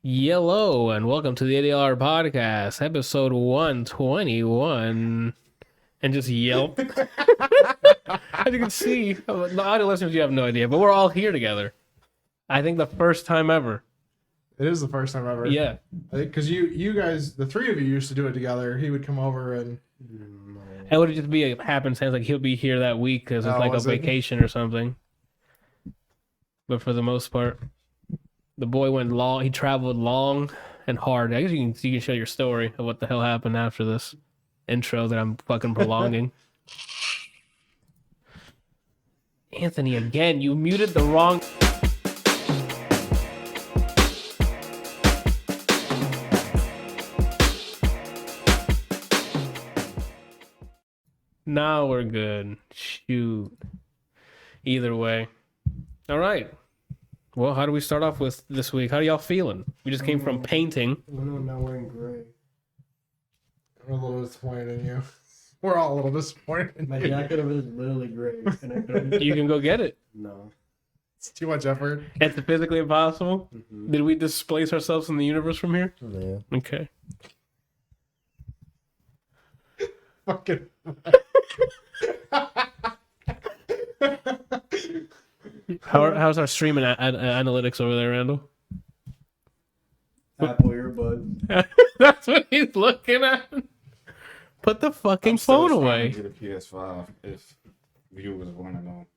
Hello and welcome to the ADLR Podcast, episode 121. And just yelp. As you can see, the audio listeners, you have no idea, but we're all here together. I think the first time ever. It is the first time ever. Yeah. Because you guys, the three of you used to do it together. He would come over and... It would just be a happenstance, like he'll be here that week because it's like a vacation or something. But for the most part, the boy went long. He traveled long and hard. I guess you can share your story of what the hell happened after this intro that I'm fucking prolonging. Anthony, again, you muted the wrong... Now we're good. Shoot. Either way. All right. Well, how do we start off with this week? How are y'all feeling? We just came from painting. I'm not wearing gray. I'm a little disappointed in you. We're all a little disappointed in My you. jacket over is literally gray. And I couldn't... You can go get it. No. It's too much effort. It's physically impossible. Mm-hmm. Did we displace ourselves in the universe from here? Yeah. Okay. Fucking... How's our streaming analytics over there, Randall? Apple earbud. That's what he's looking at. Put the fucking phone away. Get a PS5 if viewers want to know.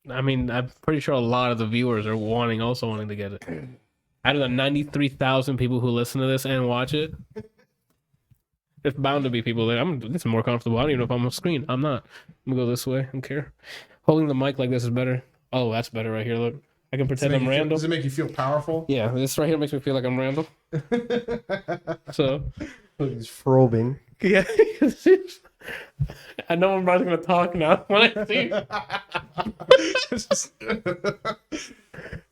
I mean, I'm pretty sure a lot of the viewers are also wanting to get it. Out of the 93,000 people who listen to this and watch it, there's bound to be people that this is more comfortable. I don't even know if I'm on screen. I'm not. I'm gonna go this way. I don't care. Holding the mic like this is better. Oh, that's better right here. Look, I can pretend I'm Randall. Does it make you feel powerful? Yeah, this right here makes me feel like I'm Randall. So, He's probing. yeah. I know I'm about to talk now when I see.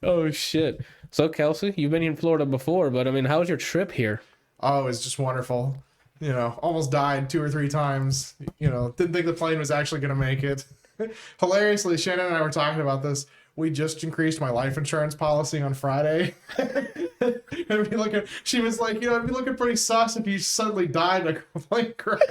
Oh shit. So Kelsey, you've been in Florida before, but I mean, how was your trip here? Oh, it was just wonderful. You know, almost died 2 or 3 times. You know, didn't think the plane was actually going to make it. Hilariously, Shannon and I were talking about this. We just increased my life insurance policy on Friday. And she was like, you know, it'd be looking pretty sus if you suddenly died in a plane crash.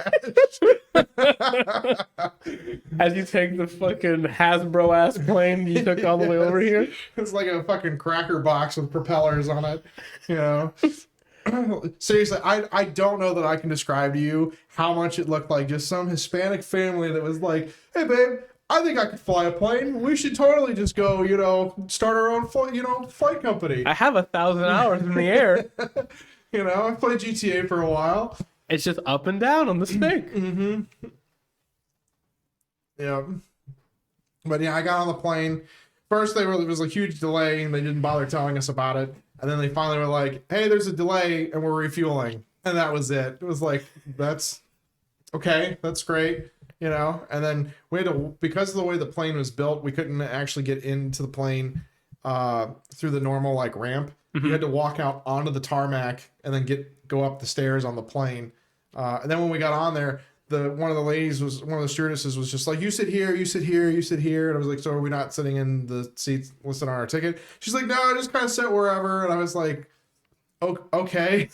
As you take the fucking Hasbro ass plane you took all the way over here. It's like a fucking cracker box with propellers on it, you know. Seriously, I don't know that I can describe to you how much it looked like just some Hispanic family that was like, hey babe, I think I could fly a plane. We should totally just go, you know, start our own flight company. I have 1,000 hours in the air. You know, I played GTA for a while. It's just up and down on the stick. Mm-hmm. Yeah. But yeah, I got on the plane. First, it was a huge delay, and they didn't bother telling us about it. And then they finally were like, hey, there's a delay, and we're refueling. And that was it. It was like, that's okay. That's great. You know? And then we had to, because of the way the plane was built, we couldn't actually get into the plane through the normal, like, ramp. Mm-hmm. You had to walk out onto the tarmac and then go up the stairs on the plane. And then when we got on there, one of the stewardesses was just like, you sit here, you sit here, you sit here. And I was like, so are we not sitting in the seats listed on our ticket? She's like, no, I just kind of sit wherever. And I was like, okay.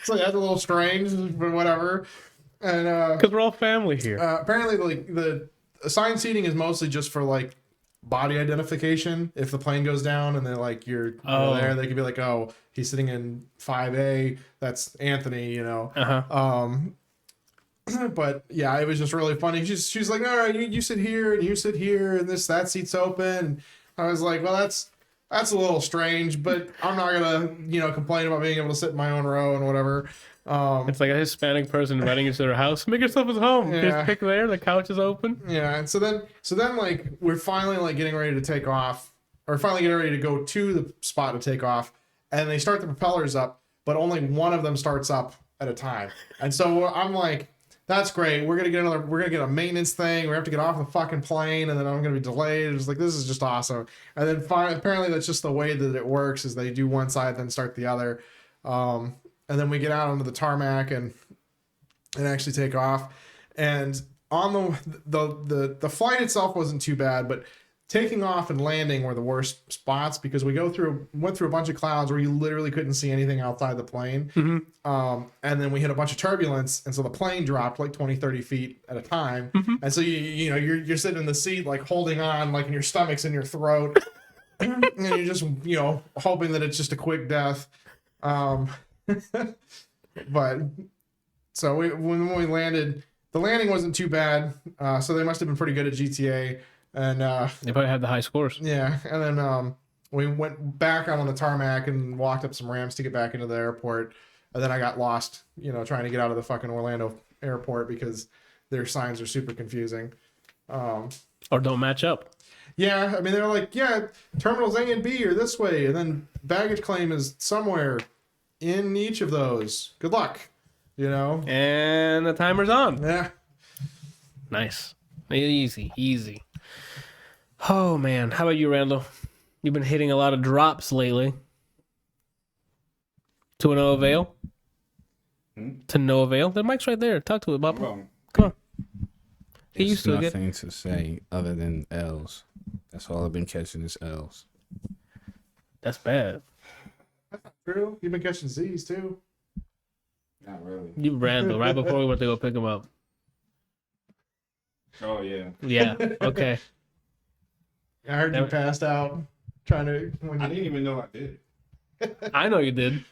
So that's a little strange, but whatever. And Because we're all family here. apparently like the assigned seating is mostly just for like body identification. If the plane goes down and they're like, you're there, they could be like, oh, he's sitting in 5A. That's Anthony, you know? Uh-huh. But yeah, it was just really funny. She's like, all right, you sit here and you sit here and that seat's open. And I was like, well, that's a little strange, but I'm not gonna, you know, complain about being able to sit in my own row and whatever. It's like a Hispanic person inviting you to their house. Make yourself at home. Yeah. Just pick there. The couch is open. Yeah, and so then like we're finally like getting ready to take off, or finally getting ready to go to the spot to take off, and they start the propellers up, but only one of them starts up at a time. And so I'm like, that's great. We're gonna get a maintenance thing. We have to get off the fucking plane, and then I'm gonna be delayed. It's like, this is just awesome. And then apparently that's just the way that it works. Is they do one side, then start the other, and then we get out onto the tarmac and actually take off. And on the flight itself wasn't too bad, but taking off and landing were the worst spots because we went through a bunch of clouds where you literally couldn't see anything outside the plane. And then we hit a bunch of turbulence, and so the plane dropped like 20, 30 feet at a time. And so you're sitting in the seat like holding on, like, and your stomach's in your throat, and you're just hoping that it's just a quick death. But so when we landed, the landing wasn't too bad. So they must have been pretty good at GTA. And they probably had the high scores. Yeah, and then we went back on the tarmac and walked up some ramps to get back into the airport. And then I got lost, trying to get out of the fucking Orlando airport because their signs are super confusing. Or don't match up. Yeah, I mean, they're like, yeah, terminals A and B are this way, and then baggage claim is somewhere in each of those. Good luck, And the timer's on. Yeah. Nice. Easy. Oh, man. How about you, Randall? You've been hitting a lot of drops lately. To no avail? To no avail? The mic's right there. Talk to it, Bob. Well, Come on. He there's used to get... nothing to say other than L's. That's all I've been catching is L's. That's bad. That's not true. You've been catching Z's, too. Not really. You Randall, right before we went to go pick him up. Oh, yeah. Yeah, okay. I heard you passed out trying to... I didn't even know I did. I know you did.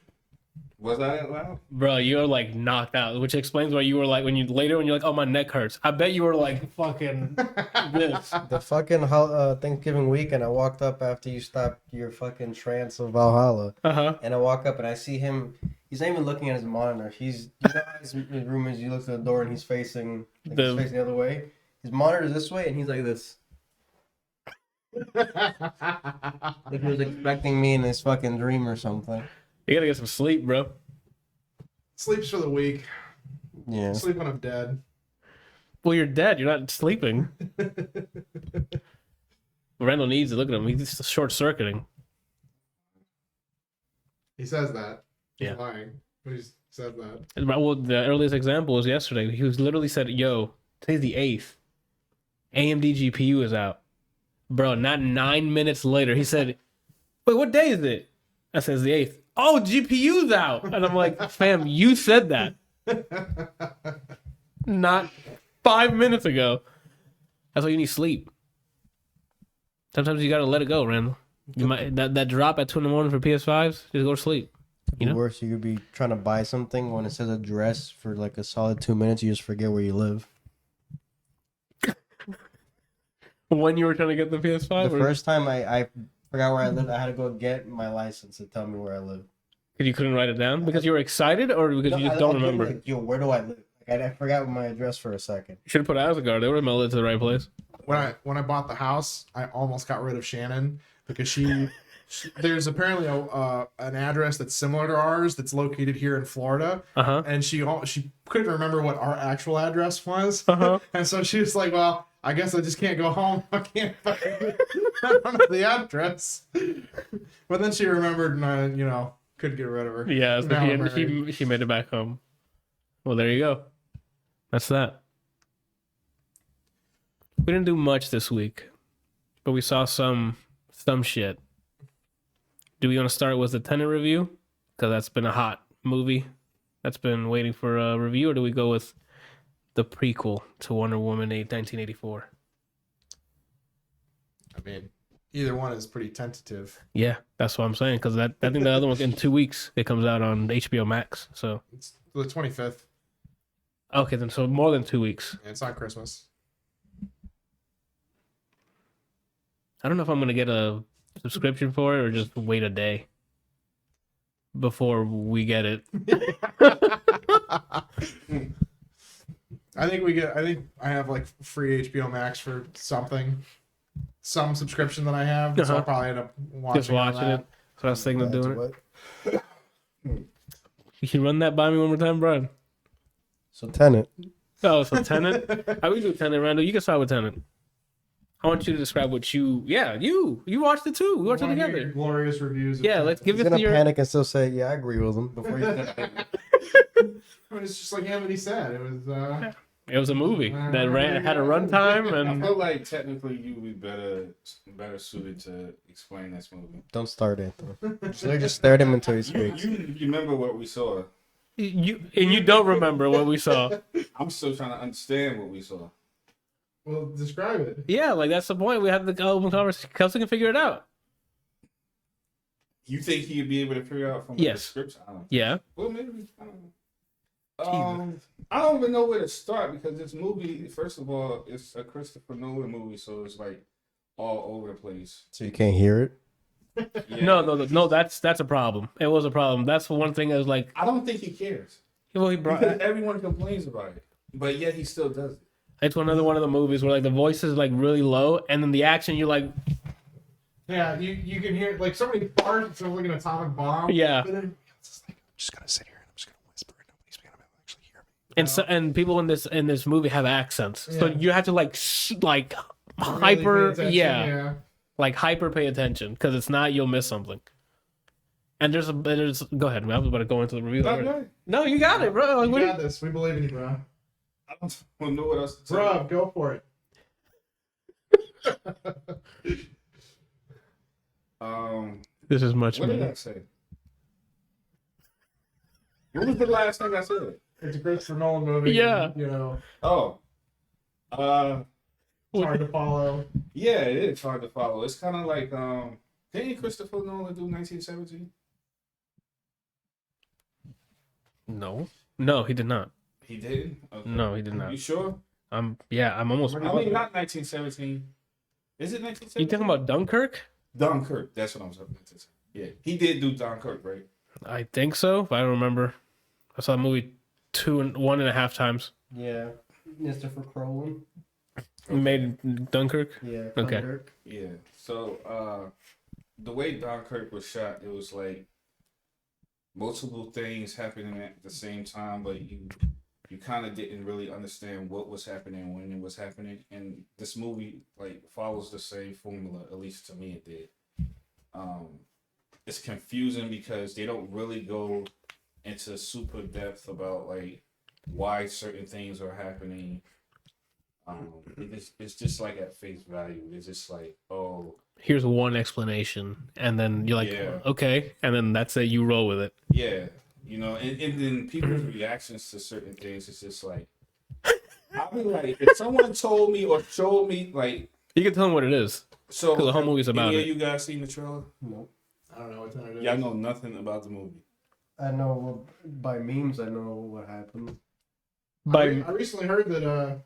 Was I that loud? Bro, you were like knocked out, which explains why you were like, when you're like, oh, my neck hurts. I bet you were like fucking this. The fucking Thanksgiving weekend, I walked up after you stopped your fucking trance of Valhalla. And I walk up and I see him. He's not even looking at his monitor. How his room is, you look at the door and he's facing the other way. His monitor's this way and he's like this. Like he was expecting me in his fucking dream or something. You gotta get some sleep, bro. Sleep's for the weak. Yeah. Sleep when I'm dead. Well, you're dead. You're not sleeping. Randall needs it. Look at him. He's short-circuiting. He says that. He's Yeah. lying. But he says that. Well, the earliest example was yesterday. He was literally said, yo, today's the 8th. AMD GPU is out. Bro, not 9 minutes later, he said, wait, what day is it? I said, it's the 8th. Oh, GPU's out. And I'm like, fam, you said that. Not 5 minutes ago. That's why you need sleep. Sometimes you gotta let it go, Randall. You might that drop at 2 a.m. for PS5s, just go to sleep. Worse, you could be trying to buy something when it says address for like a solid 2 minutes, you just forget where you live. When you were trying to get the PS5? The first time I forgot where I lived, I had to go get my license to tell me where I live. Because you couldn't write it down? Because you were excited or because you just don't remember? Like, yo, where do I live? Like, I forgot my address for a second. You should have put Asgard. They would have mailed it to the right place. When I bought the house, I almost got rid of Shannon because she there's apparently an address that's similar to ours that's located here in Florida, and she couldn't remember what our actual address was, and so she was like, "Well, I guess I just can't go home. I can't find I don't know the address." But then she remembered, and I, couldn't get rid of her. Yeah, so she made it back home. Well, there you go. That's that. We didn't do much this week, but we saw some shit. Do we want to start with the Tenet review? Because that's been a hot movie that's been waiting for a review, or do we go with the prequel to Wonder Woman 1984? I mean, either one is pretty tentative. Yeah, that's what I'm saying. Because I think the other one's in 2 weeks. It comes out on HBO Max. So It's the 25th. okay, then so more than 2 weeks. And it's not Christmas. I don't know if I'm gonna get a subscription for it or just wait a day before we get it. I think I have like free HBO Max for some subscription that I have, so I'll probably end up watching it. So I was thinking of doing it. You can run that by me one more time, Brian. So Tenet. Oh, so Tenet. How we do Tenet, Randall? You can start with Tenet. I want you to describe what you watched it too. We watched it together. Glorious reviews. Yeah, let's give He's it to gonna your. panic and still say, "Yeah, I agree with him." Before he's gonna. It's just like Anthony said. It was. It was a movie that had a runtime, I and feel like technically you would be better suited to explain this movie. Don't start it. Just stare at him until he You, speaks. you remember what we saw? you don't remember what we saw. I'm still trying to understand what we saw. Well, describe it. Yeah, like that's the point. We have the open conversation. Kelsey can figure it out. You think he'd be able to figure out from Yes. the scripts? I don't. Yeah. Well, maybe. I don't know. I don't even know where to start because this movie, first of all, it's a Christopher Nolan movie, so it's like all over the place. So you can't hear it? Yeah. No. That's a problem. It was a problem. That's the one thing that was like. I don't think he cares. Well, he brought. Because everyone complains about it, but yet he still does it. It's another one of the movies where like the voice is like really low, and then the action you're like, Yeah, you can hear like somebody farts. It's like an atomic bomb. yeah. But then it's just like, I'm just gonna sit here and I'm just gonna whisper and nobody's gonna actually hear me. And so and people in this movie have accents, so Yeah. you have to like Really hyper pay attention, yeah. Like hyper pay attention because it's not you'll miss something. And there's go ahead. I was about to go into the review. Okay. No, you got it, bro. Like, You what got this. We believe in you, bro. I don't know what else to say. Bro, go for it. this is much What did more. I say? What was the last thing I said? It's a Christopher Nolan movie. Yeah. You know, Oh, it's hard to follow. yeah, it is hard to follow. It's kind of like didn't Christopher Nolan do 1917? No, he did not. He did. Okay. No, he did not. You sure? I'm almost. I mean, not 1917. Is it 1917? You talking about Dunkirk? Dunkirk? That's what I'm talking about. Yeah, he did do Dunkirk, right? I think so, but I don't remember. I saw the movie 1.5 times. Yeah. Christopher Nolan. We made Dunkirk. Yeah. Okay. Dunkirk. Yeah. So the way Dunkirk was shot, it was like multiple things happening at the same time, but you kind of didn't really understand what was happening when it was happening. And this movie like follows the same formula, at least to me it did. It's confusing because they don't really go into super depth about why certain things are happening. It's just like at face value. It's just like, oh, Here's one explanation, and then you're like, Yeah. okay, and then that's it. You roll with it. yeah, and then people's reactions to certain things, it's just like, I'll be like, if someone told me or showed me, like, You can tell them what it is. so 'Cause the whole movie's about any it. of you guys seen the trailer? No. I don't know what time it is. Y'all know nothing about the movie. I know by memes. I know what happened. By I recently heard that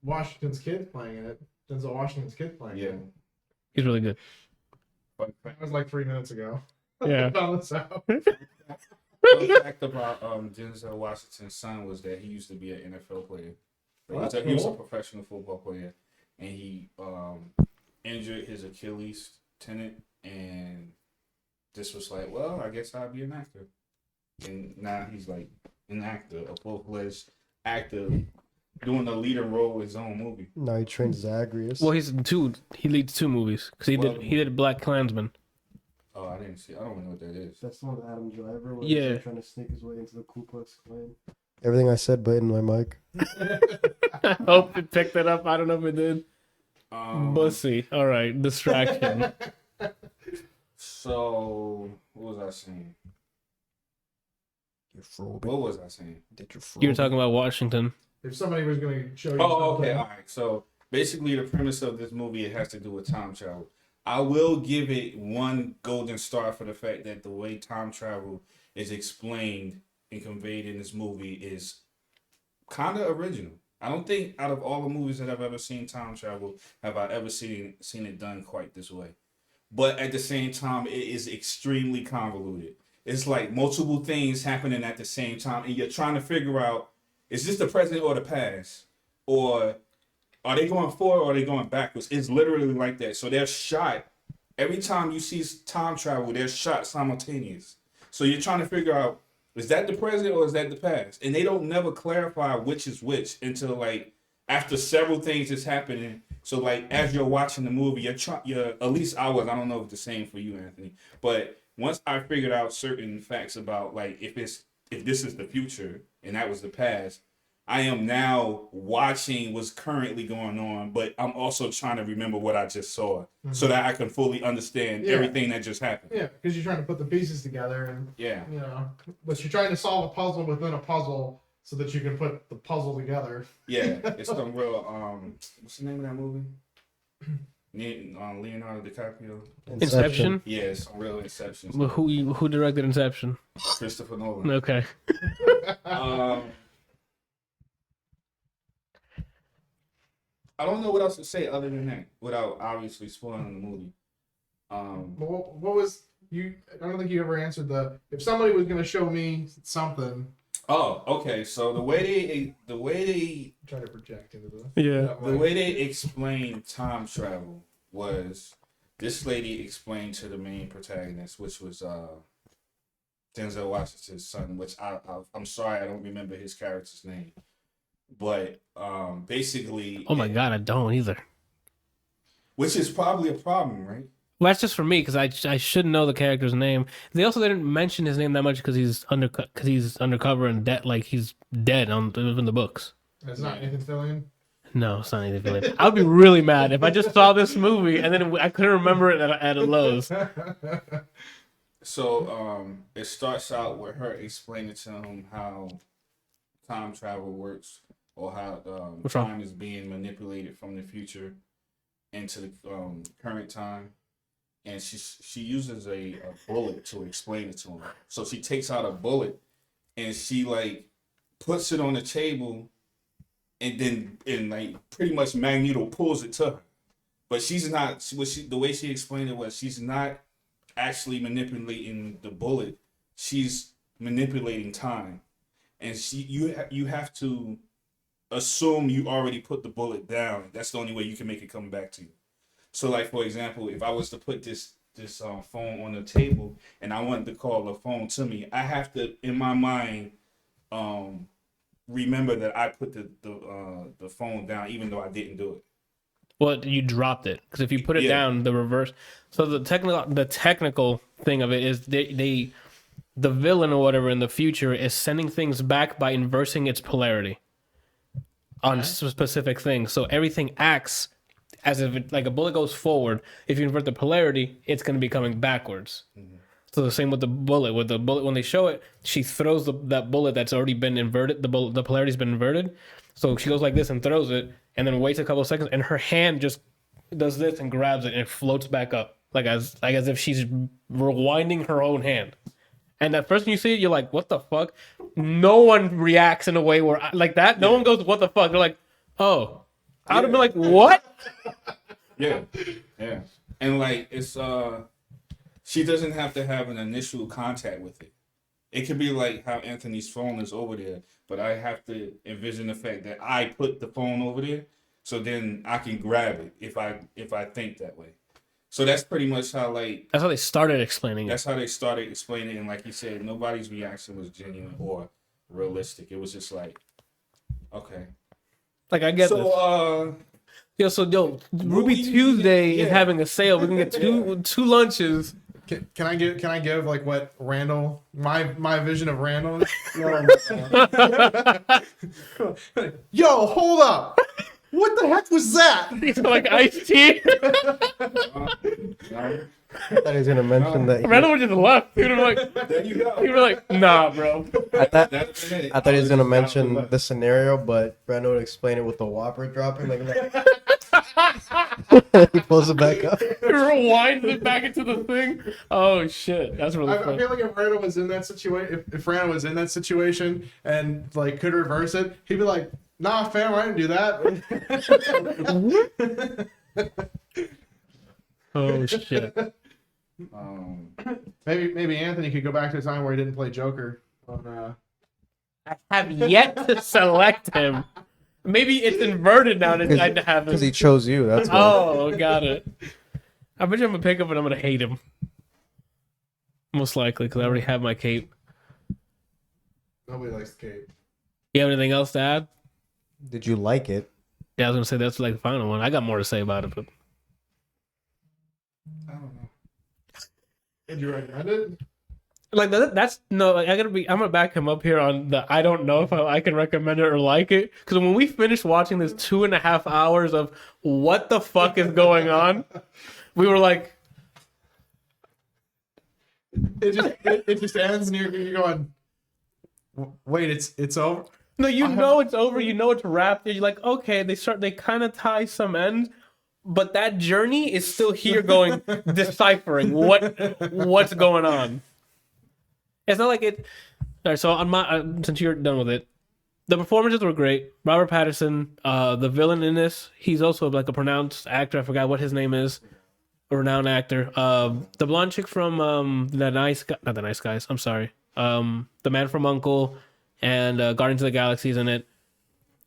Washington's kid's playing in it. Denzel Washington's kid playing Yeah. in it. he's really good. But That was like 3 minutes ago. Yeah. I found this out. fun fact about Denzel Washington's son was that he used to be an NFL player. Well, that's He was a cool. professional football player, and he injured his Achilles tendon, and this was like, well, I guess I'll be an actor. And now he's like an actor, a full-fledged actor, doing a leading role in his own movie. Now he trains Zagreus. Well, he leads 2 movies because he did Black Klansman. Oh, I didn't see. I don't even know what that is. That's the one with Adam Driver. Where Yeah. he's trying to sneak his way into the Ku Klux Klan. Everything I said, but in my mic. I hope it picked it up. I don't know if it did. Bussy. All right, distraction. So what was I saying? What was I saying? You were talking about Washington. If somebody was going to show you Oh, okay, something- all right. So basically, the premise of this movie, it has to do with time travel. I will give it 1 golden star for the fact that the way time travel is explained and conveyed in this movie is kind of original. I don't think out of all the movies that I've ever seen time travel have I ever seen it done quite this way. But at the same time, it is extremely convoluted. It's like multiple things happening at the same time, and you're trying to figure out, is this the present or the past? Or are they going forward or are they going backwards? It's literally like that. So they're shot. Every time you see time travel, they're shot simultaneous. So you're trying to figure out, is that the present or is that the past? And they don't never clarify which is which until like after several things is happening. So like as you're watching the movie, you're at least I was. I don't know if it's the same for you, Anthony. But once I figured out certain facts about like if this is the future and that was the past, I am now watching what's currently going on, but I'm also trying to remember what I just saw so that I can fully understand everything that just happened. Yeah, because you're trying to put the pieces together, and but you're trying to solve a puzzle within a puzzle so that you can put the puzzle together. Yeah, it's some real what's the name of that movie? Leonardo DiCaprio. Inception. Yeah, it's some real Inception. Who directed Inception? Christopher Nolan. Okay. I don't know what else to say other than that without obviously spoiling the movie. What was you? I don't think you ever answered if somebody was going to show me something. Oh, okay. So the way they try to project into this. Yeah. The way they explained time travel was this lady explained to the main protagonist, which was Denzel Washington's son, which I'm sorry I don't remember his character's name. But basically, oh my god, I don't either. Which is probably a problem, right? Well, that's just for me because I should know the character's name. They also didn't mention his name that much because he's undercover and dead, like he's dead in the books. It's not Nathan Fillion. No, it's not Nathan Fillion. I would be really mad if I just saw this movie and then I couldn't remember it at a Lowe's. So it starts out with her explaining to him how time travel works. Or how time is being manipulated from the future into the current time, and she uses a bullet to explain it to him. So she takes out a bullet and she like puts it on the table, and then like pretty much Magneto pulls it to her. But she's not. The way she explained it was she's not actually manipulating the bullet. She's manipulating time, and you have to assume you already put the bullet down. That's the only way you can make it come back to you. So, like for example, if I was to put this phone on the table and I wanted to call the phone to me, I have to, in my mind, remember that I put the phone down, even though I didn't do it. Well, you dropped it because if you put it down, the reverse. So the technical thing of it is the villain or whatever in the future is sending things back by inversing its polarity on specific things. So everything acts as if like a bullet goes forward. If you invert the polarity, it's going to be coming backwards. Mm-hmm. So the same with the bullet. With the bullet, when they show it, she throws that bullet that's already been inverted. The polarity's been inverted. So she goes like this and throws it, and then waits a couple of seconds, and her hand just does this and grabs it, and it floats back up, like as if she's rewinding her own hand. And at first when you see it, you're like, what the fuck? No one reacts in a way where like that. No one goes, what the fuck? They're like, oh. I would have been like, what? Yeah. And like it's she doesn't have to have an initial contact with it. It could be like how Anthony's phone is over there, but I have to envision the fact that I put the phone over there, so then I can grab it if I think that way. So that's pretty much how that's how they started explaining it. That's how they started explaining it, and like you said, nobody's reaction was genuine or realistic. It was just like, okay. Like I get this. Ruby Tuesday is having a sale. We can get two lunches. Can I give like what Randall my vision of Randall is? Yo, hold up. What the heck was that? He's like iced tea. I thought he was gonna mention that. Randall just left. He was like, there you go. He was like, nah, bro. I thought he was gonna mention the scenario, but Randall would explain it with the Whopper dropping. Like he pulls it back up. He rewinds it back into the thing. Oh shit, that's really funny. I feel like if Randall was in that situation, if Randall was in that situation and like could reverse it, he'd be like, "Nah, fam, I didn't do that." Oh shit. Maybe Anthony could go back to a time where he didn't play Joker. I have yet to select him. Maybe it's inverted now to have him. Because he chose you. That's why. Oh, got it. I bet you I'm gonna pick up and I'm gonna hate him. Most likely, because I already have my cape. Nobody likes the cape. You have anything else to add? Did you like it? Yeah, I was gonna say that's like the final one. I got more to say about it, but I don't know. Did you recommend it? Like that's no. Like, I'm gonna back him up here on the. I don't know if I can recommend it or like it, because when we finished watching this 2.5 hours of what the fuck is going on, we were like, it just ends, and you're going, wait, it's over. no, you know it's over. You know it's wrapped. You're like, okay, they kind of tie some ends, but that journey is still here, going deciphering what's going on. It's not like it. All right, so on my since you're done with it, the performances were great. Robert Pattinson, the villain in this, he's also like a pronounced actor. I forgot what his name is. A renowned actor. The blonde chick from not the Nice Guys. I'm sorry. The Man from U.N.C.L.E. and Guardians of the Galaxy is in it.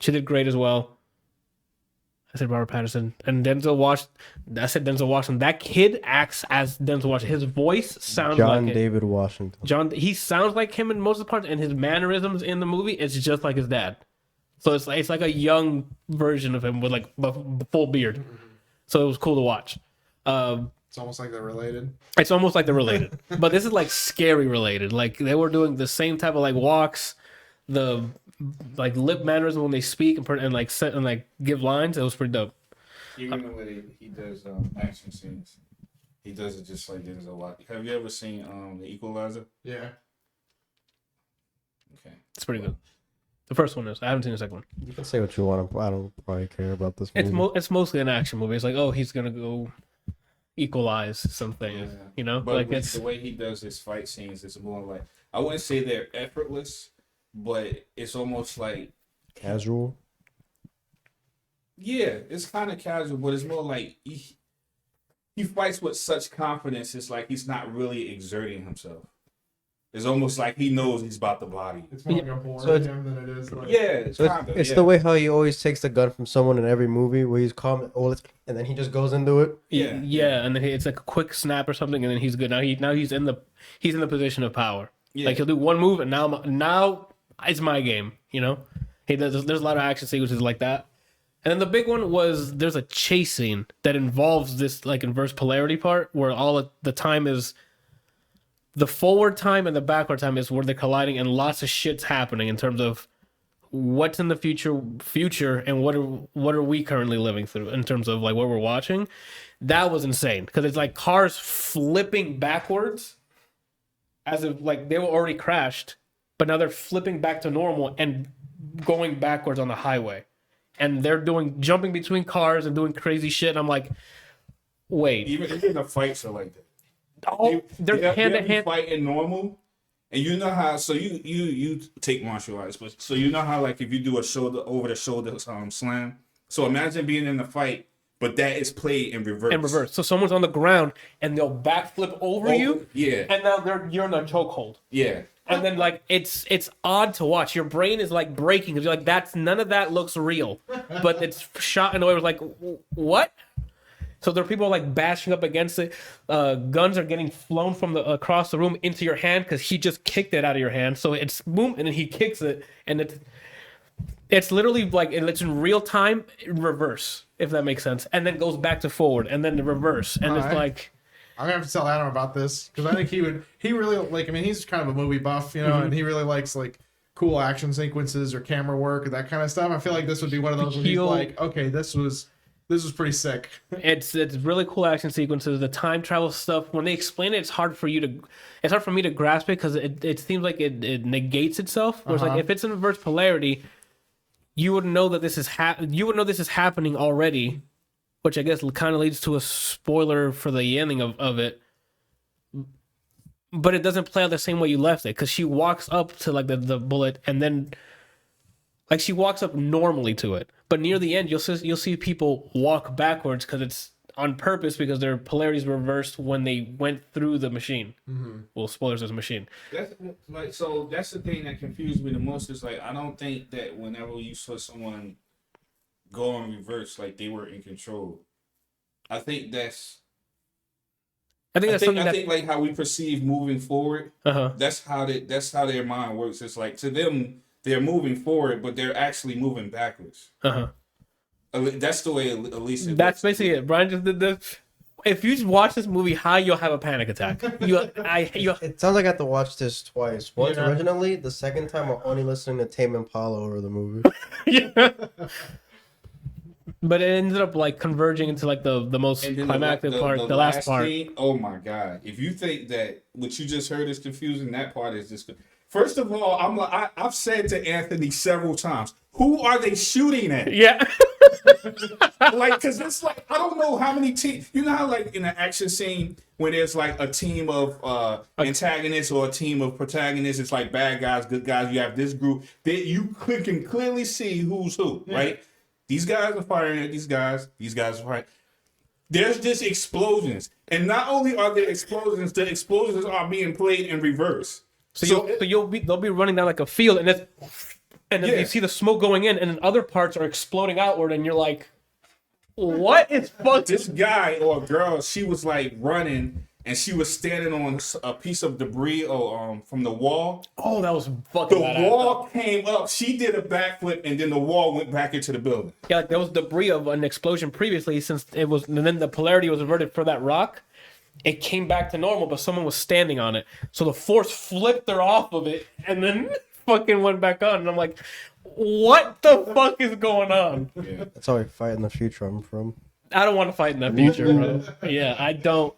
She did great as well. I said Robert Pattinson and Denzel Washington. I said Denzel Washington. That kid acts as Denzel Washington. His voice sounds John like David Washington. He sounds like him in most of the parts, and his mannerisms in the movie, it's just like his dad. So it's like a young version of him with like a full beard. So it was cool to watch. It's almost like they're related. It's almost like they're related, but this is like scary related. Like they were doing the same type of like walks, the like lip mannerism when they speak and like set and like give lines. It was pretty dope. Even the way he does action scenes, he does it just like Denzel Washington. Have you ever seen The Equalizer? Yeah. Okay, It's pretty good. The first one is. I haven't seen the second one. You can say what you want. I don't probably care about this movie. It's mostly an action movie. It's like, oh, he's gonna go equalize something, yeah. you know. But like with it's the way he does his fight scenes, it's more like, I wouldn't say they're effortless, but it's almost like Casual. yeah, it's kind of casual, but it's more like he fights with such confidence. It's like he's not really exerting himself. It's almost like he knows he's about to body. It's more like a bore So to him than it is like. Yeah, it's So kind of. it's the way how he always takes the gun from someone in every movie, where he's calm, and then he just goes into it. yeah, and then it's like a quick snap or something, and then he's good. Now he's in the position of power. Yeah. Like he'll do one move, and now it's my game. You know, there's a lot of action sequences like that. And then the big one was there's a chase scene that involves this like inverse polarity part where all of the time is the forward time and the backward time is where they're colliding, and lots of shit's happening in terms of what's in the future and what are we currently living through in terms of like what we're watching. That was insane because it's like cars flipping backwards as if like they were already crashed, but now they're flipping back to normal and going backwards on the highway. And they're jumping between cars and doing crazy shit. And I'm like, wait. Even the fights are like that. Oh, they're hand to hand fighting normal, and you know how. So you take martial arts, but so you know how like if you do a shoulder over the shoulder slam. So imagine being in the fight, but that is played in reverse. So someone's on the ground and they'll backflip over you. Yeah. And now you're in a chokehold. Yeah. And then like it's odd to watch. Your brain is like breaking because you're like none of that looks real, but it's shot in a way where it's like what? So there are people like bashing up against it. Guns are getting flown from across the room into your hand because he just kicked it out of your hand. So it's boom, and then he kicks it, and it's literally like it's in real time in reverse, if that makes sense, and then goes back to forward, and then the reverse, and it's like. I'm gonna have to tell Adam about this because I think he really like. I mean, he's kind of a movie buff, you know, and he really likes like cool action sequences or camera work and that kind of stuff. I feel like this would be one of those where he's like, okay, this was pretty sick. It's really cool action sequences. The time travel stuff, when they explain it, it's hard for me to grasp it because it seems like it negates itself. Whereas like if it's in reverse polarity, you would know that this is happening already, which I guess kind of leads to a spoiler for the ending of it. But it doesn't play out the same way you left it because she walks up to like the bullet and then like she walks up normally to it. But near the end, you'll see people walk backwards because it's on purpose because their polarity's reversed when they went through the machine. Mm-hmm. Well, spoilers, there's a machine. That's the thing that confused me the most is like I don't think that whenever you saw someone go in reverse, like they were in control. I think like how we perceive moving forward. That's how their mind works. It's like to them they're moving forward, but they're actually moving backwards. That's the way at least. That's basically it. Brian just did this. if you just watch this movie high, you'll have a panic attack. It sounds like I have to watch this twice. Once Yeah. originally, the second time I'm only listening to Tame Impala over the movie. Yeah. But it ended up like converging into like the most And then climactic part, the last part. scene, oh my god! If you think that what you just heard is confusing, that part is just. First of all, I've said to Anthony several times, who are they shooting at? Yeah. Like, cause it's like I don't know how many teams. You know how like in an action scene when there's like a team of antagonists or a team of protagonists, it's like bad guys, good guys. You have this group that you can clearly see who's who, right? These guys are firing at these guys. These guys are firing. There's just explosions, and not only are there explosions, the explosions are being played in reverse. So they'll be running down like a field, and then you see the smoke going in, and then other parts are exploding outward, and you're like, "What is fuck?" This guy or girl, she was like running, and she was standing on a piece of debris from the wall. Oh, that was fucking. The badass. wall came up. She did a backflip, and then the wall went back into the building. Yeah, like there was debris of an explosion previously, since it was, and then the polarity was reverted for that rock. It came back to normal, but someone was standing on it, so the force flipped her off of it, and then fucking went back on. And I'm like, what the fuck is going on? Yeah. That's how I fight in the future I'm from. I don't want to fight in that future, bro. Yeah, I don't.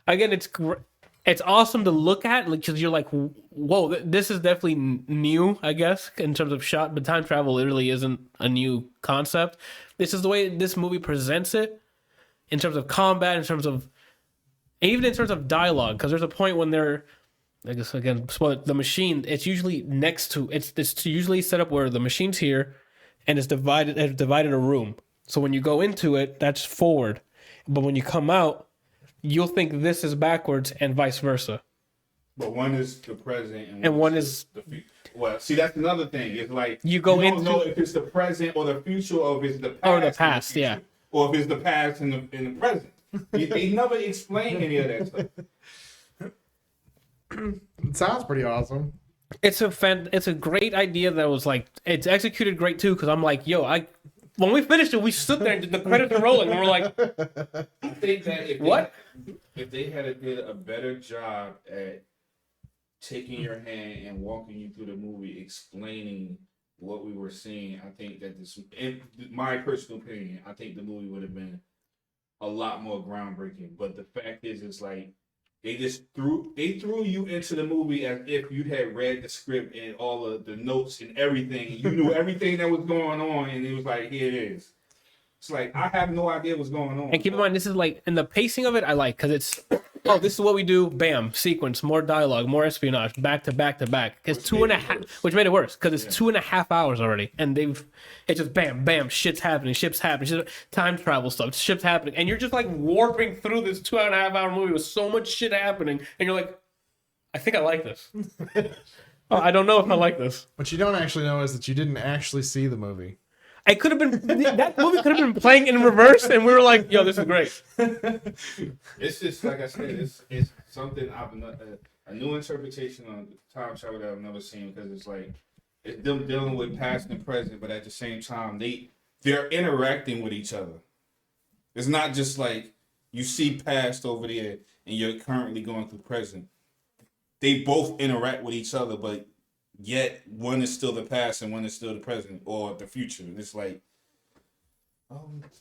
Again, it's awesome to look at, because you're like, whoa, this is definitely new, I guess, in terms of shot. But time travel literally isn't a new concept. This is the way this movie presents it, in terms of combat, in terms of, even in terms of dialogue. Because there's a point when they're, I guess again, the machine. It's usually next to. It's usually set up where the machine's here, and it's divided. It's divided a room. So when you go into it, that's forward, but when you come out, you'll think this is backwards and vice versa. But one is the present, And one is the future. Well, see, that's another thing. It's like You don't know if it's the present or the future, or if it's the past Or the and past, future, yeah. or if it's the past and the present. They never explain any of that stuff. It sounds pretty awesome. It's a great idea that was like, it's executed great too, because I'm like, when we finished it, we stood there and the credits were rolling, and we're like, I think that if they had did a better job at taking your hand and walking you through the movie, explaining what we were seeing, I think that this, in my personal opinion, I think the movie would have been a lot more groundbreaking. But the fact is, it's like they threw you into the movie as if you had read the script and all of the notes and everything. You knew everything that was going on, and it was like, here it is. It's like, I have no idea what's going on. and keep in mind, this is like, and the pacing of it, I like, because it's, oh, this is what we do, bam, sequence, more dialogue, more espionage, back to back to back. It's 2.5, which made it worse, because it's 2.5 hours already, and it's just bam, bam, shit's happening, time travel stuff, shit's happening, and you're just like warping through this 2.5 hour movie with so much shit happening, and you're like, I think I like this. Oh, I don't know if I like this. What you don't actually know is that you didn't actually see the movie. It could have been, that movie could have been playing in reverse, and we were like, yo, this is great. It's just like I said, it's something a new interpretation on time travel that I've never seen, because it's like it's them dealing with past and present, but at the same time they're interacting with each other. It's not just like you see past over there and you're currently going through present. They both interact with each other, but yet one is still the past and one is still the present or the future. And it's like,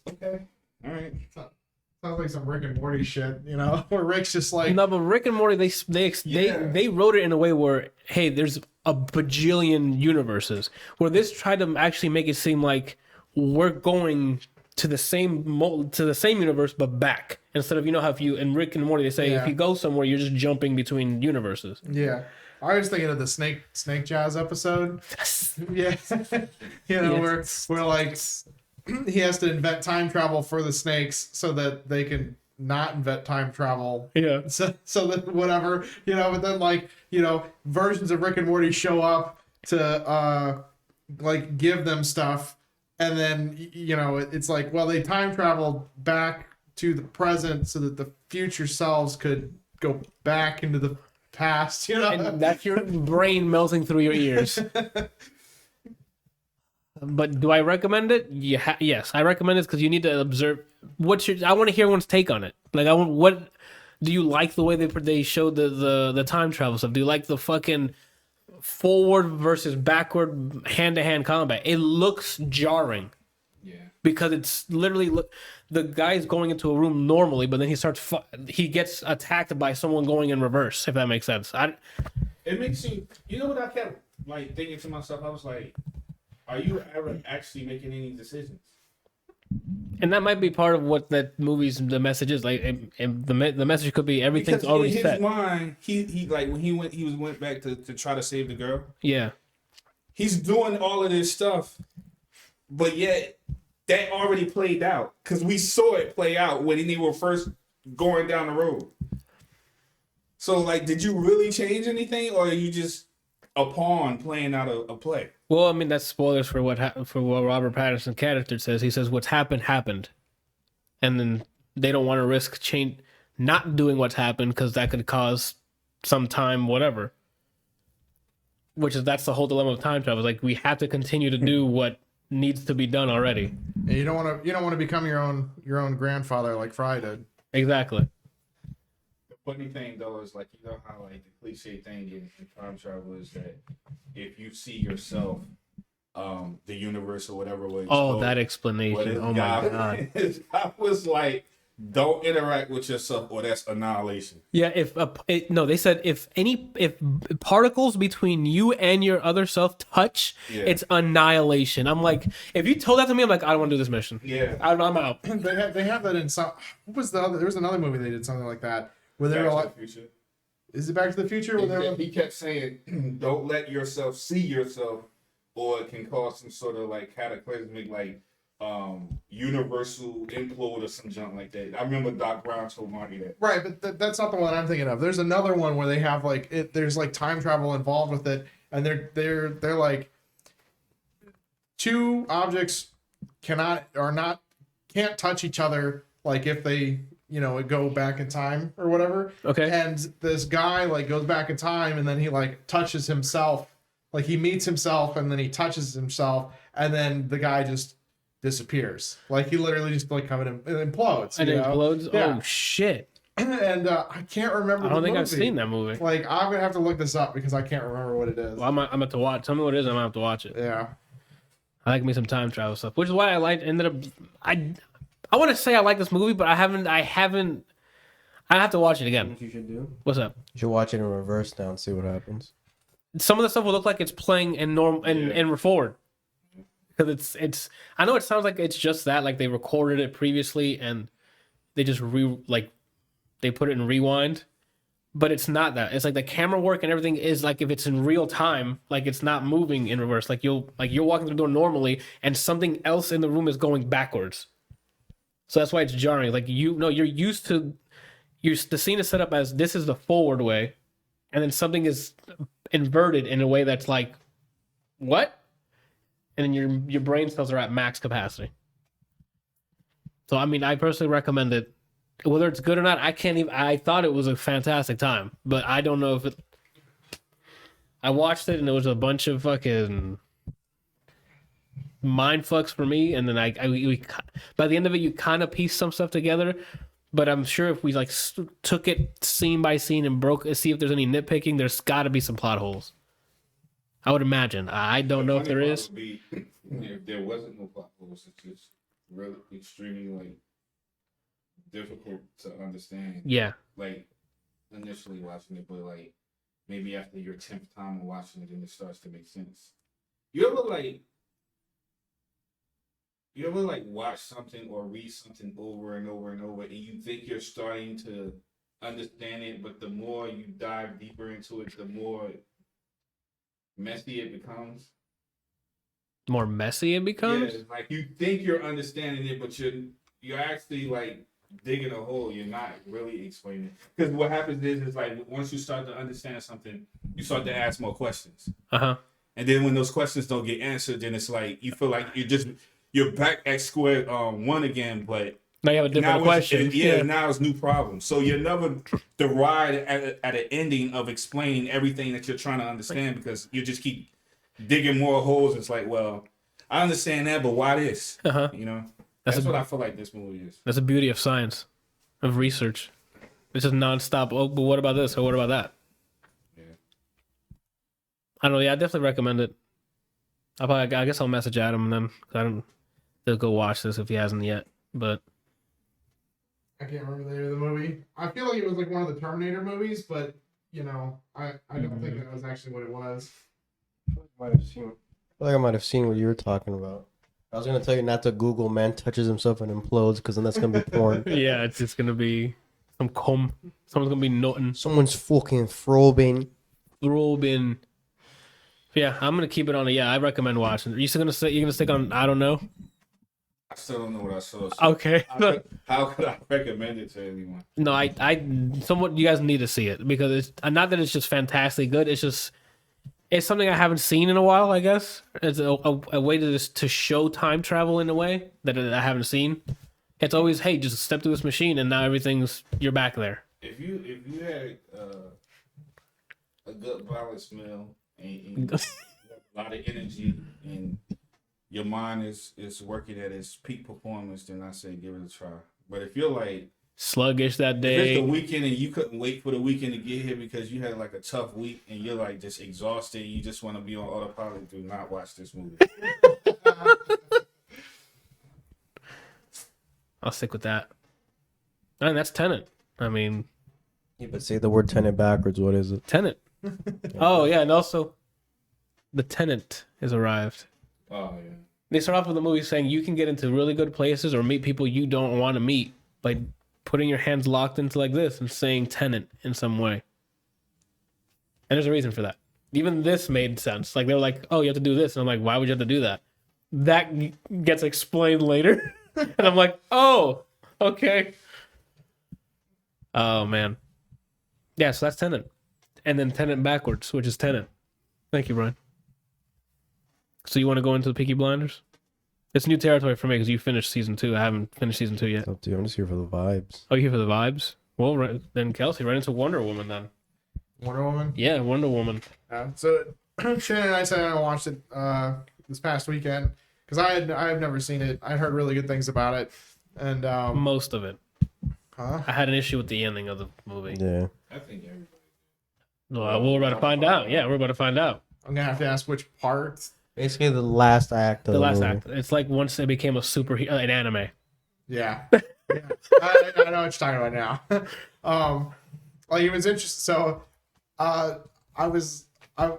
okay, all right. Sounds like some Rick and Morty shit, where Rick's just like, No, but Rick and Morty, they wrote it in a way where, hey, there's a bajillion universes. Where this tried to actually make it seem like we're going to the same universe, but back. Instead of, how if you, in Rick and Morty, they say if you go somewhere, you're just jumping between universes. yeah. I was thinking of the Snake Jazz episode. Yeah. Where like he has to invent time travel for the snakes so that they can not invent time travel. Yeah. So that whatever, but then like, versions of Rick and Morty show up to like give them stuff, and then it's like, well, they time traveled back to the present so that the future selves could go back into the past, And that's your brain melting through your ears. But do I recommend it? Yes, I recommend it because you need to observe. I want to hear everyone's take on it. Like, what do you like the way they showed the time travel stuff? Do you like the fucking forward versus backward hand-to-hand combat? It looks jarring. Yeah. Because it's literally the guy's going into a room normally, but then he gets attacked by someone going in reverse. If that makes sense. It makes you. You know what I kept like thinking to myself? I was like, are you ever actually making any decisions? And that might be part of what that movie's the message is. Like, and the message could be everything's because already in his set. mind, he like when he went back to try to save the girl. Yeah, he's doing all of this stuff, but yet that already played out because we saw it play out when they were first going down the road. So, like, did you really change anything, or are you just a pawn playing out a play? Well, I mean, that's spoilers for what Robert Pattinson's character says. He says what's happened, and then they don't want to risk not doing what's happened because that could cause some time whatever. That's the whole dilemma of time travel. Like, we have to continue to do what needs to be done already. And you don't want to become your own grandfather like Fry did. Exactly. The funny thing though is, like, you know how like the cliche thing in time travel is that if you see yourself, the universe or whatever was. Oh, that explanation! Oh my god! I was like, don't interact with yourself, or that's annihilation. Yeah, they said if particles between you and your other self touch, it's annihilation. I'm like, if you told that to me, I'm like, I don't want to do this mission. Yeah, I'm out. They have that in some. What was the other? There was another movie they did something like that where they were like, Future. Is it Back to the Future? He kept saying, don't let yourself see yourself, or it can cause some sort of like cataclysmic like universal implode or some junk like that. I remember Doc Brown told Marty that. Right, but that's not the one I'm thinking of. There's another one where they have like there's like time travel involved with it, and they're like two objects can't touch each other, like if they go back in time or whatever. Okay. And this guy like goes back in time, and then he like touches himself, like he meets himself, and then he touches himself, and then the guy just disappears. Like he literally just like kind of implodes. And it implodes. Yeah. Oh shit! And I can't remember. I don't think I've seen that movie. Like I'm gonna have to look this up because I can't remember what it is. Well, I'm about to watch. Tell me what it is. I'm gonna have to watch it. Yeah. I like me some time travel stuff, which is why I want to say I like this movie, but I haven't. I have to watch it again. What you should do? What's up? You should watch it in reverse now and see what happens. Some of the stuff will look like it's playing in and forward, because it's. I know it sounds like it's just that, like they recorded it previously and they just they put it in rewind, but it's not that. It's like the camera work and everything is like if it's in real time, like it's not moving in reverse. Like you're walking through the door normally and something else in the room is going backwards. So that's why it's jarring. Like you're used to the scene is set up as this is the forward way, and then something is inverted in a way that's like, what? And then your brain cells are at max capacity. So I mean, I personally recommend it. Whether it's good or not, I thought it was a fantastic time, but I don't know if it. I watched it and it was a bunch of fucking mind fucks for me, and then we by the end of it you kind of piece some stuff together, but I'm sure if we like took it scene by scene and see if there's any nitpicking, there's got to be some plot holes. I would imagine. I don't know if there is. If there wasn't no plot holes, it's just really extremely like difficult to understand. Yeah. Like initially watching it, but like maybe after your 10th time of watching it, then it starts to make sense. You ever watch something or read something over and over and over, and you think you're starting to understand it, but the more you dive deeper into it, the more messy it becomes. More messy it becomes? Yeah, like you think you're understanding it, but you're actually like digging a hole. You're not really explaining it. Because what happens is like once you start to understand something, you start to ask more questions. Uh-huh. And then when those questions don't get answered, then it's like you feel like you're back at square one again, but now you have a different question. Now it's new problems. So you're never derived at an ending of explaining everything that you're trying to understand because you just keep digging more holes. It's like, well, I understand that, but why this? Uh-huh. You know, that's what I feel like this movie is. That's the beauty of science, of research. It's just nonstop. Oh, but what about this or what about that? Yeah. I don't know. Yeah, I definitely recommend it. I guess I'll message Adam and then I don't. They'll go watch this if he hasn't yet. But I can't remember the name of the movie. I feel like it was like one of the Terminator movies, but I don't think that was actually what it was. I feel like I might have seen what you were talking about. I was gonna tell you not to Google man touches himself and implodes because then that's gonna be porn. yeah, it's gonna be some cum. Someone's gonna be nutting. Someone's fucking throwing. Yeah, I'm gonna keep it on. I recommend watching. Are you still gonna say you're gonna stick on? I don't know. I still don't know what I saw. So Okay. how could I recommend it to anyone? No, somewhat you guys need to see it because it's not that it's just fantastically good. It's something I haven't seen in a while. I guess it's a way to show time travel in a way that I haven't seen. It's always, hey, just step through this machine and now you're back there. If you had a good balanced meal and a lot of energy and your mind is working at its peak performance, then I say give it a try. But if you're like sluggish that if day, it's the weekend and you couldn't wait for the weekend to get here because you had like a tough week and you're like just exhausted, you just want to be on autopilot, do not watch this movie. I'll stick with that. And that's Tenet. I mean, Yeah, but say the word Tenet backwards. What is it? Tenet. Oh yeah, and also the tenant has arrived. Oh yeah. They start off with the movie saying you can get into really good places or meet people you don't want to meet by putting your hands locked into like this and saying tenant in some way. And there's a reason for that. Even this made sense. Like they were like, oh, you have to do this. And I'm like, why would you have to do that? That gets explained later. And I'm like, oh, okay. Oh, man. Yeah, so that's Tenet. And then Tenet backwards, which is Tenet. Thank you, Brian. So you want to go into the Peaky Blinders? It's new territory for me because you finished season 2. I haven't finished season 2 yet. Oh, dude, I'm just here for the vibes. Oh, you here for the vibes? Well, then Kelsey, right into Wonder Woman then. Wonder Woman? Yeah, Wonder Woman. So Shannon and I said I watched it this past weekend because I have never seen it. I heard really good things about it. And most of it. Huh? I had an issue with the ending of the movie. Yeah. I think everybody. Well, we're about to find out. Yeah, we're about to find out. I'm gonna have to ask which part. Basically, the last act of The last movie. act. It's like once they became a an anime. Yeah. Yeah. I know what you're talking about now. Like it was interesting. So,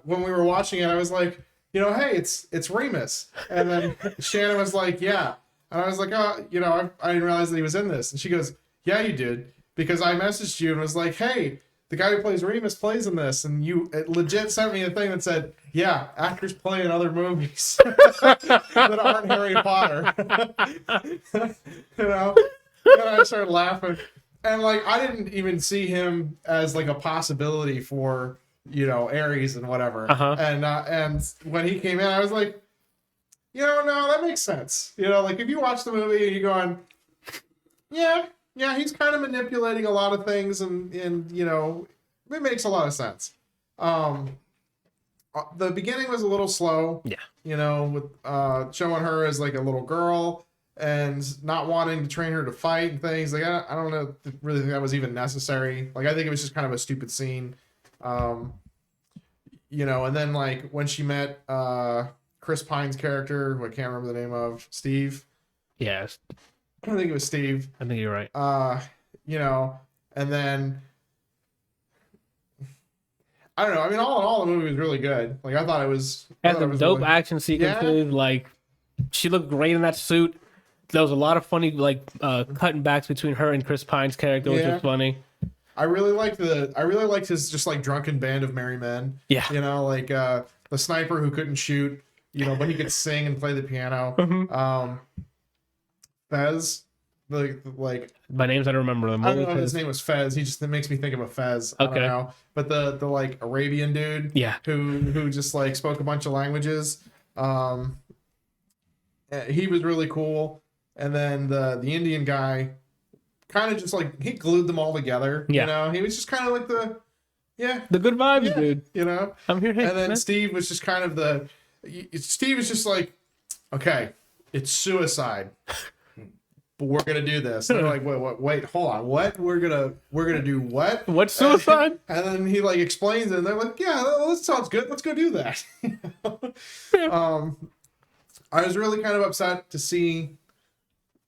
when we were watching it, I was like, hey, it's Remus, and then Shannon was like, yeah, and I was like, oh, I didn't realize that he was in this, and she goes, yeah, you did, because I messaged you and was like, hey, the guy who plays Remus plays in this, and it legit sent me a thing that said, yeah, actors play in other movies that aren't Harry Potter. And I started laughing, and like I didn't even see him as like a possibility for Ares and whatever. Uh-huh. And when he came in, I was like, no, that makes sense. Like if you watch the movie and you're going, yeah, he's kind of manipulating a lot of things, and it makes a lot of sense. The beginning was a little slow. Yeah. With showing her as like a little girl and not wanting to train her to fight and things. Like I don't know, really think that was even necessary. Like I think it was just kind of a stupid scene. And then like when she met Chris Pine's character, who I can't remember the name of, Steve. Yes. I think it was Steve. I think you're right. And then I don't know. I mean, all in all, the movie was really good. Like I thought it was. Had some dope action sequences. Yeah. Like she looked great in that suit. There was a lot of funny cutting backs between her and Chris Pine's character, which was funny. I really liked his just like drunken band of merry men. Yeah. Like the sniper who couldn't shoot, but he could sing and play the piano. Mm-hmm. Fez, like by names I don't remember them. I don't know if his name was Fez. It makes me think of a Fez. Okay. I don't know. But the like Arabian dude. Yeah. Who just like spoke a bunch of languages. He was really cool. And then the Indian guy kind of just like he glued them all together. Yeah. He was just kind of like the good vibes, dude. I'm here. Hey, and then man. Steve was just kind of Steve was just like, okay, it's suicide, but we're gonna do this. And they're like, wait, hold on, what? We're gonna do what? What suicide? And then he like explains it, and they're like, yeah, that sounds good. Let's go do that. I was really kind of upset to see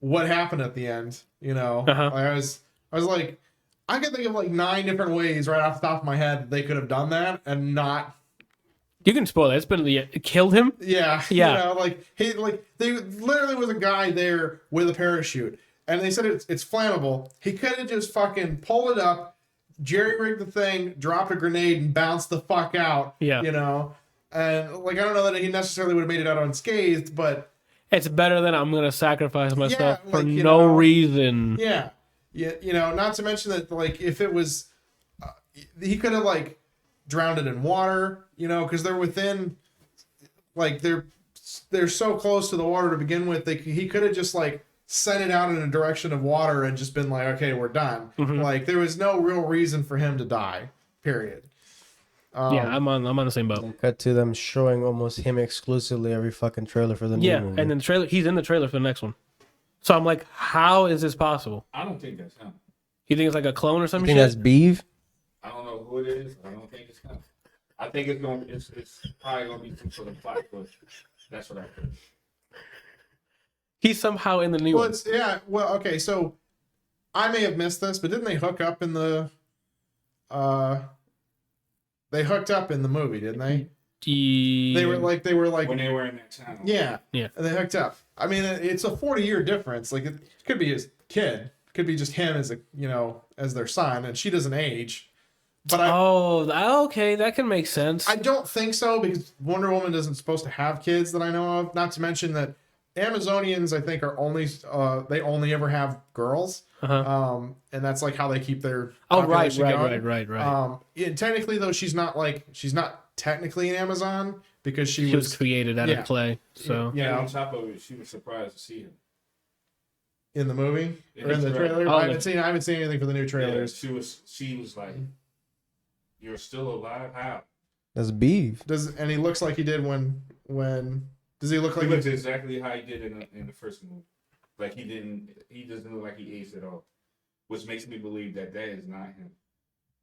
what happened at the end. You know, I was like, I can think of like 9 different ways right off the top of my head that they could have done that and not. You can spoil it. It's been killed him. Yeah. Yeah. You know, like they literally was a guy there with a parachute, and they said it's flammable. He could have just fucking pulled it up, jerry rigged the thing, dropped a grenade, and bounced the fuck out. Yeah. You know, and like I don't know that he necessarily would have made it out unscathed, but it's better than I'm gonna sacrifice myself for like, no reason. Yeah. Yeah. You know, not to mention that like if it was, he could have like drowned it in water. You know, because they're within, like they're so close to the water to begin with. He could have just like sent it out in a direction of water and just been like, okay, we're done. Like there was no real reason for him to die. Period. Yeah, I'm on the same boat. And cut to them showing almost him exclusively every fucking trailer for the new movie. And then the trailer, he's in the trailer for the next one. So I'm like, how is this possible? I don't think that's him. You think it's like a clone or You something? think that's Beeve? I don't know who it is. I don't think it's him. I think it's probably gonna be some sort of plot push. That's what I think. He's somehow in the new one. Well, okay, so I may have missed this, but didn't they hook up in the they hooked up in the movie, didn't they? They were like when they were in that town. Yeah. Yeah. And they hooked up. I mean, it's a 40-year difference. Like it could be his kid. It could be just him as as their son, and she doesn't age. But okay, that can make sense. I don't think so because Wonder Woman isn't supposed to have kids that I know of. Not to mention that Amazonians, I think, are they only ever have girls, and that's like how they keep their population going. Right. Technically, though, she's not technically an Amazon because she was created out of clay. So and on top of it, she was surprised to see him in the movie or in the trailer. I haven't seen anything for the new trailers. Yeah, she was like, "You're still alive? How?" That's Beeve. And he looks like he did when does he look like he looks exactly how he did in the first movie. Like he doesn't look like he aged at all, which makes me believe that is not him.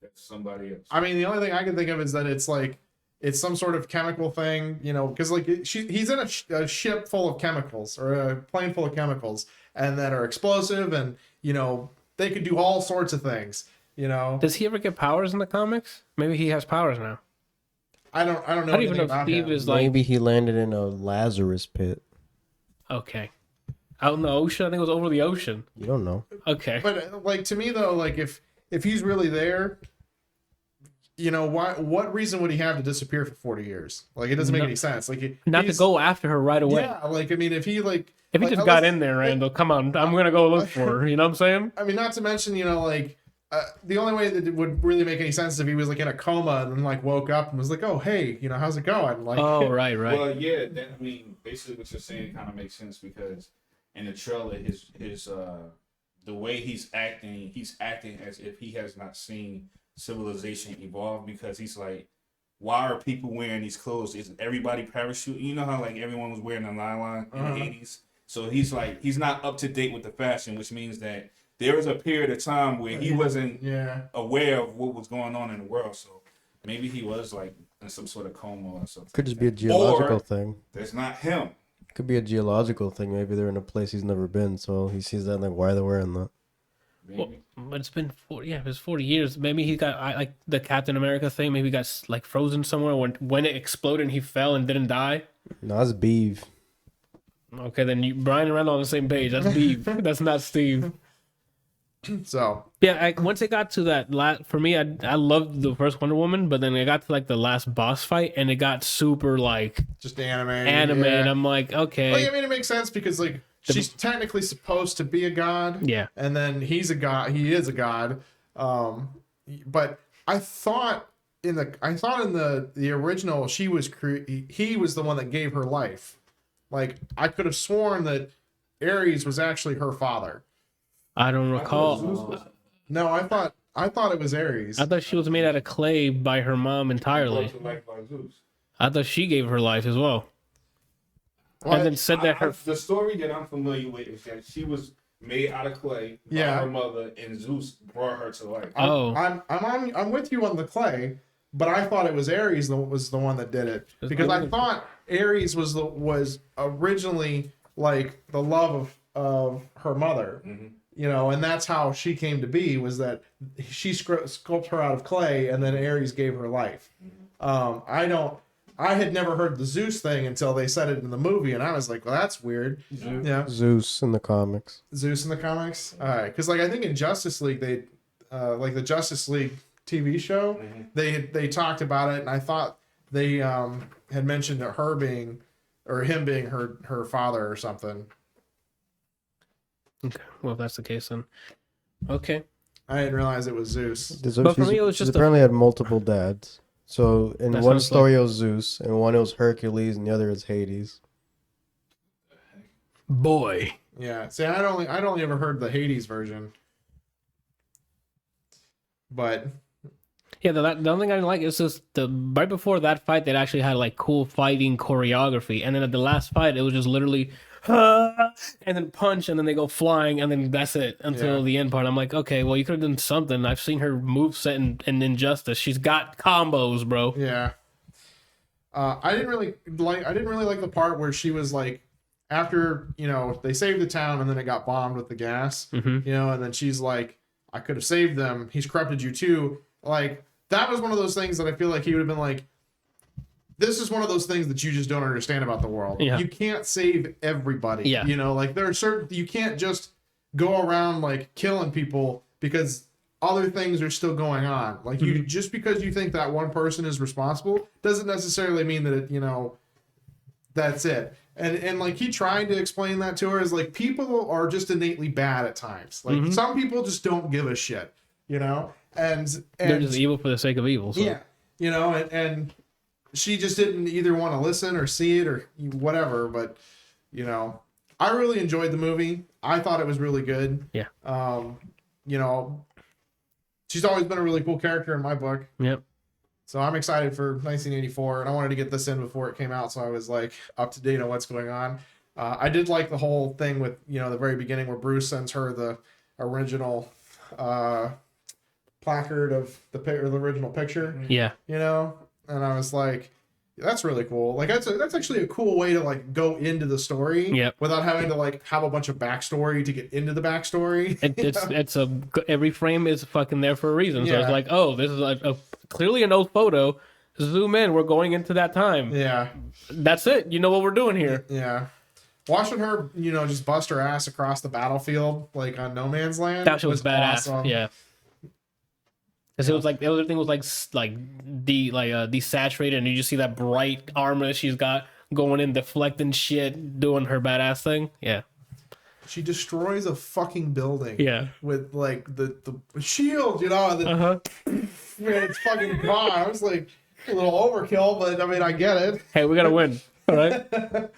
That's somebody else. I mean, the only thing I can think of is that it's some sort of chemical thing, because like he's in a ship full of chemicals or a plane full of chemicals and that are explosive and they could do all sorts of things. Does he ever get powers in the comics? Maybe he has powers now. I don't know. I don't even know if Steve is like. Maybe he landed in a Lazarus pit. Okay. Out in the ocean? I think it was over the ocean. You don't know. Okay. But like to me though, like if he's really there, what reason would he have to disappear for 40 years? Like it doesn't make any sense. Like not to go after her right away. Yeah, like I mean if he just got in there, Randall, come on, I'm gonna go look for her. You know what I'm saying? I mean, not to mention, the only way that it would really make any sense is if he was like in a coma and then like woke up and was like, "Oh, hey, how's it going?" Like, oh, right. Well, yeah, basically what you're saying kind of makes sense because in the trailer, his the way he's acting as if he has not seen civilization evolve because he's like, why are people wearing these clothes? Is everybody parachute? You know how like everyone was wearing a nylon in the 80s? So he's like, he's not up to date with the fashion, which means that there was a period of time where he wasn't aware of what was going on in the world. So maybe he was like in some sort of coma or something. Could just be a geological thing. That's not him. Could be a geological thing. Maybe they're in a place he's never been, so he sees that and like, why are they wearing that? Well, but it's been 40 years. Maybe he got like the Captain America thing. Maybe he got like frozen somewhere when it exploded and he fell and didn't die. No, that's Beeve. Okay, then Brian and Randall on the same page. That's Beeve. That's not Steve. So yeah, once it got to that for me, I loved the first Wonder Woman, but then it got to like the last boss fight, and it got super like just anime, and I'm like, okay. Well, I mean, it makes sense because like she's technically supposed to be a god, and then he's a god. He is a god, but I thought in the original he was the one that gave her life. Like I could have sworn that Ares was actually her father. I don't recall. No, I thought it was Ares. I thought she was made out of clay by her mom entirely. I thought she gave her life as well. and then said that her the story that I'm familiar with is that she was made out of clay by her mother, and Zeus brought her to life. I'm with you on the clay, but I thought it was Ares that was the one that did it, because I thought Ares was originally like the love of her mother. Mm-hmm. You know, and that's how she came to be, was that she sculpted her out of clay, and then Ares gave her life. I had never heard the Zeus thing until they said it in the movie, and I was like, well, that's weird. Yeah. Zeus in the comics. Zeus in the comics? All right. Because, like, I think in Justice League, they, like the Justice League TV show, they talked about it, and I thought they had mentioned that him being her father or something. Okay, well, if that's the case, then okay. I didn't realize it was Zeus. But for me, it was just apparently had multiple dads. So in That's one story it was Zeus, and one it was Hercules, and the other is Hades. Boy. Yeah. See, I'd only ever heard the Hades version. But yeah, the only thing I didn't like is just right before that fight, they actually had like cool fighting choreography, and then at the last fight, it was just literally and then punch, and then they go flying, and then that's it until the end part. I'm like, okay, well, you could have done something. I've seen her moveset in Injustice. She's got combos, bro. Yeah. I didn't really like the part where she was like, after, you know, they saved the town and then it got bombed with the gas, you know, and then she's like, I could have saved them. He's corrupted you too. Like, that was one of those things that I feel like he would have been like, this is one of those things that you just don't understand about the world. Yeah. You can't save everybody. Yeah. You know, like there are certain, you can't just go around like killing people because other things are still going on. Like you, just because you think that one person is responsible doesn't necessarily mean that it, you know, that's it. And like he tried to explain that to her as like, people are just innately bad at times. Like some people just don't give a shit, you know, and they're just evil for the sake of evil. So. Yeah. You know, and she just didn't either want to listen or see it or whatever, but you know, I really enjoyed the movie. I thought it was really good. Yeah. You know, she's always been a really cool character in my book. Yep. So I'm excited for 1984, and I wanted to get this in before it came out, so I was like up to date on what's going on. I did like the whole thing with, you know, the very beginning where Bruce sends her the original placard of the original picture. Yeah. You know, and I was like, that's really cool. Like that's actually a cool way to like go into the story without having to like have a bunch of backstory to get into the backstory. It's every frame is fucking there for a reason. So it's like, oh, this is a clearly an old photo. Zoom in. We're going into that time. Yeah. That's it. You know what we're doing here. Yeah. Watching her, you know, just bust her ass across the battlefield like on No Man's Land. That shit was badass. Awesome. Yeah. Because it was like everything was desaturated, and you just see that bright armor that she's got going in, deflecting shit, doing her badass thing. Yeah. She destroys a fucking building. Yeah. With like the shield, you know, and it's fucking gone. I was like a little overkill, but I mean I get it. Hey, we gotta win. All right.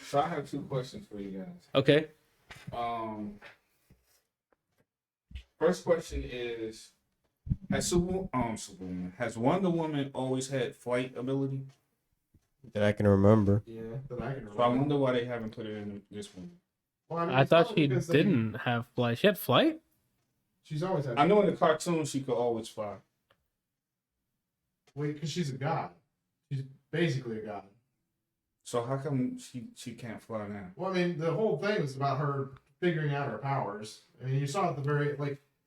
So I have two questions for you guys. Okay. First question is, has Wonder Woman always had flight ability? That I can remember. Yeah, that I can remember. So I wonder why they haven't put it in this one. Well, I mean, I thought she didn't have flight. She had flight? She's always had. I know in the cartoon she could always fly. Wait, because she's a god. She's basically a god. So how come she can't fly now? Well, I mean, the whole thing was about her figuring out her powers. I mean, you saw at the very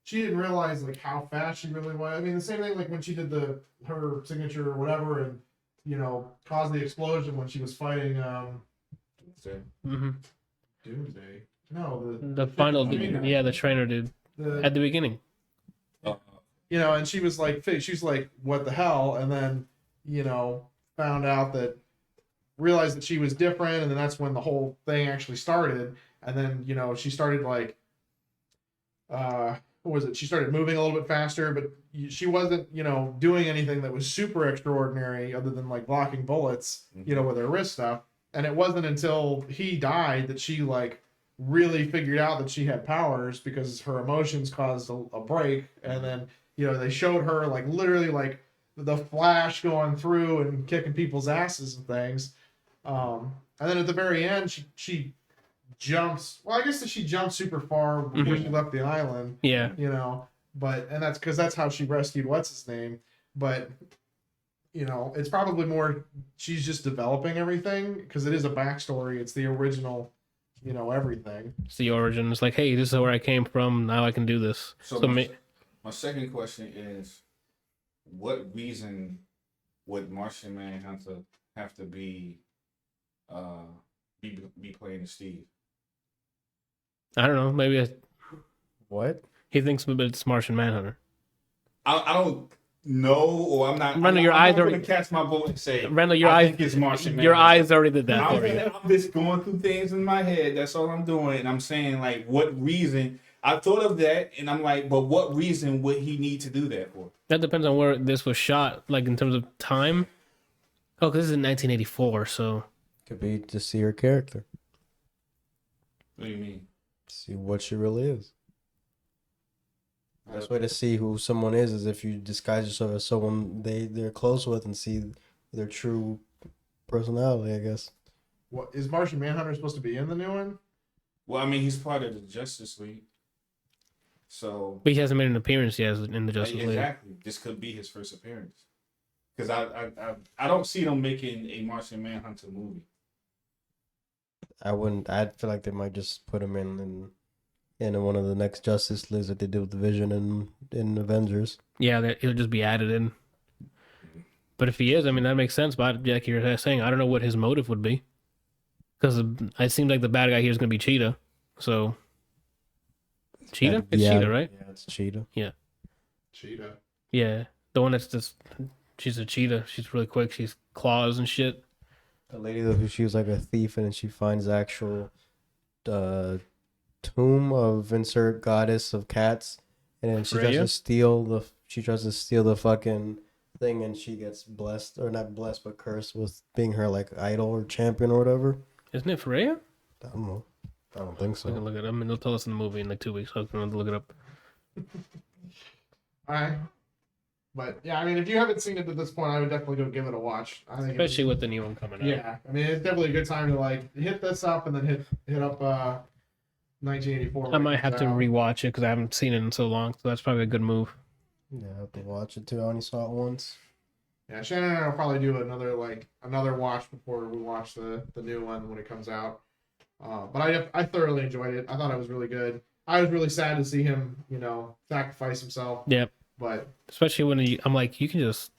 she didn't realize like how fast she really was. I mean, the same thing like when she did her signature or whatever, and you know, caused the explosion when she was fighting Doomsday. No, the final dude. Yeah, the trainer dude at the beginning. You know, and she was like, what the hell? And then, you know, realized that she was different, and then that's when the whole thing actually started. And then, you know, she started like, what was it? She started moving a little bit faster, but she wasn't, you know, doing anything that was super extraordinary other than like blocking bullets, you know, with her wrist stuff. And it wasn't until he died that she like really figured out that she had powers, because her emotions caused a break. And then, you know, they showed her like literally like the Flash going through and kicking people's asses and things. And then at the very end, she jumps. Well, I guess that she jumped super far before she left the island. Yeah. You know, and that's because that's how she rescued what's his name. But you know, it's probably more she's just developing everything because it is a backstory. It's the original, you know, everything. It's the origin. It's like, hey, this is where I came from. Now I can do this. So my second question is, what reason would Martian Manhunter have to be playing Steve? I don't know. Maybe What? he thinks it's Martian Manhunter. I don't know, or I'm not. Randall, your eyes already catch my vote and say. Randall, your I eyes. think it's Martian Manhunter. Your eyes already did that. I'm just going through things in my head. That's all I'm doing. And I'm saying, like, what reason? I thought of that, and I'm like, but what reason would he need to do that for? That depends on where this was shot, like in terms of time. Oh, because this is in 1984, so. Could be to see her character. What do you mean? See what she really is. Best way to see who someone is if you disguise yourself as someone they're close with and see their true personality, I guess. What is Martian Manhunter supposed to be in the new one? Well, I mean, he's part of the Justice League. So, But he hasn't made an appearance yet in the Justice League. Exactly. This could be his first appearance. Because I don't see them making a Martian Manhunter movie. I'd feel like they might just put him in one of the next Justice Leagues that they did with the Vision in Avengers. Yeah, he'll just be added in. But if he is, I mean, that makes sense. But like you're saying, I don't know what his motive would be. Because it seems like the bad guy here is going to be Cheetah. So, Cheetah? It's Yeah, Cheetah, right? Yeah, it's Cheetah. Yeah. Cheetah. Yeah. The one that's just, she's a cheetah. She's really quick. She's claws and shit. The lady who she was like a thief and then she finds the actual tomb of insert goddess of cats, and then she tries to steal the fucking thing, and she gets blessed, or not blessed but cursed with being her like idol or champion or whatever. Isn't it Freya? I don't know. I don't think so. We can look it up. I mean, they'll tell us in the movie in like 2 weeks. So I'm going to look it up. All right. But yeah, I mean, if you haven't seen it at this point, I would definitely go give it a watch. I think Especially with the new one coming out. Yeah, I mean, it's definitely a good time to like hit this up and then hit up 1984. I might have to rewatch it because I haven't seen it in so long. So that's probably a good move. Yeah, I have to watch it too. I only saw it once. Yeah, Shannon and I will probably do another watch before we watch the new one when it comes out. But I thoroughly enjoyed it. I thought it was really good. I was really sad to see him, sacrifice himself. Yep. But especially when I'm like, you can just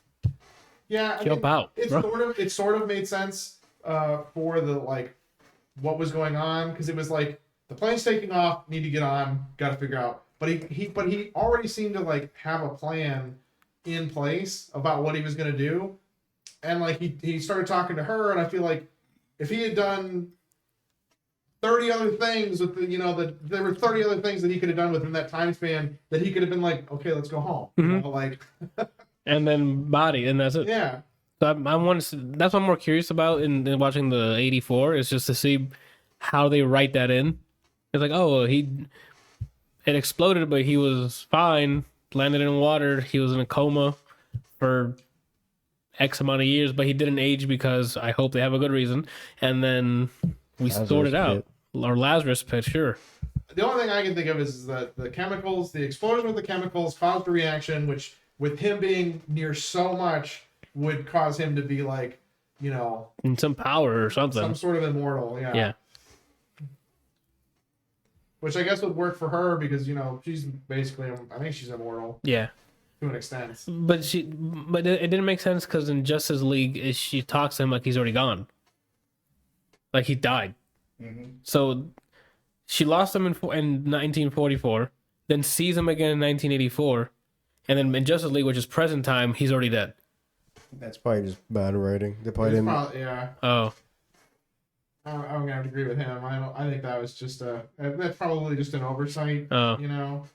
jump out. It sort of made sense for the what was going on, because it was like the plane's taking off, need to get on, got to figure out. But he already seemed to have a plan in place about what he was going to do, and he started talking to her, and I feel like if he had done 30 other things with there were 30 other things that he could have done within that time span, that he could have been like, okay, let's go home. Mm-hmm. And then body, and that's it. Yeah. So I want to. That's what I'm more curious about in watching the 84 is just to see how they write that in. It's like, oh, it exploded, but he was fine. Landed in water. He was in a coma for X amount of years, but he didn't age because I hope they have a good reason. And then we sorted out. Or Lazarus pit, sure. The only thing I can think of is that the explosion with the chemicals caused a reaction, which with him being near so much would cause him to be in some power or something. Some sort of immortal, yeah. Yeah. Which I guess would work for her because, she's basically, I think she's immortal. Yeah. To an extent. But it didn't make sense because in Justice League, she talks to him like he's already gone. Like he died. Mm-hmm. So she lost him in 1944, then sees him again in 1984, and then in Justice League, which is present time, he's already dead. That's probably just bad writing. They probably didn't. Yeah. Oh. I'm gonna have to agree with him. I think that was just that's probably just an oversight. Oh.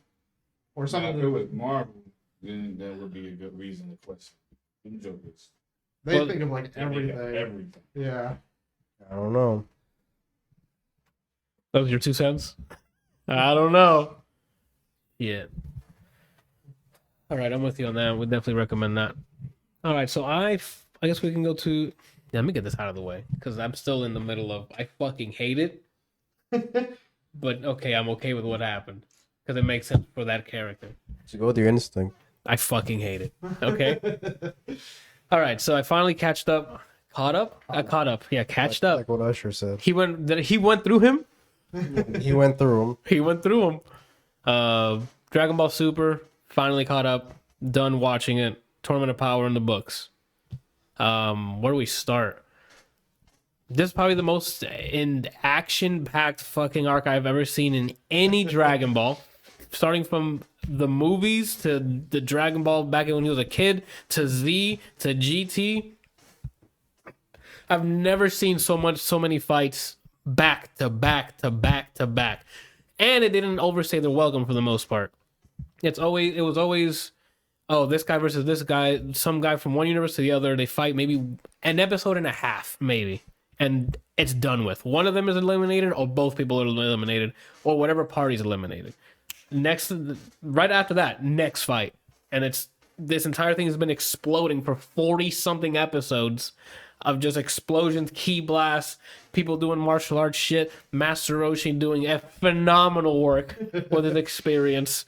Or something. If it was Marvel, then that would be a good reason to question the Jokers. They think of everything. Everything. Yeah. I don't know. That was your 2 cents? I don't know. Yeah. All right, I'm with you on that. Would definitely recommend that. All right, so I guess we can go to Yeah, let me get this out of the way because I'm still in the middle of I fucking hate it. But okay, I'm okay with what happened because it makes sense for that character. So go with your instinct. I fucking hate it. Okay. All right, so I finally caught up. Caught up. Yeah, catched up. Like what Usher said. He went through him. He went through him. He went through him. Dragon Ball Super finally caught up. Done watching it. Tournament of Power in the books. Where do we start? This is probably the most action-packed fucking arc I've ever seen in any Dragon Ball. Starting from the movies to the Dragon Ball back when he was a kid to Z to GT. I've never seen so many fights back to back to back to back. And it didn't overstay their welcome for the most part. It was always this guy versus this guy, some guy from one universe to the other. They fight maybe an episode and a half, maybe. And it's done with. One of them is eliminated, or both people are eliminated, or whatever party's eliminated. Right after that, next fight. And this entire thing has been exploding for 40-something episodes of just explosions, key blasts, people doing martial arts shit, Master Roshi doing a phenomenal work with his experience.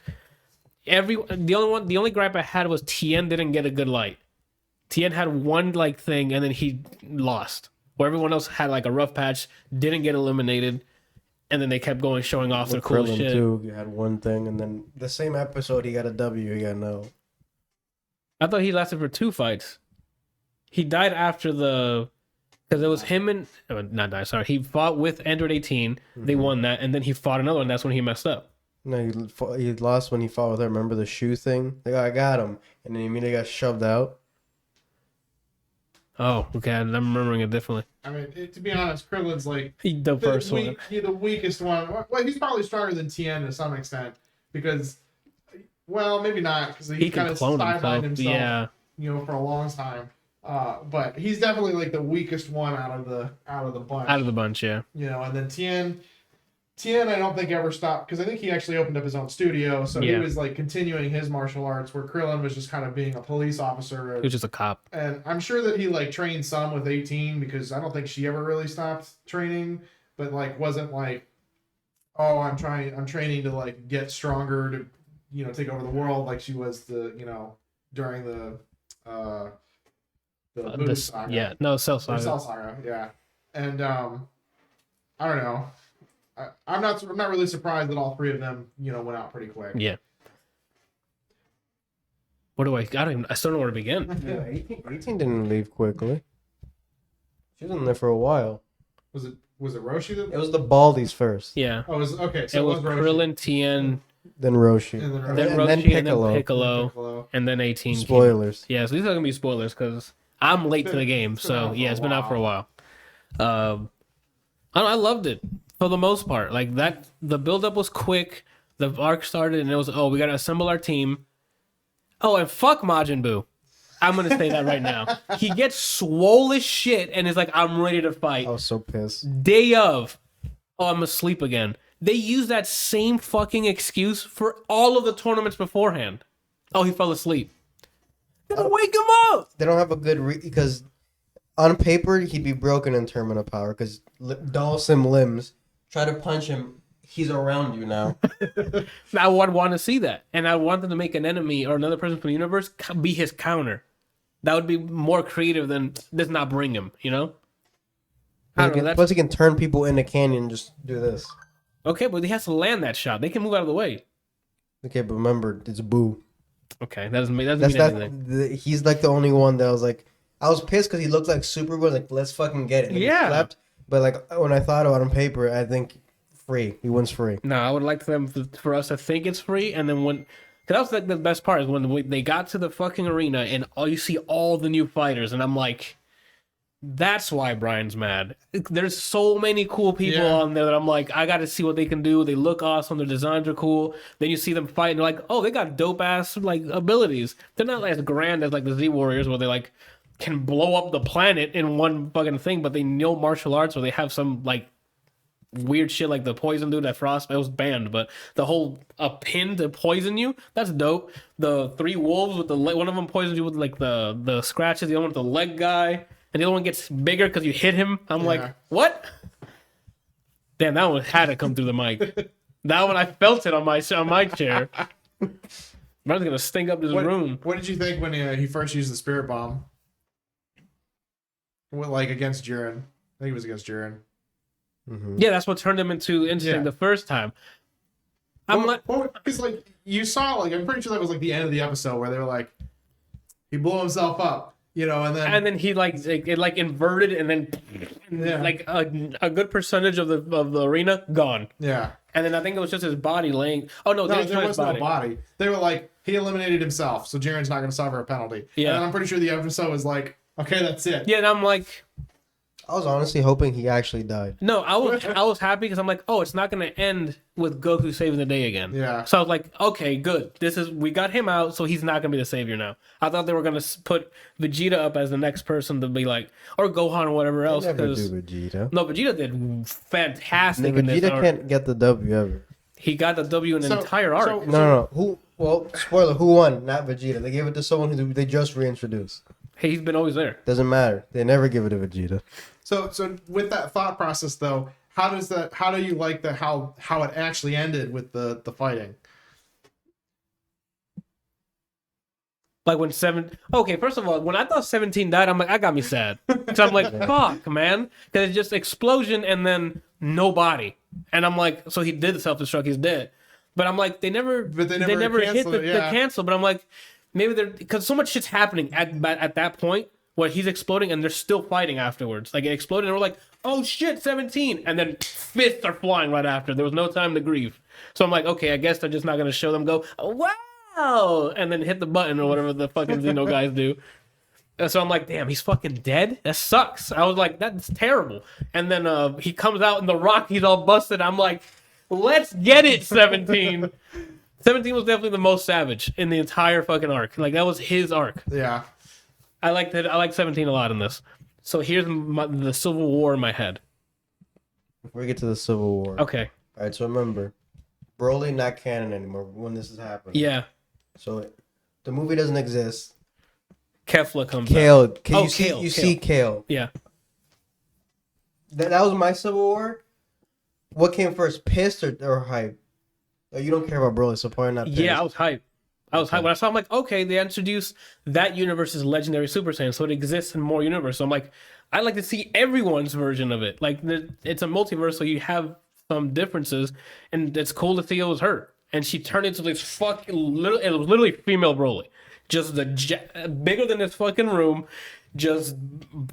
The only gripe I had was Tien didn't get a good light. Tien had one thing and then he lost. Where everyone else had a rough patch, didn't get eliminated, and then they kept going showing off their cool shit. Too, you had one thing, and then the same episode he got a W, he got no. I thought he lasted for 2 fights. He died after because it was him and not die. Sorry, he fought with Android 18. Mm-hmm. They won that, and then he fought another one. That's when he messed up. No, he lost when he fought with her. Remember the shoe thing? I got him, and then he immediately got shoved out. Oh, okay. I'm remembering it differently. I mean, to be honest, Krillin's the first one. The weakest one. Well, he's probably stronger than Tien to some extent because, well, maybe not because he kind of sidelined himself. Yeah. For a long time. But he's definitely the weakest one out of the bunch. Out of the bunch, yeah. And then Tien, I don't think ever stopped because I think he actually opened up his own studio, so he was continuing his martial arts, where Krillin was just kind of being a police officer. He was just a cop. And I'm sure that he trained some with 18 because I don't think she ever really stopped training, but wasn't oh, I'm training to get stronger to take over the world like she was during the saga. Yeah, no, Cell Saga. Cell Saga, yeah. And I don't know. I'm not really surprised that all 3 of them, went out pretty quick. Yeah. What do I still don't know where to begin. Yeah, 18 didn't leave quickly. She was in there for a while. Was it Roshi that? It was the Baldies first. Yeah. Oh, okay. So it was Roshi. Krillin, Tien, then Roshi. And then Roshi, and then Piccolo, and then 18. Spoilers. Yeah, so these are gonna be spoilers because I'm late to the game. So yeah, it's been out for a while. I loved it for the most part. The build up was quick. The arc started and it was we gotta assemble our team. Oh, and fuck Majin Buu. I'm gonna say that right now. He gets swole as shit and is I'm ready to fight. I was so pissed. Day of, I'm asleep again. They use that same fucking excuse for all of the tournaments beforehand. Oh, he fell asleep. Wake him up! They don't have a good because on paper he'd be broken in Tournament of Power because Dawson limbs. Try to punch him. He's around you now. I would want to see that, and I want them to make an enemy or another person from the universe be his counter. That would be more creative than does not bring him. Plus, he can turn people in the canyon and just do this. Okay, but he has to land that shot. They can move out of the way. Okay, but remember, it's Boo. Okay, that doesn't mean anything. He's the only one that was I was pissed because he looked like Superboy. Let's fucking get it. And yeah. He slept, but when I thought about it on paper, I think free. He wins free. No, I would like for us to think it's free, and then because that was the best part is when they got to the fucking arena and you see all the new fighters, and I'm like, that's why Brian's mad. There's so many cool people on there that I'm like, I got to see what they can do. They look awesome. Their designs are cool. Then you see them fight, and they're like, oh, they got dope ass abilities. They're not as grand as the Z Warriors where they can blow up the planet in one fucking thing, but they know martial arts or they have some weird shit like the poison dude that Frost, it was banned, but the whole pin to poison you, that's dope. The 3 wolves with one of them poisons you with the scratches, the other one with the leg guy. and the other one gets bigger because you hit him. I'm like, Yeah. what? Damn, that one had to come through the mic. That one I felt it on my chair. I'm gonna stink up this room. What did you think when he first used the spirit bomb? Like against Jiren? I think it was against Jiren. Mm-hmm. Yeah, that's what turned him into interesting the first time. Because like you saw, like I'm pretty sure that was like the end of the episode where they were like, he blew himself up, you know, and then he it inverted, and then like a good percentage of the arena gone. Yeah. And then I think it was just his body laying. Oh no, there was no body. They were like, he eliminated himself, so Jiren's not going to suffer a penalty. Yeah. And I'm pretty sure the episode was like, okay, that's it. Yeah, and I'm like, I was honestly hoping he actually died. no, I was happy because I'm like, oh, it's not going to end with Goku saving the day again. Yeah. So I was like, okay, good. We got him out, so he's not going to be the savior now. I thought they were going to put Vegeta up as the next person to be like, or Gohan or whatever else. They never do Vegeta. No, Vegeta did fantastic in this Vegeta arc. can't get the W ever. He got the W in the entire arc. No. Who? Well, spoiler. Who won? Not Vegeta. They gave it to someone who they just reintroduced. Hey, he's been always there. Doesn't matter. They never give it to Vegeta. So with that thought process though, how do you like how it actually ended with the fighting? Like when first of all, when I thought 17 died, I'm like, that got me sad. So I'm like, fuck, man. Because it's just explosion and then no body. And I'm like, so he did the self-destruct, he's dead. But I'm like, they never hit the cancel. But I'm like, maybe because so much shit's happening at that point where he's exploding and they're still fighting afterwards. Like it exploded and we're like, oh shit, 17. And then fists are flying right after. There was no time to grieve. So I'm like, okay, I guess they're just not going to show them go, oh, wow, and then hit the button or whatever the fucking Xeno guys do. And so I'm like, damn, he's fucking dead? That sucks. I was like, that's terrible. And then he comes out in the rock, he's all busted. I'm like, let's get it, 17. 17 was definitely the most savage in the entire fucking arc. Like, that was his arc. Yeah. I liked it. I like 17 a lot in this. So here's the Civil War in my head. Before we get to the Civil War. Okay. All right, so remember, Broly not canon anymore when this is happening. Yeah. So the movie doesn't exist. Kefla comes Kale. out. Kale. You see Kale. Yeah. That was my Civil War. What came first, pissed or hype? Oh, you don't care about Broly, so probably not pissed. Yeah, I was hyped. When I saw, I'm like, okay, they introduced that universe's legendary Super Saiyan, so it exists in more universe. So I'm like, I'd like to see everyone's version of it. Like, it's a multiverse, so you have some differences, and it's cool to see it was her. And she turned into this fucking, it was literally female Broly. Just bigger than this fucking room, just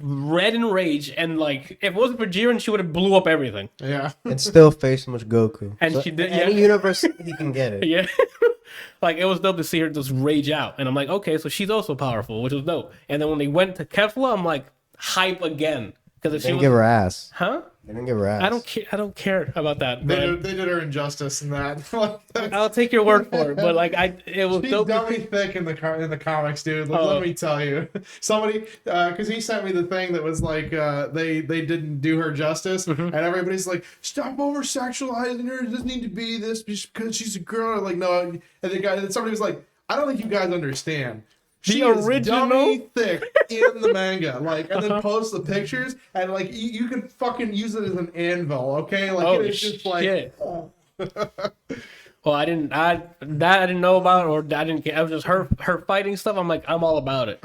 red in rage, and like, if it wasn't for Jiren, she would have blew up everything. Yeah. And still face much Goku. And so she did, any universe, he can get it. Yeah. Like, it was dope to see her just rage out. And I'm like, okay, so she's also powerful, which was dope. And then when they went to Kefla, I'm like, hype again. They didn't give her ass. Huh? They didn't give her ass. I don't care about that. They did her injustice in that. I'll take your word for it. But like, it was She's dope. dummy thick in the comics, dude. Let me tell you. Somebody, because he sent me the thing that was like, they didn't do her justice, and everybody's like, stop over sexualizing her. It doesn't need to be this just because she's a girl. Like, no. And somebody was like, I don't think you guys understand. She is dummy thick in the manga, like, and then post the pictures, and like you could fucking use it as an anvil, okay? Like, it's just like. Oh. Well, I didn't know about, or I didn't get. It was just her fighting stuff. I'm like, I'm all about it.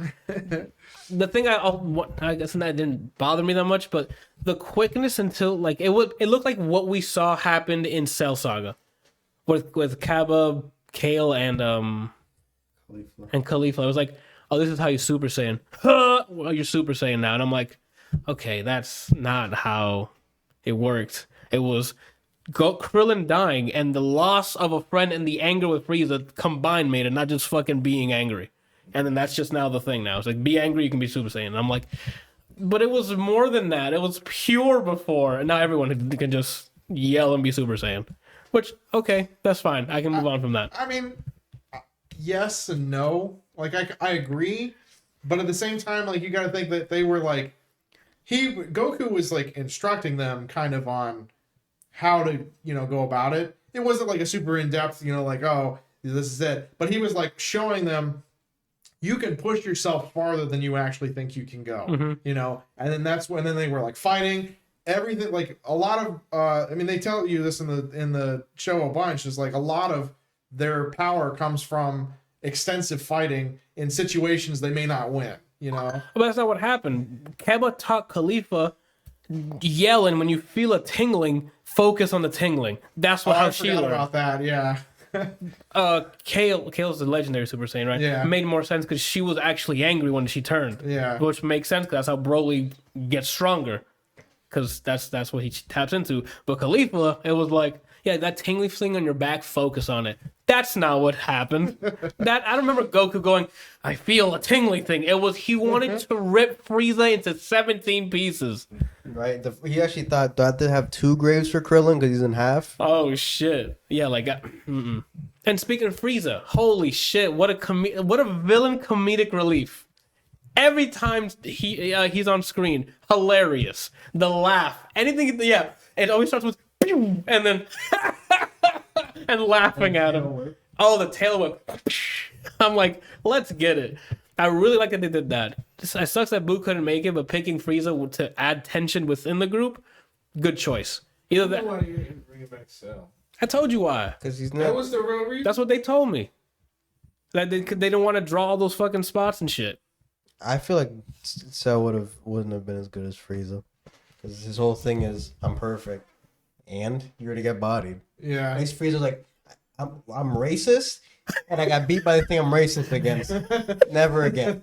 The thing I guess that didn't bother me that much, but the quickness until like it looked like what we saw happened in Cell Saga, with Kaba, Kale, and Khalifa. I was like, oh, this is how you Super Saiyan. Well, you're Super Saiyan now. And I'm like, okay, that's not how it worked. It was Krillin dying and the loss of a friend and the anger with Frieza combined made it, not just fucking being angry. And then that's just now the thing now. It's like, be angry, you can be Super Saiyan. And I'm like, but it was more than that. It was pure before. And now everyone can just yell and be Super Saiyan. Which, okay, that's fine. I can move on from that. I mean, yes and no. Like, I agree, but at the same time, like, you got to think that they were like, Goku was like instructing them kind of on how to, go about it. It wasn't like a super in-depth, like, oh, this is it. But he was like showing them you can push yourself farther than you actually think you can go, you know? And then that's when then they were like fighting everything, like a lot of, I mean, they tell you this in the show a bunch, is like a lot of their power comes from extensive fighting in situations they may not win, you know? But that's not what happened. Keba taught Khalifa yelling when you feel a tingling, focus on the tingling. That's what how she learned about that, yeah. Kale's the legendary Super Saiyan, right? Yeah. It made more sense because she was actually angry when she turned. Yeah. Which makes sense because that's how Broly gets stronger. Because that's what he taps into. But Khalifa, it was like, yeah, that tingly thing on your back, focus on it. That's not what happened. That I don't remember Goku going, I feel a tingly thing. It was he wanted to rip Frieza into 17 pieces. Right? He actually thought, do I have to have 2 graves for Krillin because he's in half? Oh, shit. Yeah, like... And speaking of Frieza, holy shit, what a villain comedic relief. Every time he's on screen, hilarious. The laugh, anything, yeah. It always starts with, pew, and then... and laughing at him. Oh, the tail whip. I'm like, let's get it. I really like that they did that. It sucks that Boo couldn't make it, but picking Frieza to add tension within the group, good choice. Either that. Why you didn't bring it back Cell? I told you why. Because he's That not. was the real reason. That's what they told me. That they don't want to draw all those fucking spots and shit. I feel like Cell wouldn't have been as good as Frieza. Because his whole thing is, I'm perfect. And you're going to get bodied. Yeah. At least Frieza's like, I'm racist, and I got beat by the thing I'm racist against. Never again.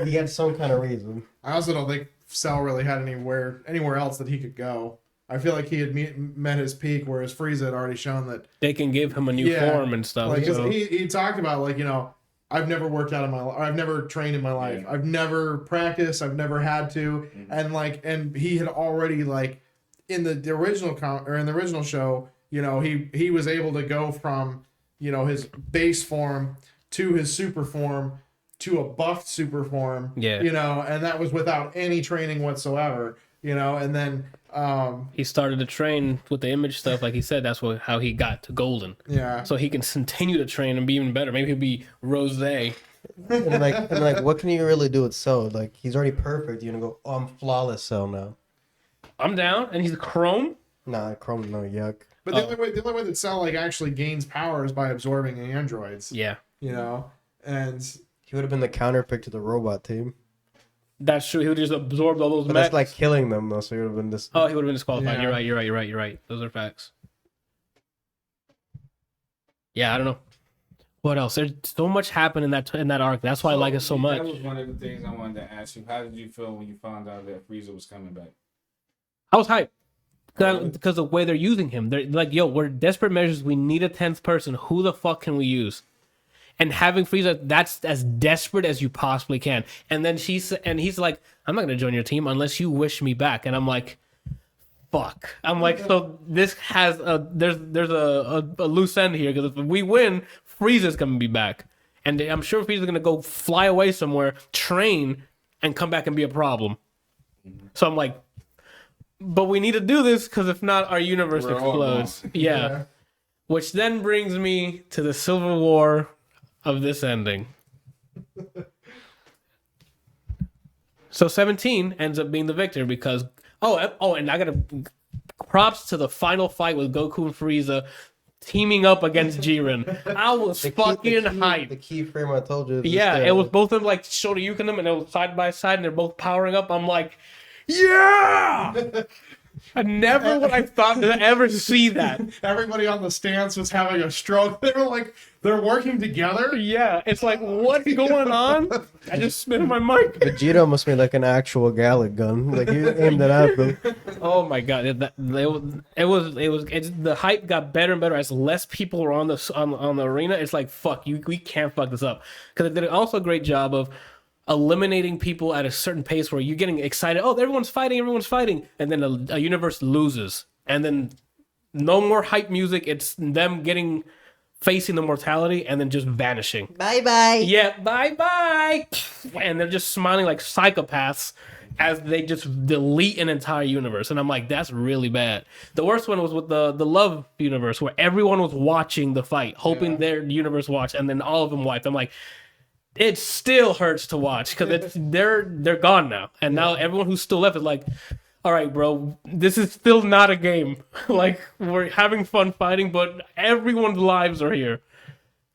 He had some kind of reason. I also don't think Cell really had anywhere else that he could go. I feel like he had met his peak, whereas Frieza had already shown that They can give him a new form and stuff. Like so. he talked about, like, you know, I've never worked out in my life. I've never trained in my life. I've never practiced. I've never had to. And he had already, like, in the original show, you know, he was able to go from, you know, his base form to his super form to a buffed super form. Yeah. You know, and that was without any training whatsoever. You know, and then he started to train with the image stuff, like he said. That's how he got to Golden. Yeah. So he can continue to train and be even better. Maybe he'll be Rose. And like, what can you really do with Cell? Like, he's already perfect. You're gonna go, oh, I'm flawless Cell now. I'm down, and he's Chrome. Nah, Chrome, no, yuck. But the only way that Cell, like, actually gains power is by absorbing androids. Yeah, You know, and He would have been the counter pick to the robot team. that's true. He would just absorb all those. But mechs. that's like killing them, though. So he would have been this. Oh, he would have been disqualified. Yeah. You're right. Those are facts. Yeah, I don't know. What else? There's so much happened in that arc. That's why I like it so much. That was one of the things I wanted to ask you. How did you feel when you found out that Frieza was coming back? I was hyped. Because the way they're using him. They're like, yo, we're desperate measures. We need a 10th person. Who the fuck can we use? And having Frieza, that's as desperate as you possibly can. And then he's like, I'm not going to join your team unless you wish me back. And I'm like, fuck. I'm like, so this has there's a loose end here. Because if we win, Frieza's going to be back. And I'm sure Frieza's going to go fly away somewhere, train, and come back and be a problem. So I'm like, but we need to do this because if not, our universe explodes. Yeah. Which then brings me to the civil war of this ending. So 17 ends up being the victor because and I gotta props to the final fight with Goku and Frieza teaming up against Jiren. I was fucking hyped. The key frame I told you. Yeah, it was both of them like Shoryuken them and it was side by side and they're both powering up. I'm like, yeah! I never would I thought to ever see that. everybody on the stands was having a stroke. They were like, they're working together. Yeah, it's like, what's going on? I just spit in my mic. Vegeta must be like an actual Gallic gun. Like he aimed it at them. Oh my god, the hype got better and better as less people were on the arena. It's like, fuck you, we can't fuck this up because it did also a great job of eliminating people at a certain pace where you're getting excited. Oh, everyone's fighting, and then a universe loses, and then no more hype music. It's them facing the mortality and then just vanishing. Bye bye. Yeah, bye, and they're just smiling like psychopaths as they just delete an entire universe. And I'm like, that's really bad. The worst one was with the love universe where everyone was watching the fight, hoping their universe watched, and then all of them wiped. I'm like, it still hurts to watch because they're gone now, and now everyone who's still left is like, all right, bro, this is still not a game. Like, we're having fun fighting, but everyone's lives are here.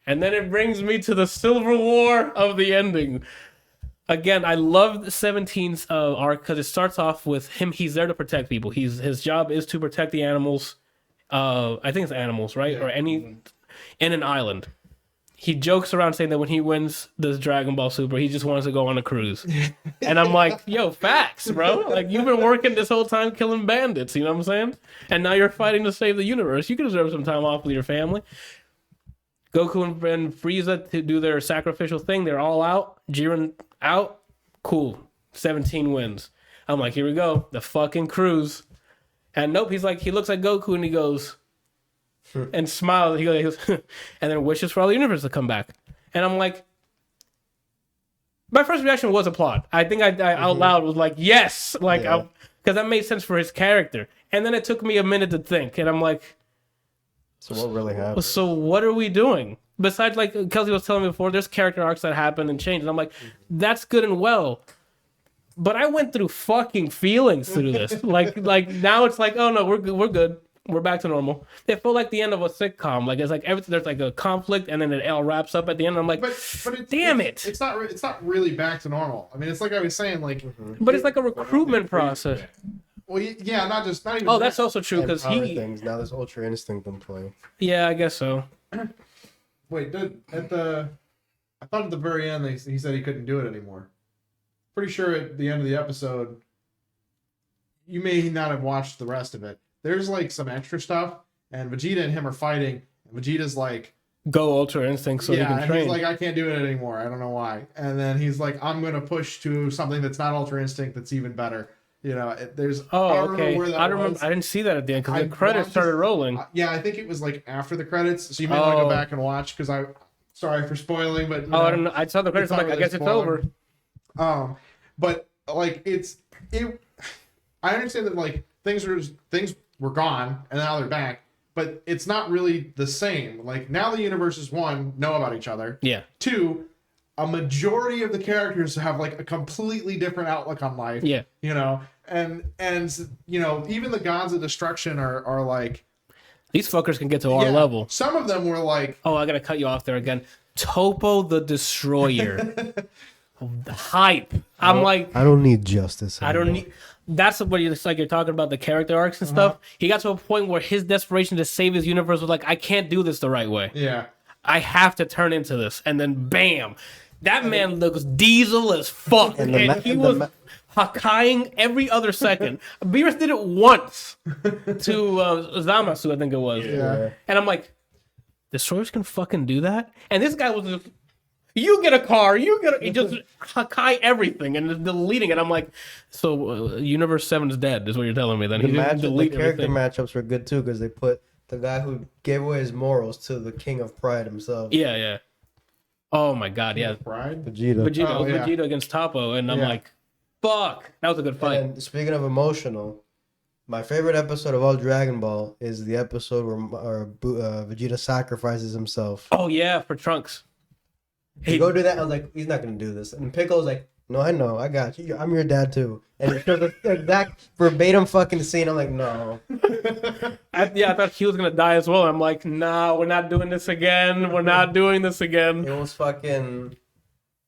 And then it brings me to the Civil War of the ending. Again, I love the 17's arc because it starts off with him. He's there to protect people. His job is to protect the animals. I think it's animals, right? Or in an island. He jokes around saying that when he wins this Dragon Ball Super, he just wants to go on a cruise. And I'm like, yo, facts, bro. Like, you've been working this whole time killing bandits, you know what I'm saying? And now you're fighting to save the universe. You can deserve some time off with your family. Goku and Frieza to do their sacrificial thing. They're all out. Jiren out. Cool. 17 wins. I'm like, here we go. The fucking cruise. And nope, he looks like Goku and he goes, and smiles. He goes, and then wishes for all the universe to come back. And I'm like, my first reaction was applaud. I think I out loud was like, yes. Like, because that made sense for his character. And then it took me a minute to think. And I'm like, so what really happened? So what are we doing? Besides, like Kelsey was telling me before, there's character arcs that happen and change. And I'm like, that's good and well. But I went through fucking feelings through this. like now it's like, oh no, we're good. We're back to normal. It felt like the end of a sitcom. Like, it's like everything, there's like a conflict and then it all wraps up at the end. I'm like, damn it. It's not really back to normal. I mean, it's like I was saying, like, but it's like a recruitment process. Well, yeah, not even. Oh, that's also true because things. Now there's Ultra Instinct in play. Yeah, I guess so. Wait, I thought at the very end he said he couldn't do it anymore. Pretty sure at the end of the episode, you may not have watched the rest of it. There's like some extra stuff, and Vegeta and him are fighting. And Vegeta's like, go Ultra Instinct so he can train. He's like, I can't do it anymore. I don't know why. And then he's like, I'm gonna push to something that's not Ultra Instinct that's even better. You know, there's. Okay. I remember. I didn't see that at the end because the credits started rolling. Yeah, I think it was like after the credits, so you may want to go back and watch because sorry for spoiling, but I don't know. I saw the credits. I'm like, I guess it's over. But like I understand that like things were gone and now they're back, but it's not really the same. Like, now the universes, one, know about each other. Yeah. Two, a majority of the characters have like a completely different outlook on life. Yeah. You know, and you know, even the gods of destruction are like, these fuckers can get to our level. Some of them were like, oh, I gotta cut you off there again. Topo the Destroyer. Hype. I'm like, I don't need justice anymore. I don't need. That's what it's like. You're talking about the character arcs and stuff. He got to a point where his desperation to save his universe was like, I can't do this the right way. Yeah. I have to turn into this, and then bam, that man looks diesel as fuck, and he was Hakkaiing every other second. Beerus did it once to Zamasu, I think it was. Yeah. And I'm like, Destroyers can fucking do that? And this guy was just, you get a car, he just Hakkai everything and just deleting it. I'm like, so Universe 7 is dead, is what you're telling me then. The character matchups were good too, because they put the guy who gave away his morals to the King of Pride himself. Yeah, yeah. Oh my god, yeah. Pride? Vegeta against Topo, and I'm like, fuck. That was a good fight. And speaking of emotional, my favorite episode of all Dragon Ball is the episode where Vegeta sacrifices himself. Oh yeah, for Trunks. He go do that. I was like, he's not gonna do this. And Piccolo's like, no, I know, I got you. I'm your dad too. And it shows the exact verbatim fucking scene. I'm like, no. I thought he was gonna die as well. I'm like, nah, we're not doing this again. We're not doing this again. It was fucking.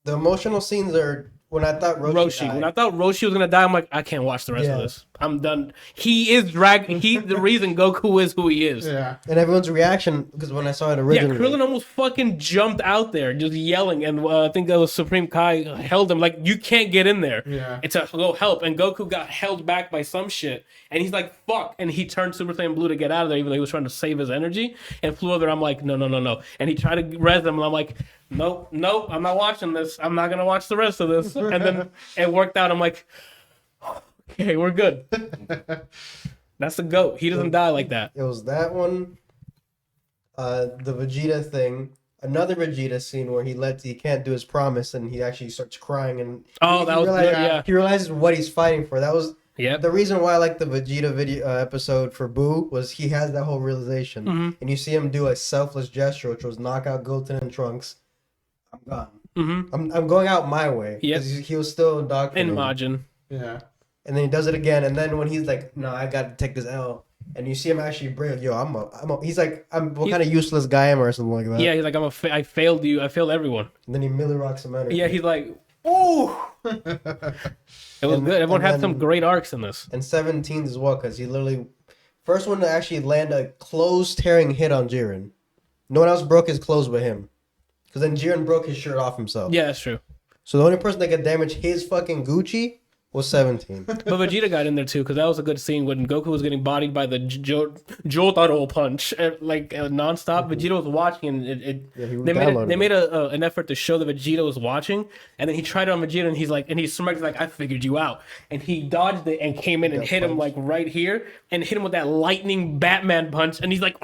The emotional scenes are. When I thought Roshi died. When I thought Roshi was gonna die, I'm like, I can't watch the rest of this. I'm done. He is He's the reason Goku is who he is. Yeah. And everyone's reaction, because when I saw it originally, yeah, Krillin almost fucking jumped out there, just yelling, and I think that was Supreme Kai held him like, you can't get in there. Yeah. It's a go help, and Goku got held back by some shit, and he's like, fuck, and he turned Super Saiyan Blue to get out of there, even though he was trying to save his energy, and flew over there. I'm like, no, and he tried to res him, and I'm like, nope, I'm not watching this. I'm not gonna watch the rest of this. And then it worked out. I'm like, okay, we're good. That's the GOAT. He doesn't die like that. It was that one, the Vegeta thing, another Vegeta scene where he can't do his promise, and he actually starts crying, and he realizes what he's fighting for. That was the reason why I like the Vegeta video episode for Buu, was he has that whole realization, and you see him do a selfless gesture, which was knock out Goten and Trunks. I'm gone. Mm-hmm. I'm going out my way. Yep. He was still indoctrinated. In Majin. Yeah. And then he does it again. And then when he's like, no, I got to take this L. And you see him actually bring, he's like, what kind of useless guy am I or something like that. Yeah, he's like, I failed you. I failed everyone. And then he Millie rocks him energy. Yeah, he's like, ooh. It was good. Everyone had some great arcs in this. And 17 as well, because he literally, first one to actually land a clothes tearing hit on Jiren. No one else broke his clothes but him. Because then Jiren broke his shirt off himself. Yeah, that's true. So the only person that could damage his fucking Gucci was 17. But Vegeta got in there too, because that was a good scene when Goku was getting bodied by the Jotaro punch, nonstop. Vegeta was watching, and they made an effort to show that Vegeta was watching, and then he tried it on Vegeta, and he smirked like, I figured you out, and he dodged it and came in and hit him like right here, and hit him with that lightning Batman punch, and he's like,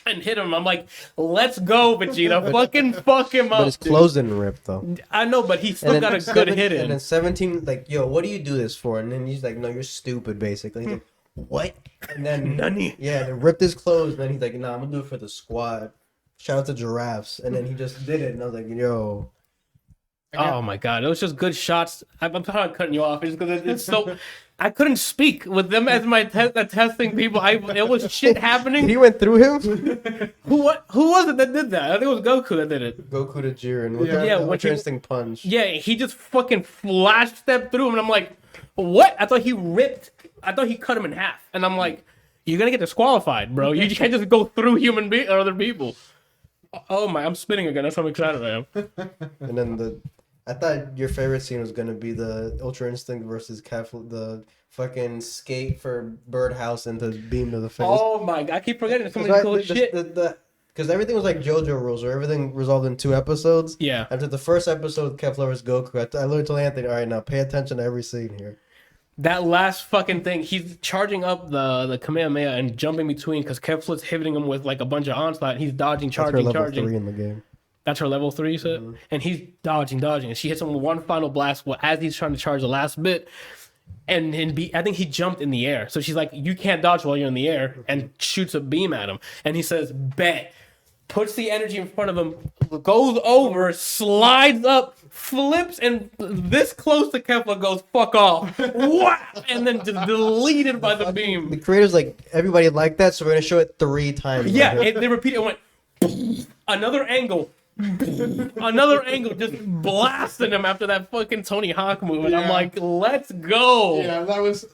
and hit him. I'm like, let's go, Vegeta. Fuck him up. But his clothes didn't rip, though. I know, but he still got a good hit in. And then 17, like, yo, what do you do this for? And then he's like, no, you're stupid, basically. He's like, what? And then, yeah, and ripped his clothes. And then he's like, nah, I'm going to do it for the squad. Shout out to Giraffes. And then he just did it. And I was like, yo. Oh, my God. It was just good shots. I'm sorry I'm cutting you off. It's because it's so... I couldn't speak with them as my testing people. It was shit happening. He went through him? Who was it that did that? I think it was Goku that did it. Goku to Jiren with that interesting punch. Yeah, he just fucking flash stepped through him, and I'm like, what? I thought he cut him in half, and I'm like, you're gonna get disqualified, bro. You can't just go through other people. Oh my, I'm spinning again. That's how excited I am. And then I thought your favorite scene was gonna be the Ultra Instinct versus the fucking skate for Birdhouse and the beam to the face. Oh my God, I keep forgetting so many cool shit. Because everything was like JoJo rules, where everything resolved in 2 episodes. Yeah. After the first episode, Kefla vs. Goku, I literally told Anthony, all right, now pay attention to every scene here. That last fucking thing, he's charging up the Kamehameha and jumping between because Kefla's hitting him with like a bunch of onslaught. And he's dodging, charging. That's her level 3 in the game. That's her level 3, you said? Mm-hmm. And he's dodging. And she hits him with one final blast as he's trying to charge the last bit. And I think he jumped in the air. So she's like, you can't dodge while you're in the air, and shoots a beam at him. And he says, bet. Puts the energy in front of him, goes over, slides up, flips, and this close to Kefla goes, fuck off. Wow! And then just deleted by the beam. The creators like, everybody liked that, so we're going to show it 3 times. Yeah, they repeated it, went, another angle, just blasting him after that fucking Tony Hawk move, and I'm like, let's go. Yeah, that was.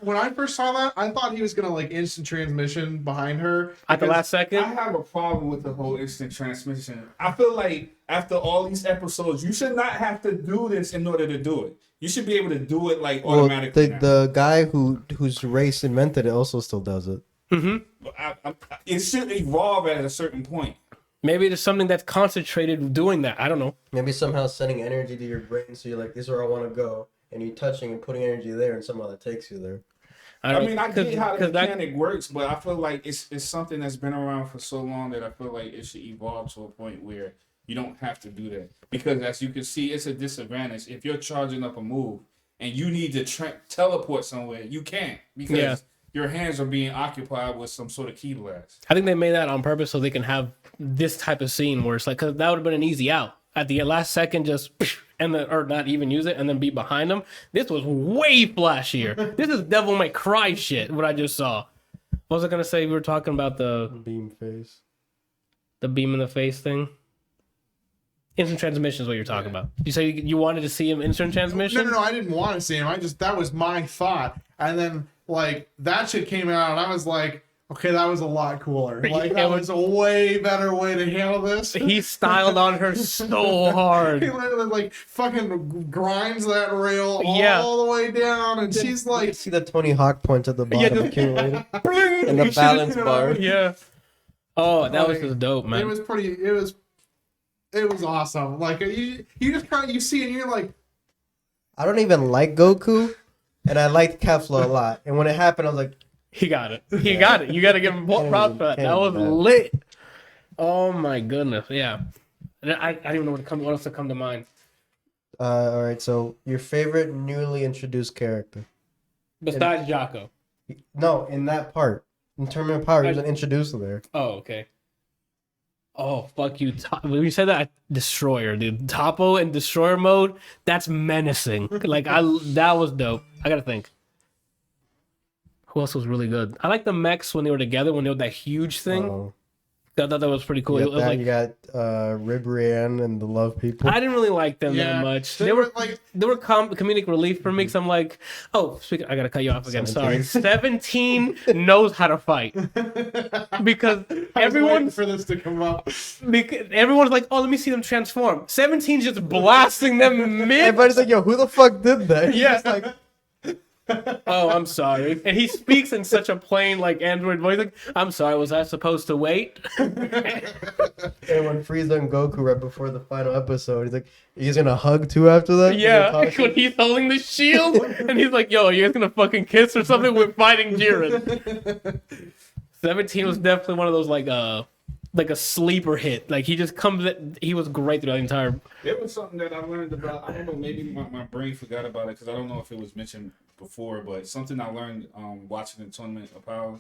When I first saw that, I thought he was gonna like instant transmission behind her at the last second. I have a problem with the whole instant transmission. I feel like after all these episodes, you should not have to do this in order to do it. You should be able to do it like automatically. The guy whose race invented it also still does it. Mm-hmm. It should evolve at a certain point. Maybe there's something that's concentrated doing that. I don't know. Maybe somehow sending energy to your brain, so you're like, this is where I want to go. And you're touching and putting energy there, and somehow that takes you there. I mean, I get how the mechanic works, but I feel like it's something that's been around for so long that I feel like it should evolve to a point where you don't have to do that. Because as you can see, it's a disadvantage. If you're charging up a move and you need to teleport somewhere, you can't. Because your hands are being occupied with some sort of key blast. I think they made that on purpose so they can have this type of scene where it's like, because that would have been an easy out. At the last second, just... or not even use it and then be behind them. This was way flashier. This is Devil May Cry shit, what I just saw. What was I going to say? We were talking about the beam face. The beam in the face thing. Instant transmission is what you're talking about. You say you wanted to see him instant transmission? No, I didn't want to see him. That was my thought. And then, like, that shit came out and I was like, okay, that was a lot cooler. Like, that was a way better way to handle this. He styled on her so hard. He literally, like, fucking grinds that rail all the way down, and she's like... You see the Tony Hawk punch at the bottom accumulated? And the balance bar. Yeah. Oh, that was just dope, man. It was awesome. Like, you just kind of, you see it, and you're like... I don't even like Goku, and I liked Kefla a lot. And when it happened, I was like... He got it. You got to give him props for that. That was lit. Oh my goodness. Yeah. I don't even know what else to come to mind. All right. So your favorite newly introduced character, besides Jocko? No, in that part, in Tournament of Power, he wasn't introduced there. Oh, okay. Oh, fuck you. When you said that, Destroyer, dude. Topo and Destroyer mode, that's menacing. Like, that was dope. I gotta think. Who else was really good? I like the mechs when they were together, when they were that huge thing. I thought that was pretty cool. You got Ribrianne and the Love People. I didn't really like them that much. They were comedic relief for me because I'm like, oh, I gotta cut you off again. 17. Sorry. 17 knows how to fight because everyone for this to come up. Because everyone's like, oh, let me see them transform. 17's just blasting them mid. Everybody's like, yo, who the fuck did that? Yeah. Like, oh, I'm sorry. And he speaks in such a plain, like, android voice. Like, I'm sorry, was I supposed to wait? And when Frieza and Goku right before the final episode, he's like, he's gonna hug too after that? Yeah, when he's holding the shield, and he's like, yo, are you guys gonna fucking kiss or something? We're fighting Jiren. 17 was definitely one of those, like a sleeper hit. Like, he just comes in, he was great through the entire... It was something that I learned about, I don't know, maybe my brain forgot about it, because I don't know if it was mentioned before, but something I learned watching the Tournament of Power,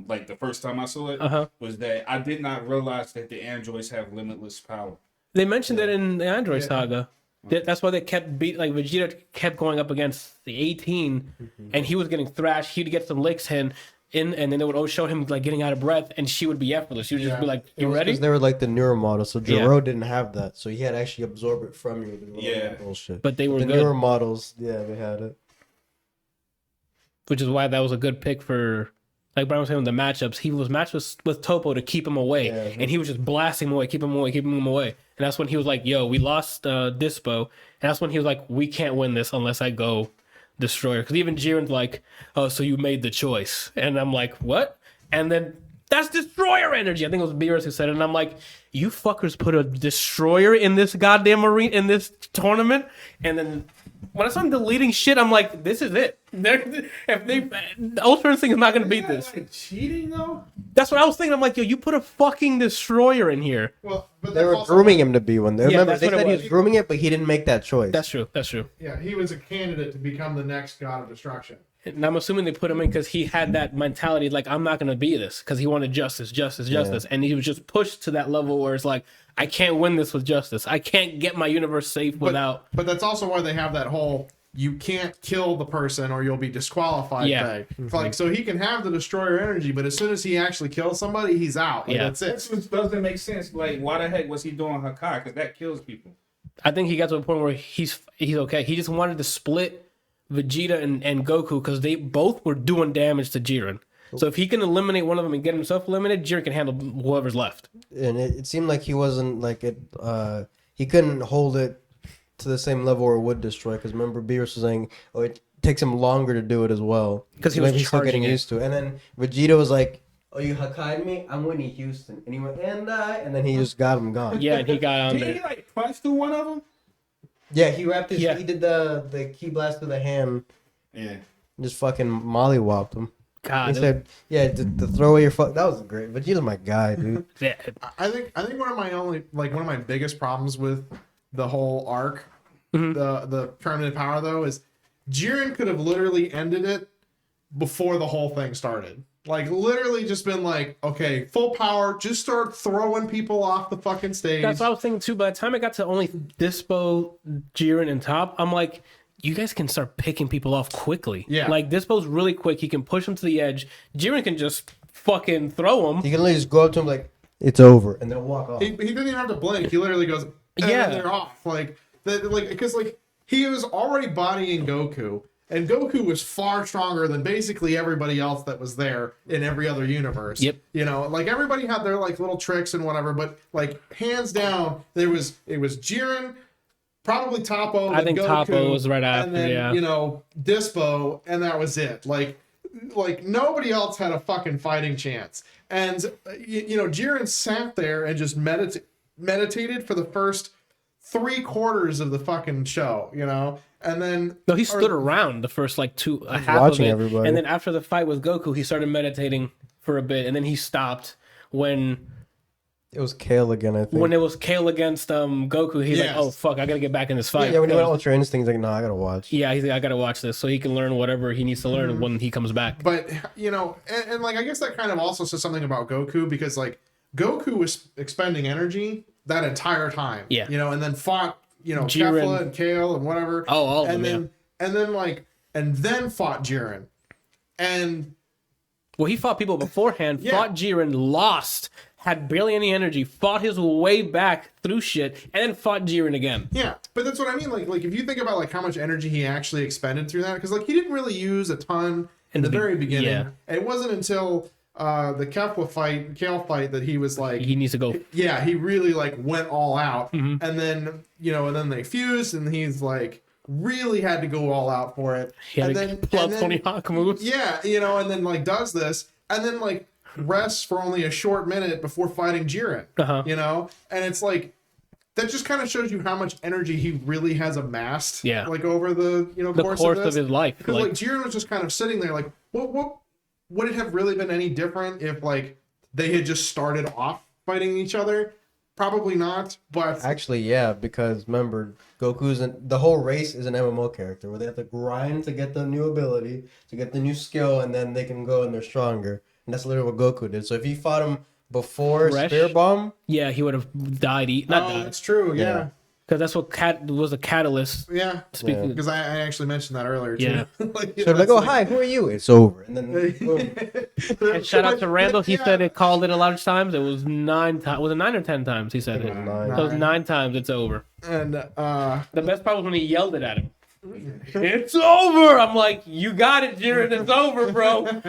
like the first time I saw it, was that I did not realize that the androids have limitless power. They mentioned that in the Android Saga. That's why they kept like Vegeta kept going up against the 18, and he was getting thrashed. He'd get some licks in, and then they would always show him like getting out of breath, and she would be effortless. She would just be like, "You ready?" Because they were like the newer models, so Jiro didn't have that, so he had to actually absorb it from you. Bullshit. But they were the good. Newer models. Yeah, they had it. Which is why that was a good pick for, like Brian was saying, the matchups. He was matched with Topo to keep him away, and he was just blasting him away, keeping him away. And that's when he was like, "Yo, we lost Dispo," and that's when he was like, "We can't win this unless I go Destroyer." Because even Jiren's like, "Oh, so you made the choice," and I'm like, "What?" And then that's Destroyer energy. I think it was Beerus who said it, and I'm like, "You fuckers put a Destroyer in this goddamn arena in this tournament," and then. When I saw them deleting shit, I'm like, this is it. Ultra Instinct is not going to beat this. Like cheating, though? That's what I was thinking. I'm like, yo, you put a fucking Destroyer in here. Well, but they were grooming him to be one. Remember, they said he was grooming it, but he didn't make that choice. That's true. Yeah, he was a candidate to become the next God of Destruction. And I'm assuming they put him in because he had that mentality, like, I'm not going to be this, because he wanted justice. And he was just pushed to that level where it's like, I can't win this with justice. I can't get my universe safe without... But that's also why they have that whole, you can't kill the person or you'll be disqualified thing. Like, so he can have the Destroyer energy, but as soon as he actually kills somebody, he's out. Like, that's it. This doesn't make sense. Like, why the heck was he doing Hakai? Because that kills people. I think he got to a point where he's okay. He just wanted to split Vegeta and Goku because they both were doing damage to Jiren. So if he can eliminate one of them and get himself eliminated, Jiren can handle whoever's left. And it seemed like he wasn't like it. He couldn't hold it to the same level or would destroy. Because remember, Beerus was saying, "Oh, it takes him longer to do it as well." Because he was still getting used to it. And then Vegeta was like, "Oh, you Hakkai'd me? I'm Winnie Houston." And he went, and then he just got him gone. Yeah, and he got on there. Did he like punch through one of them? Yeah, he wrapped his. Yeah. He did the key blast through the hand. Yeah. Just fucking mollywopped him. God, he said, "Yeah, to throw away your fuck." That was great. Vegeta's my guy, dude. Yeah. I think one of my biggest problems with the whole arc, the permanent power though, is Jiren could have literally ended it before the whole thing started. Like, literally just been like, okay, full power, just start throwing people off the fucking stage. That's what I was thinking too. By the time I got to only Dispo, Jiren, and Top, I'm like, you guys can start picking people off quickly. Yeah. Like, Dispo's really quick. He can push them to the edge. Jiren can just fucking throw them. You can literally just go up to him like, it's over, and then walk off. He didn't even have to blink. He literally goes, and then they're off. Because he was already bodying Goku. And Goku was far stronger than basically everybody else that was there in every other universe. Yep. You know, like, everybody had their like little tricks and whatever, but like, hands down, it was Jiren, probably Topo. I think Goku, Topo was right after, and then, you know, Dispo, and that was it. Like nobody else had a fucking fighting chance. And you know, Jiren sat there and just meditated for the first 3/4 of the fucking show, you know. And then he stood around the first like half watching of it, everybody. And then after the fight with Goku, he started meditating for a bit, and then he stopped when it was Kale again. I think when it was Kale against Goku, he's like, "Oh fuck, I gotta get back in this fight." Yeah, when he went Ultra Instinct, he's like, "No, I gotta watch." Yeah, he's like, "I gotta watch this so he can learn whatever he needs to learn when he comes back." But you know, and like, I guess that kind of also says something about Goku, because like, Goku was expending energy that entire time. Yeah. You know, and then fought, you know, Jiren. Kefla and Kale and whatever. Oh, all of and them, then and then fought Jiren. And well, he fought people beforehand, Yeah. fought Jiren, lost, had barely any energy, fought his way back through shit, and then fought Jiren again. yeah, but that's what I mean. Like if you think about like how much energy he actually expended through that, because like he didn't really use a ton in the very beginning. yeah. It wasn't until the Kale fight that he was like, He needs to go. yeah, he really like went all out. Mm-hmm. And then, you know, and then they fused and he's like really had to go all out for it. He had and to pull out Tony Hawk moves. yeah, you know, and then like does this and then like rests for only a short minute before fighting Jiren. You know? And it's like that just kind of shows you how much energy he really has amassed. Yeah. Like over the, you know, The course course of of this. his life. Because like Jiren was just kind of sitting there like, what would it have really been any different if like they had just started off fighting each other? Probably not, but Actually, yeah, because remember, the whole race is an MMO character where they have to grind to get the new ability, to get the new skill, and then they can go and they're stronger. And that's literally what Goku did. So if you fought him before Fresh? Spear Bomb, Yeah, he would have died. Not died. that's true. Yeah, Because that's what was a catalyst. yeah. Speaking Because I actually mentioned that earlier too. Yeah. like, so like, oh hi, who are you? It's over, and then boom. And shout out to Randall. He Yeah. said it called it a lot of times. It was 9 times. Was it 9 or 10 times? He said it. Nine. So it was 9 times. It's over. And The best part was when he yelled it at him. It's over. I'm like, you got it, Jiren. It's over, bro.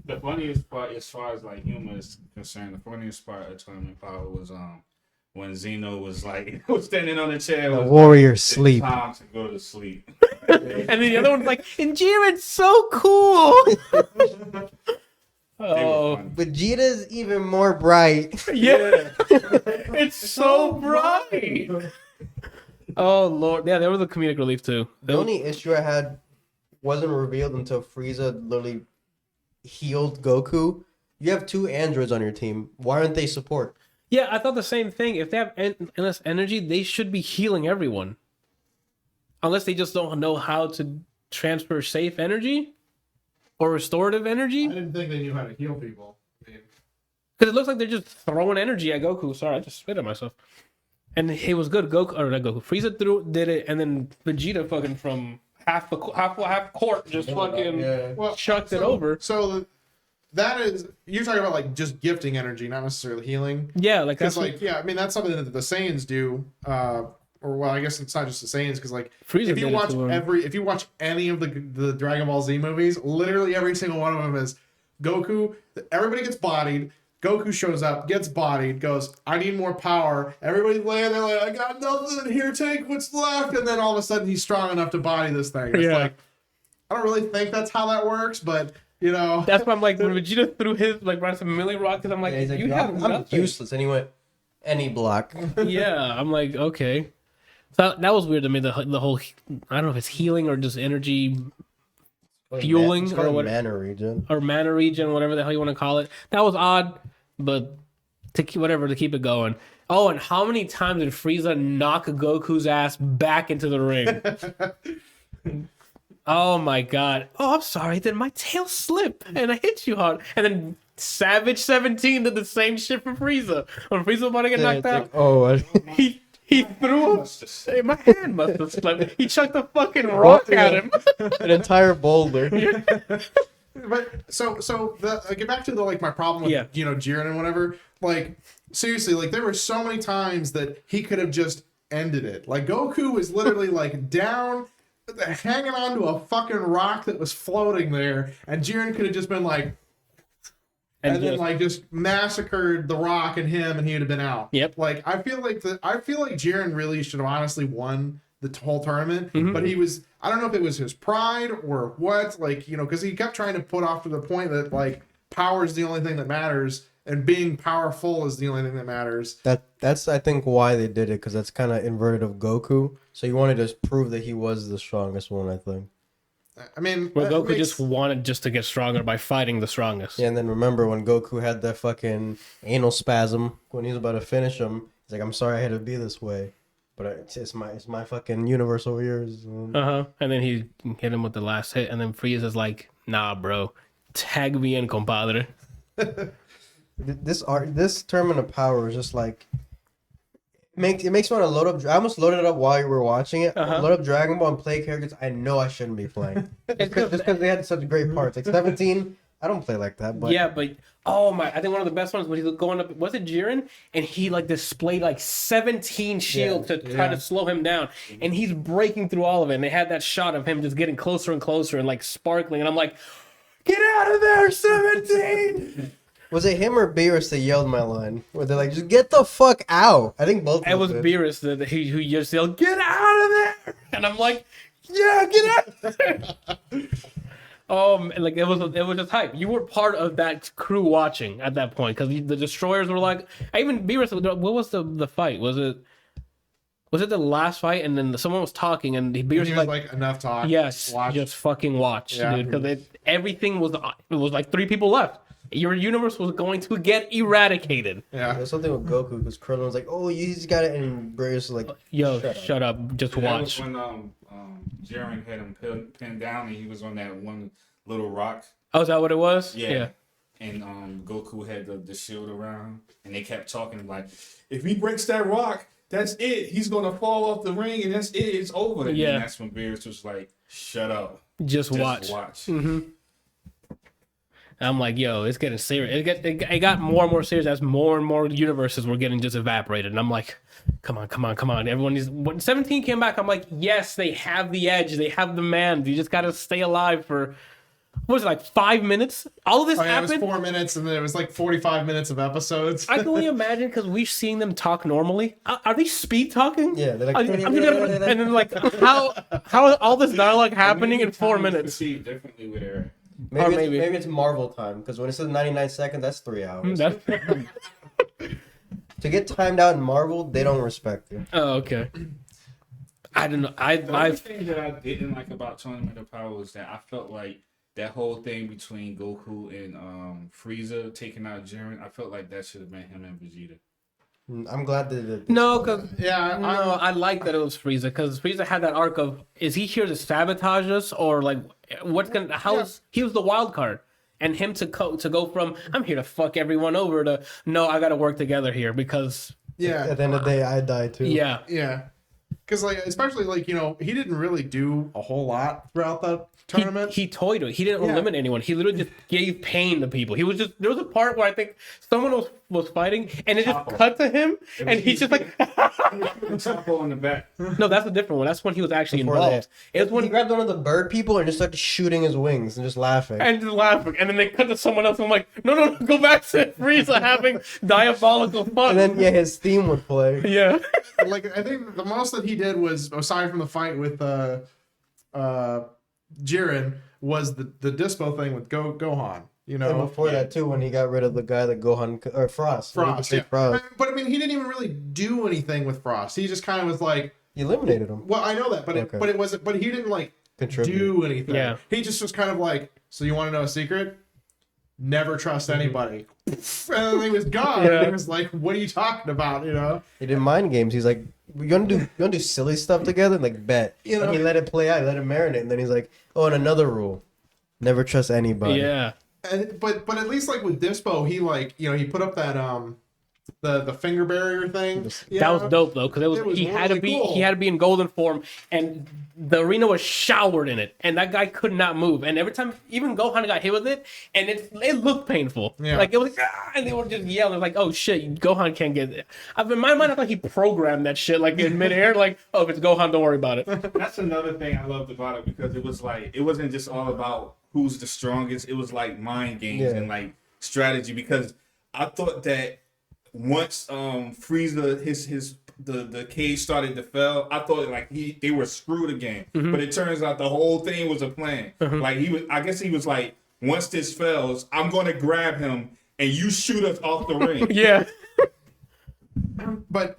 The funniest part, as far as like humor is concerned, the funniest part of Tournament Power was when Zeno was like was standing on the chair. The was warrior it's sleep. Time to go to sleep. And then the other one's like, and Jiren's so cool. Oh, Vegeta's even more bright. yeah. It's so bright. Oh, Lord. Yeah, there was a comedic relief, too. The only issue I had wasn't revealed until Frieza literally healed Goku. You have 2 androids on your team. Why aren't they support? Yeah, I thought the same thing. If they have endless energy, they should be healing everyone. Unless they just don't know how to transfer safe energy or restorative energy. I didn't think they knew how to heal people. Because it looks like they're just throwing energy at Goku. Sorry, I just spit at myself. And it was good. Frieza did it, and then Vegeta fucking from half court just fucking chucked it over. So that is, you're talking about like just gifting energy, not necessarily healing. Yeah, like Because that's like, yeah, I mean that's something that the Saiyans do. Or well, I guess it's not just the Saiyans, because like Frieza if you did it watch to him. if you watch any of the Dragon Ball Z movies, literally every single one of them is Goku. Everybody gets bodied. Goku shows up, gets bodied, goes, I need more power. Everybody's laying there like, I got nothing. Here, take what's left. And then all of a sudden he's strong enough to body this thing. It's like, I don't really think that's how that works, but you know. That's why I'm like, when Vegeta threw his like runs a million rock, because I'm like, He's like, you have I'm nothing. useless. And he went, any block. Yeah, I'm like, okay. So that was weird to me. The whole, I don't know if it's healing or just energy fueling It's or called what, mana region. or mana region, whatever the hell you want to call it. That was odd, but to keep it going. Oh, and how many times did Frieza knock Goku's ass back into the ring? Oh my god. Oh, I'm sorry. Then my tail slipped and I hit you hard. And then Savage 17 did the same shit for Frieza. When Frieza was about to get knocked out, he threw him. Hey, my hand must have slipped. He chucked a fucking rock at him. An entire boulder. But so get back to the like my problem with you know Jiren and whatever. Like seriously, like there were so many times that he could have just ended it. Like Goku was literally like down, hanging onto a fucking rock that was floating there, and Jiren could have just been like, and then like just massacred the rock and him, and he would have been out. Yep. Like I feel like Jiren really should have honestly won the whole tournament, but he was, I don't know if it was his pride or what, like, you know, because he kept trying to put off to the point that like power is the only thing that matters and being powerful is the only thing that matters. That's I think why they did it, because that's kind of inverted of Goku. So he wanted to prove that he was the strongest one, I think. I mean, Where Goku just wanted just to get stronger by fighting the strongest. Yeah, and then remember when Goku had that fucking anal spasm when he was about to finish him. He's like, "I'm sorry I had to be this way, but it's my fucking universe over yours." And then he hit him with the last hit, and then Frieza's like, "Nah, bro, tag me in, compadre." This tournament of power is just like it makes me want to load up. I almost loaded it up while you were watching it. Load up Dragon Ball and play characters I know I shouldn't be playing. just because they had such great parts. Like 17, I don't play like that. But yeah, but oh my! I think one of the best ones was he going up. Was it Jiren? And he like displayed like 17 shields to try to slow him down, and he's breaking through all of it. And they had that shot of him just getting closer and closer and like sparkling. And I'm like, get out of there, 17! Was it him or Beerus that yelled my line? Where they're like, just get the fuck out. I think both. It was Beerus who just yelled, get out of there! And I'm like, yeah, get out of there! Like it was just hype. You were part of that crew watching at that point because the destroyers were like, even Beerus. What was the fight? Was it the last fight? And then someone was talking and Beerus was like, enough talk. yes, watch. just fucking watch, dude. Because everything was like 3 people left. Your universe was going to get eradicated. Yeah. There's something with Goku because Krillin was like, "Oh, you just got it," and Beerus was like, "Yo, shut up. Just watch." That was when Jiren had him pinned down and he was on that one little rock. Oh, is that what it was? Yeah. And Goku had the shield around, and they kept talking like, if he breaks that rock, that's it. He's gonna fall off the ring, and that's it. It's over. And then that's when Beerus was like, shut up. Just watch. Mm-hmm. I'm like, yo, it's getting serious. It got more and more serious as more and more universes were getting just evaporated. And I'm like, come on. Everyone is. When 17 came back, I'm like, yes, they have the edge. They have the man. You just got to stay alive for, what was it, like 5 minutes? All of this happened. It was 4 minutes, and then it was like 45 minits of episodes. I can only imagine because we've seen them talk normally. Are they speed talking? Yeah, they're like, and then like how all this dialogue happening in 4 minutes? Perceived differently with her. Maybe it's Marvel time because when it says 99 seconds, that's 3 hours. To get timed out in Marvel, they don't respect you. Oh, okay. I don't know. The only thing that I didn't like about Tournament of Power was that I felt like that whole thing between Goku and Frieza taking out Jiren, I felt like that should have been him and Vegeta. I'm glad they did. No, because I like that it was Frieza because Frieza had that arc of, is he here to sabotage us or like what's gonna? He was the wild card, and him to go from I'm here to fuck everyone over to no, I got to work together here because at the end of the day I die too. Yeah. Because like especially like he didn't really do a whole lot throughout that tournament. He toyed it. He didn't eliminate anyone. He literally just gave pain to people. He was just there was a part where I think someone was fighting and it just cut to him and he's just like Chapo in the back. No, that's a different one. That's when he was actually involved. It was when he grabbed one of the bird people and just started shooting his wings and just laughing. And then they cut to someone else and I'm like, no, go back to Frieza having diabolical fun. And then his theme would play. Yeah. Like I think the most that he did was, aside from the fight with Jiren, was the Dispo thing with Gohan. And before that too, when he got rid of the guy that Gohan or Frost. Frost. But I mean, he didn't even really do anything with Frost. He just kind of was like, he eliminated him. Well, I know that, but it wasn't. But he didn't like do anything. Yeah. He just was kind of like, so you want to know a secret? Never trust anybody. And then he was gone. Yeah. And he was like, what are you talking about? He didn't mind games. He's like, you want to do silly stuff together? Like, bet. And he let it play out. He let it marinate. And then he's like, oh, and another rule. Never trust anybody. Yeah. But at least like with Dispo, he like, he put up that the finger barrier thing. That was dope though, because he had to be in golden form, and the arena was showered in it, and that guy could not move. And every time, even Gohan got hit with it, and it looked painful. Yeah. Like it was, and they were just yelling like, "Oh shit, Gohan can't get it." In my mind, I thought he programmed that shit like in midair, like, "Oh, if it's Gohan, don't worry about it." That's another thing I loved about it because it was like it wasn't just all about who's the strongest. It was like mind games and like strategy because I thought that. Once Frieza the cage started to fail, I thought like they were screwed again. Mm-hmm. But it turns out the whole thing was a plan. Mm-hmm. Like I guess he was like, once this fails, I'm gonna grab him and you shoot us off the ring. Yeah. But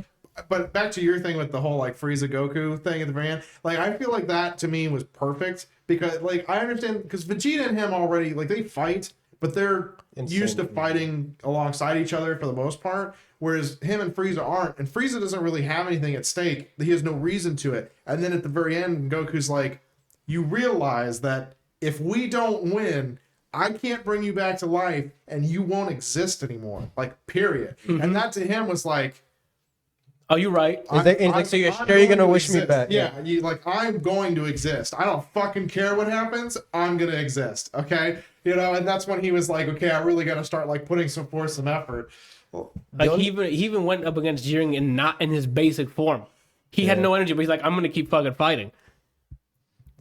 back to your thing with the whole like Frieza Goku thing at the very end, like I feel like that to me was perfect because like I understand because Vegeta and him already like they fight. But they're used to fighting alongside each other for the most part, whereas him and Frieza aren't. And Frieza doesn't really have anything at stake. He has no reason to it. And then at the very end, Goku's like, you realize that if we don't win, I can't bring you back to life, and you won't exist anymore. Like, period. And that to him was like, oh, you're right. So you're sure you're gonna wish me back? Yeah, you like, I'm going to exist. I don't fucking care what happens. I'm gonna exist. Okay, you know, and that's when he was like, okay, I really gotta start like putting some forth, some effort. Well, Like he even went up against Jiren and not in his basic form. He had no energy, but he's like, I'm gonna keep fucking fighting.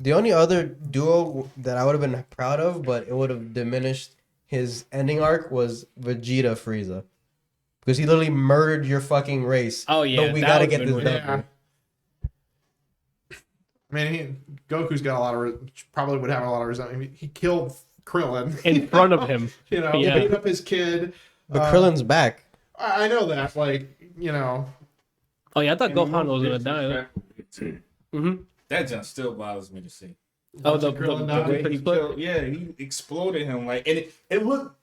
The only other duo that I would have been proud of, but it would have diminished his ending arc, was Vegeta Frieza. Because he literally murdered your fucking race. Oh, yeah, But we that gotta would've get been this weird. done. I mean, Goku's got a lot of probably would have a lot of resentment. I mean, he killed Krillin In front of him. you know, Yeah. he beat up his kid. But Krillin's back. I know that, like, you know, Oh yeah, I thought Gohan was gonna die. Mm-hmm. That just still bothers me to see. Oh, the Krillin the died. way he put. Yeah, he exploded him like, and it looked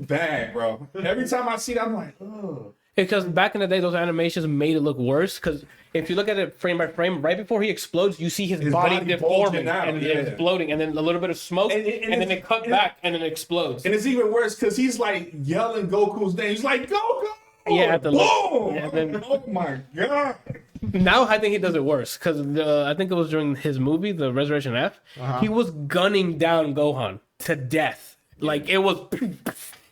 bad, bro. Every time I see that, I'm like, oh. Because back in the day, those animations made it look worse. Because if you look at it frame by frame, right before he explodes, you see his body body deforming bulging out, and yeah. exploding, and then a little bit of smoke, And and then it cut back, and then it explodes. And it's even worse because he's like yelling Goku's name. He's like, Goku! Yeah, at the boom! yeah, then Oh my god! now I think he does it worse because I think it was during his movie, The Resurrection F. He was gunning down Gohan to death, like it was,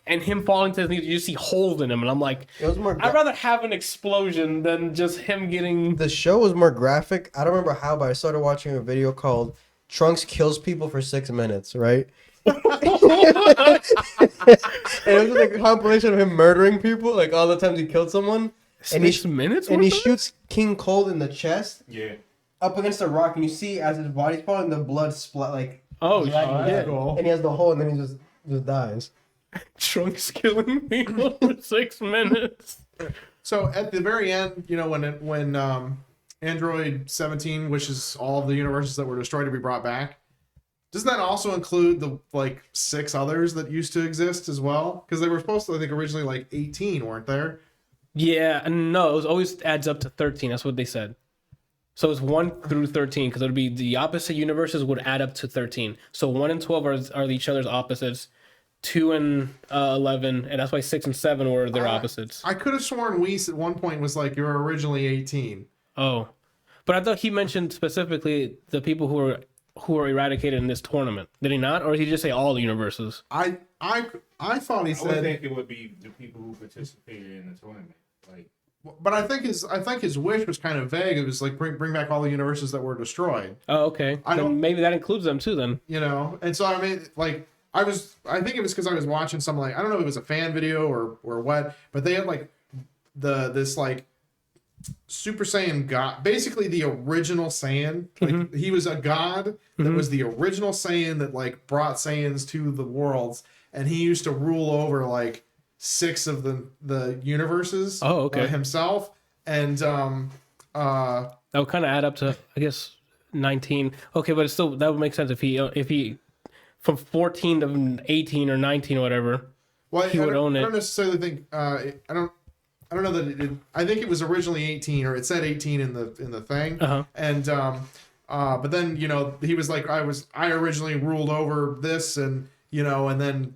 and him falling to his knees. You just see holes in him, and I'm like, It was more. I'd rather have an explosion than just him getting. The show was more graphic. I don't remember how, but I started watching a video called "Trunks Kills People for 6 Minutes," right? And it was just like a compilation of him murdering people, like all the times he killed someone. And 6 minutes, and he worth of it? shoots King Cold in the chest Yeah. up against a rock, and you see as his body's falling, the blood splat like. Oh dragging shit! his- cool. And he has the hole, and then he just dies. Trunks killing people for 6 minutes. so at the very end, you know, when Android 17 wishes all of the universes that were destroyed to be brought back, doesn't that also include the like 6 others that used to exist as well? Because they were supposed to, I think, originally like 18, weren't there? Yeah, and no, it was always adds up to 13. That's what they said. So it's 1 through 13 because it would be the opposite universes would add up to 13. So 1 and 12 are each other's opposites. 2 and 11, and that's why 6 and 7 were their opposites. I could have sworn Whis at one point was like, you're originally 18. Oh, but I thought he mentioned specifically the people who were eradicated in this tournament. Did he not, or did he just say all the universes? I thought he I would said, think it would be the people who participated in the tournament. Like, but I think his wish was kind of vague. It was like bring back all the universes that were destroyed. Oh, okay. Then maybe that includes them too. Then You know, and so I mean, like I think it was because I was watching some like, I don't know if it was a fan video or what, but they had like this like Super Saiyan God, basically the original Saiyan. Like he was a god that was the original Saiyan that like brought Saiyans to the worlds, and he used to rule over like 6 of the universes. Oh, okay. Himself, and that would kind of add up to, I guess, 19. Okay, but it's still, that would make sense if he from 14 to 18 or 19 or whatever. well, he would own it. I don't necessarily think I don't know that it. I think it was originally 18, or it said 18 in the thing. Uh-huh. And but then, you know, he was like, I originally ruled over this, and you know, and then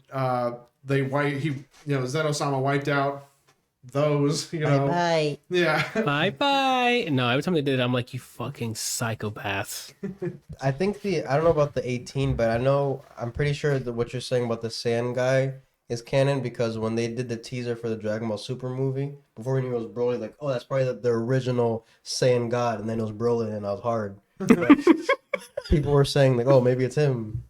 Zen-Osama wiped out those, you know. Bye. Yeah. Bye bye. No, every time they did it, I'm like, you fucking psychopaths. I think I don't know about the 18, but I'm pretty sure that what you're saying about the Sand guy is canon, because when they did the teaser for the Dragon Ball Super movie, before we knew it was Broly, like, oh, that's probably the original Saiyan God, and then it was Broly, and I was hard. But people were saying like, oh, maybe it's him.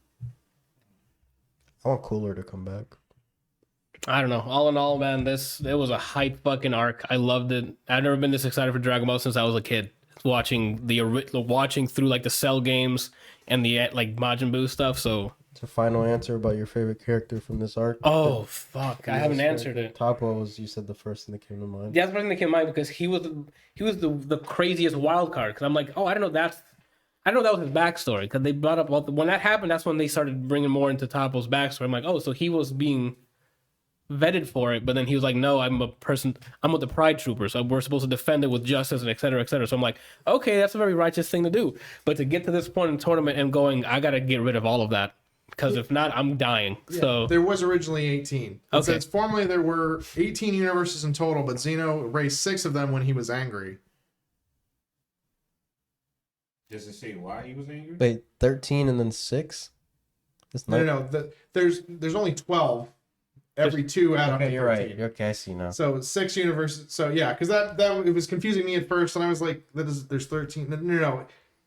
I want Cooler to come back. I don't know. All in all, man, it was a hype fucking arc. I loved it. I've never been this excited for Dragon Ball since I was a kid. Watching through like the Cell games and the like Majin Buu stuff. So It's a final answer about your favorite character from this arc. oh fuck, I haven't answered it. Toppo was, you said, the first thing that came to mind. Yeah, that's the first thing that came to mind because he was the craziest wild card. Because I'm like, oh, I don't know that was his backstory. Because they brought up when that happened, that's when they started bringing more into Toppo's backstory. I'm like, oh, so he was being vetted for it, but then he was like, no, I'm with the Pride Troopers, so we're supposed to defend it with justice and et cetera, et cetera. So I'm like, okay, that's a very righteous thing to do. But to get to this point in the tournament and going, I gotta get rid of all of that. because if not, I'm dying. Yeah, So there was originally 18. It Okay. says formerly there were 18 universes in total, but Zeno erased 6 of them when he was angry. Does it say why he was angry? Wait, 13 and then 6? That's No. There's only 12. Every 2 add up to Okay, 13. you're right. Okay, I see now. So 6 universes. So yeah, because that it was confusing me at first, and I was like, there's 13. No.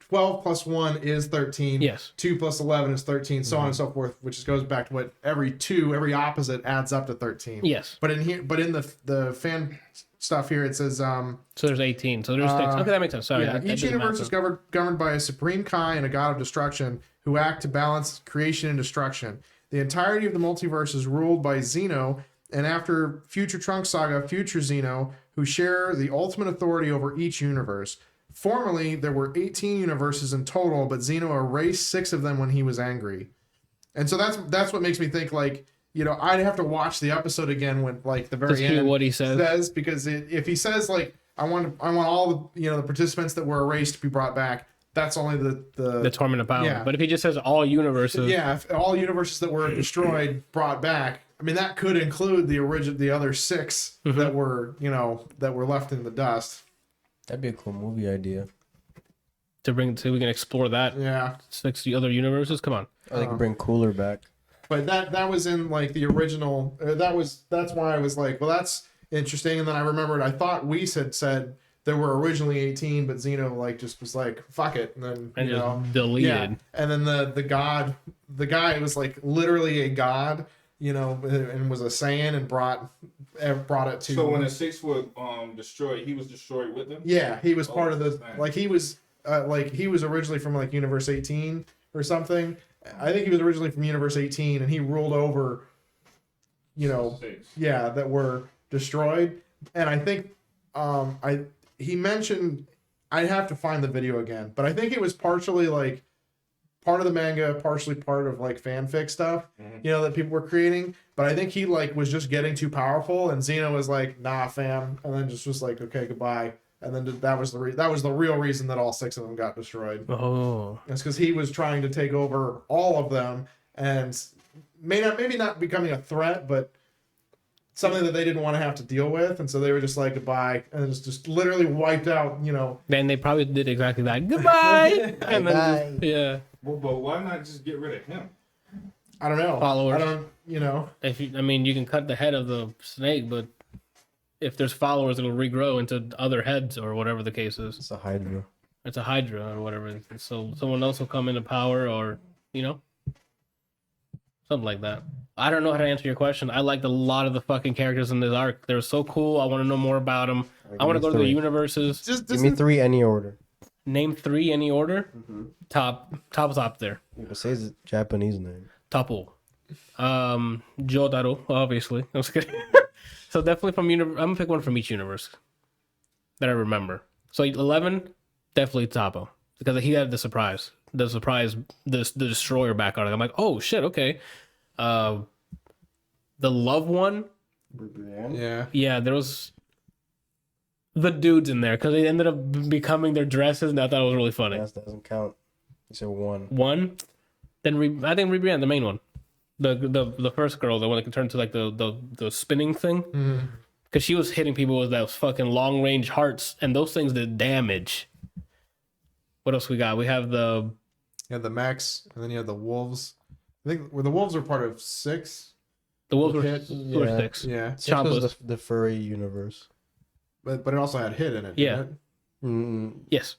12 plus 1 is 13. Yes. 2 plus 11 is 13, so on and so forth, which goes back to what every opposite adds up to 13. yes. But in the fan stuff here, it says So there's 18. So there's 6. Okay, that makes sense. Sorry. yeah, that each did the universe math. is governed by a supreme Kai and a god of destruction who act to balance creation and destruction. The entirety of the multiverse is ruled by Zeno, and after Future Trunks Saga, Future Zeno, who share the ultimate authority over each universe. Formerly, there were 18 universes in total, but Zeno erased 6 of them when he was angry. And so that's what makes me think, like, you know, I'd have to watch the episode again when, like, the very Just hear end what he says. because if he says, like, I want all the, you know, the participants that were erased to be brought back, that's only The Torment of Power. yeah. But if he just says all universes, yeah, if all universes that were destroyed brought back, I mean, that could include the other 6 that were, you know, that were left in the dust. That'd be a cool movie idea. to bring so we can explore that Yeah. 60 other universes. Come on. Or they can bring Cooler back. But that was in like the original. That's why I was like, well, that's interesting. And then I remembered I thought Weiss had said there were originally 18, but Zeno like just was like, fuck it, and then And you just know deleted. yeah. And then the guy was like literally a god, you know, and was a Saiyan and brought it to. So when the 6 were destroyed, he was destroyed with them. Yeah, he was part of the man. like he was originally from like Universe 18 or something. I think he was originally from Universe 18, and he ruled over, you know, 6. yeah, that were destroyed. And I think he mentioned, I'd have to find the video again, but I think it was partially like part of the manga, partially part of like fanfic stuff, you know, that people were creating. But I think he like was just getting too powerful, and Xeno was like, nah, fam, and then just was like, okay, goodbye. And then that was the real reason that all 6 of them got destroyed. Oh, It's because he was trying to take over all of them, and maybe not becoming a threat, but something that they didn't want to have to deal with, and so they were just like goodbye, and it was just literally wiped out. You know, then they probably did exactly that. Goodbye. And then Bye. yeah. Well, but why not just get rid of him? I don't know. Followers. I don't. You know. If you, I mean, you can cut the head of the snake, but if there's followers, it'll regrow into other heads or whatever the case is. It's a Hydra. It's a Hydra or whatever. So someone else will come into power, or you know, something like that. I don't know how to answer your question. I liked a lot of the fucking characters in this arc. They're so cool. I want to know more about them. I want to go to the universes. Just Give me 3 any order. Name 3 any order. Top there. You can say his Japanese name. Topo. Jotaro, obviously. I'm just kidding. So definitely from I'm gonna pick one from each universe that I remember. So 11, definitely Topo, because he had the destroyer back on it. I'm like, oh shit, okay. The love one, yeah. there was the dudes in there because they ended up becoming their dresses, and I thought it was really funny. That doesn't count. You said 1. One, then I think Bryant, the main one, the first girl, the one that can turn to like the spinning thing, because she was hitting people with those fucking long range hearts, and those things did damage. What else we got? We have the mechs, and then you have the wolves. I think the wolves were part of 6. wolves were Hit. 6. Yeah, 6 was Champas. the furry universe. but it also had hit in it. Yeah. Didn't it? Yes.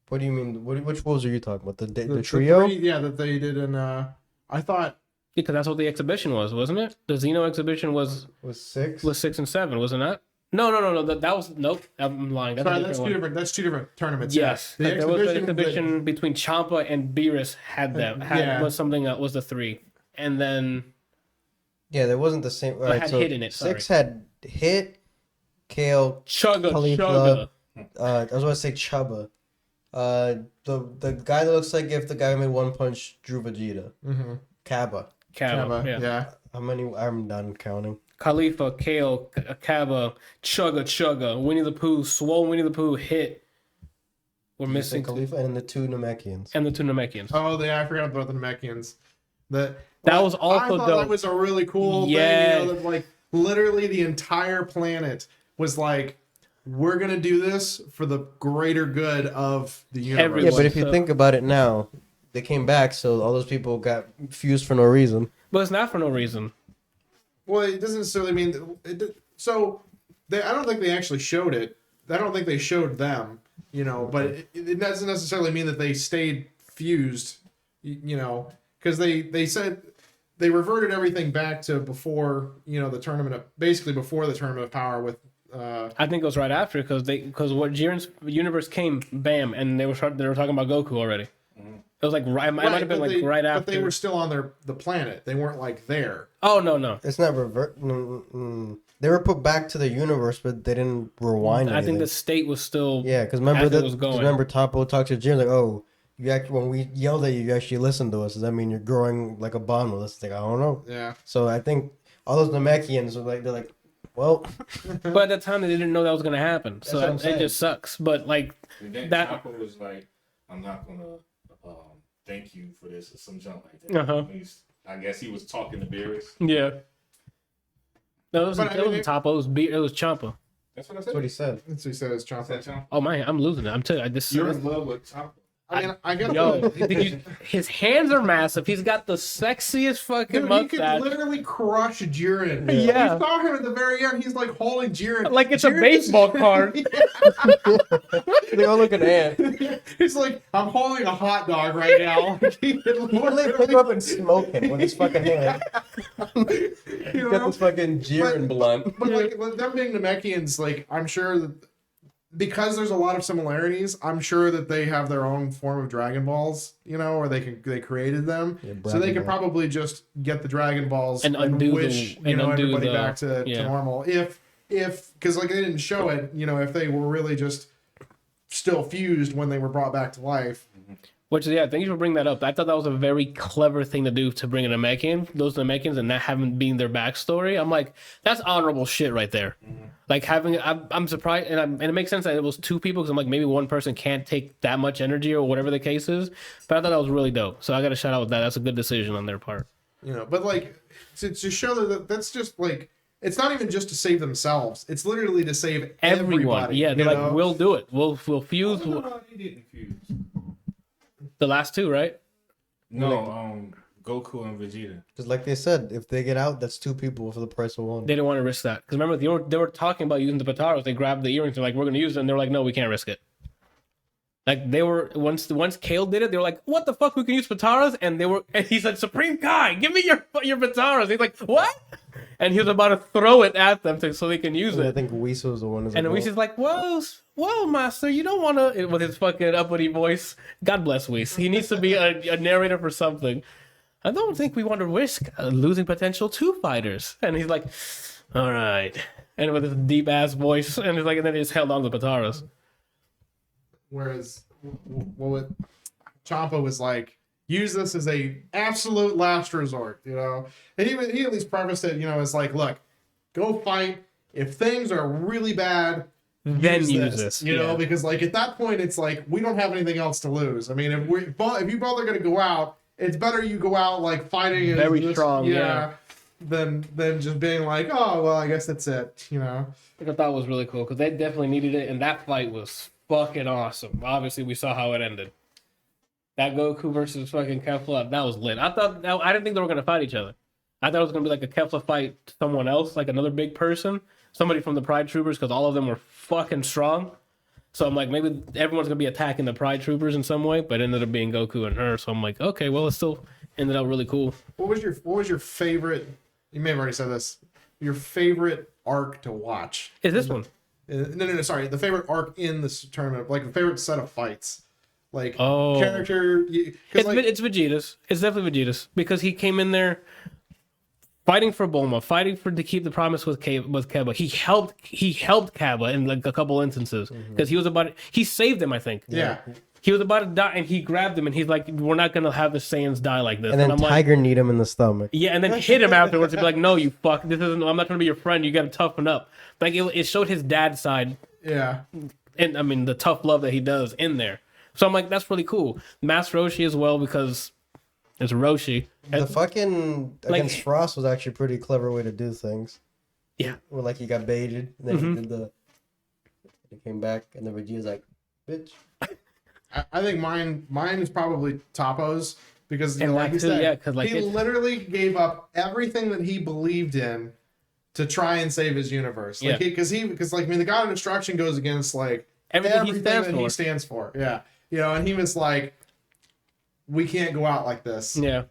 What do you mean? Which wolves are you talking about? The The trio? 3, yeah, that they did in. I thought. Because that's what the exhibition was, wasn't it? The Xeno exhibition was 6? 6 and 7, wasn't that? No. That was nope. I'm lying. That's Sorry, a different one. That's two different tournaments. Yes, Yeah. there was an exhibition between Champa and Beerus had them. Yeah. Was something that was the 3, and then Yeah, there wasn't the same. It had hit in it, 6 had hit, Kale, Chugga. Khalifa. I was going to say Chubba. The guy that looks like if the guy who made One Punch drew Vegeta. Mm-hmm. Kaba. Kaba, yeah. How many? I'm done counting. Khalifa, Kale, Kaba, Chugga, Winnie the Pooh, Swole Winnie the Pooh, Hit. We're Missing missing Khalifa and the 2 Namekians. and the 2 Namekians. Oh, I forgot about the Namekians. That was also I thought dope. that was a really cool thing. That like literally the entire planet was like, we're gonna do this for the greater good of the universe. Yeah, but if you think about it now, they came back, so all those people got fused for no reason. But it's not for no reason. Well, it doesn't necessarily mean that. I don't think they actually showed it. I don't think they showed them. But it doesn't necessarily mean that they stayed fused. Because they said they reverted everything back to before the tournament basically before the tournament of power with. I think it was right after because what Jiren's universe came, bam, and they were talking about Goku already. It was like right. It might have been like right after. But they were still on the planet. They weren't like there. Oh no. It's not revert. They were put back to the universe, but they didn't rewind. I think the state was still. Yeah, because remember Toppo talked to Jiren like, "Oh, when we yelled at you, you actually listened to us. Does that mean you're growing like a bond with us?" It's like, I don't know. Yeah. So I think all those Namekians they're like, well. But at the time they didn't know that was gonna happen, so it just sucks. But like that. Toppo was like, "I'm not gonna thank you for this," or some junk like that. I guess he was talking to Beerus. Yeah. No, it wasn't Toppo. It was Champa. That's what I said. That's what he said. That's what he said. It's Chomper. Oh man, I'm losing it. I'm telling you, You're in love with Champa. I gotta. Yo, his hands are massive. He's got the sexiest fucking Dude, mustache. he could literally crush Jiren. Yeah. You saw him at the very end. He's like holding Jiren. Like it's a baseball card. They all look at Ant. He's like, I'm holding a hot dog right now. He literally pick him up and smoke him with his fucking hand. He's got this fucking Jiren blunt. But like with them being Namekians, like I'm sure that because there's a lot of similarities, I'm sure that they have their own form of Dragon Balls, or they created them, so they could probably just get the Dragon Balls and undo wish everybody back to normal. If because like they didn't show it, if they were really just still fused when they were brought back to life. Which, thank you for bringing that up. I thought that was a very clever thing to do to bring a Namekian, those Namekians, and not having been their backstory. I'm like, that's honorable shit right there. Like I'm surprised, and it makes sense that it was two people because I'm like, maybe one person can't take that much energy or whatever the case is. But I thought that was really dope. So I got to shout out with that. That's a good decision on their part. But like to show that's just like. It's not even just to save themselves. It's literally to save everyone. Everybody, yeah, they're like, we'll do it. We'll fuse. They didn't fuse. The last two, right? No, Goku and Vegeta. Because like they said, if they get out, that's two people for the price of one. They didn't want to risk that. Because remember, they were talking about using the Pataros. They grabbed the earrings. They're like, we're going to use it. And they're like, no, we can't risk it. Like they were once Kale did it, they were like, "What the fuck? We can use Pataras?" And he's like, "Supreme Kai, give me your Pataras." He's like, "What?" And he was about to throw it at them so they can use it. I think Whis was the one. And Whis is like, "Whoa, master, you don't want to," with his fucking uppity voice. God bless Whis. He needs to be a narrator for something. I don't think we want to risk losing potential two fighters. And he's like, "All right," and with his deep ass voice, and he's like, and then he just held on to the Pataras. Whereas, Champa was like, use this as a absolute last resort, And he at least prefaced it, as like, look, go fight. If things are really bad, then use this. Because like at that point, it's like we don't have anything else to lose. I mean, if you both are going to go out, it's better you go out like fighting very strong, than just being like, oh well, I guess that's it, Which I thought was really cool because they definitely needed it, and that fight was fucking awesome. Obviously, we saw how it ended. That Goku versus fucking Kefla, that was lit. I didn't think they were gonna fight each other. I thought it was gonna be like a Kefla fight to someone else, like another big person, somebody from the Pride Troopers, because all of them were fucking strong. So I'm like, maybe everyone's gonna be attacking the Pride Troopers in some way, but it ended up being Goku and her. So I'm like, okay, well, it still ended up really cool. What was your favorite? You may have already said this. Your favorite arc to watch is this one? No, sorry. The favorite arc in this tournament, like the favorite set of fights, like Oh. character. It's Vegeta's. It's definitely Vegeta's because he came in there fighting for Bulma, fighting to keep the promise with Keba. He helped Keba in like a couple instances because he saved him. I think. Yeah. He was about to die, and he grabbed him, and he's like, "We're not gonna have the Saiyans die like this." And then I'm Tiger kneed him in the stomach. Yeah, and then hit him afterwards and be like, "No, you fuck! This isn't. I'm not trying to be your friend. You got to toughen up." Like it showed his dad's side. Yeah. And I mean the tough love that he does in there. So I'm like, that's really cool. Master Roshi as well because It's Roshi. The fucking against Frost was actually a pretty clever way to do things. Yeah. Where like he got baited, and then he did the. He came back, and then Vegeta's like, "Bitch." I think mine is probably Topo's because And like that you too, said, yeah, 'cause, like, he literally gave up everything that he believed in to try and save his universe. Like because the God of Destruction goes against like everything he stands for. Yeah, and he was like, we can't go out like this. Yeah.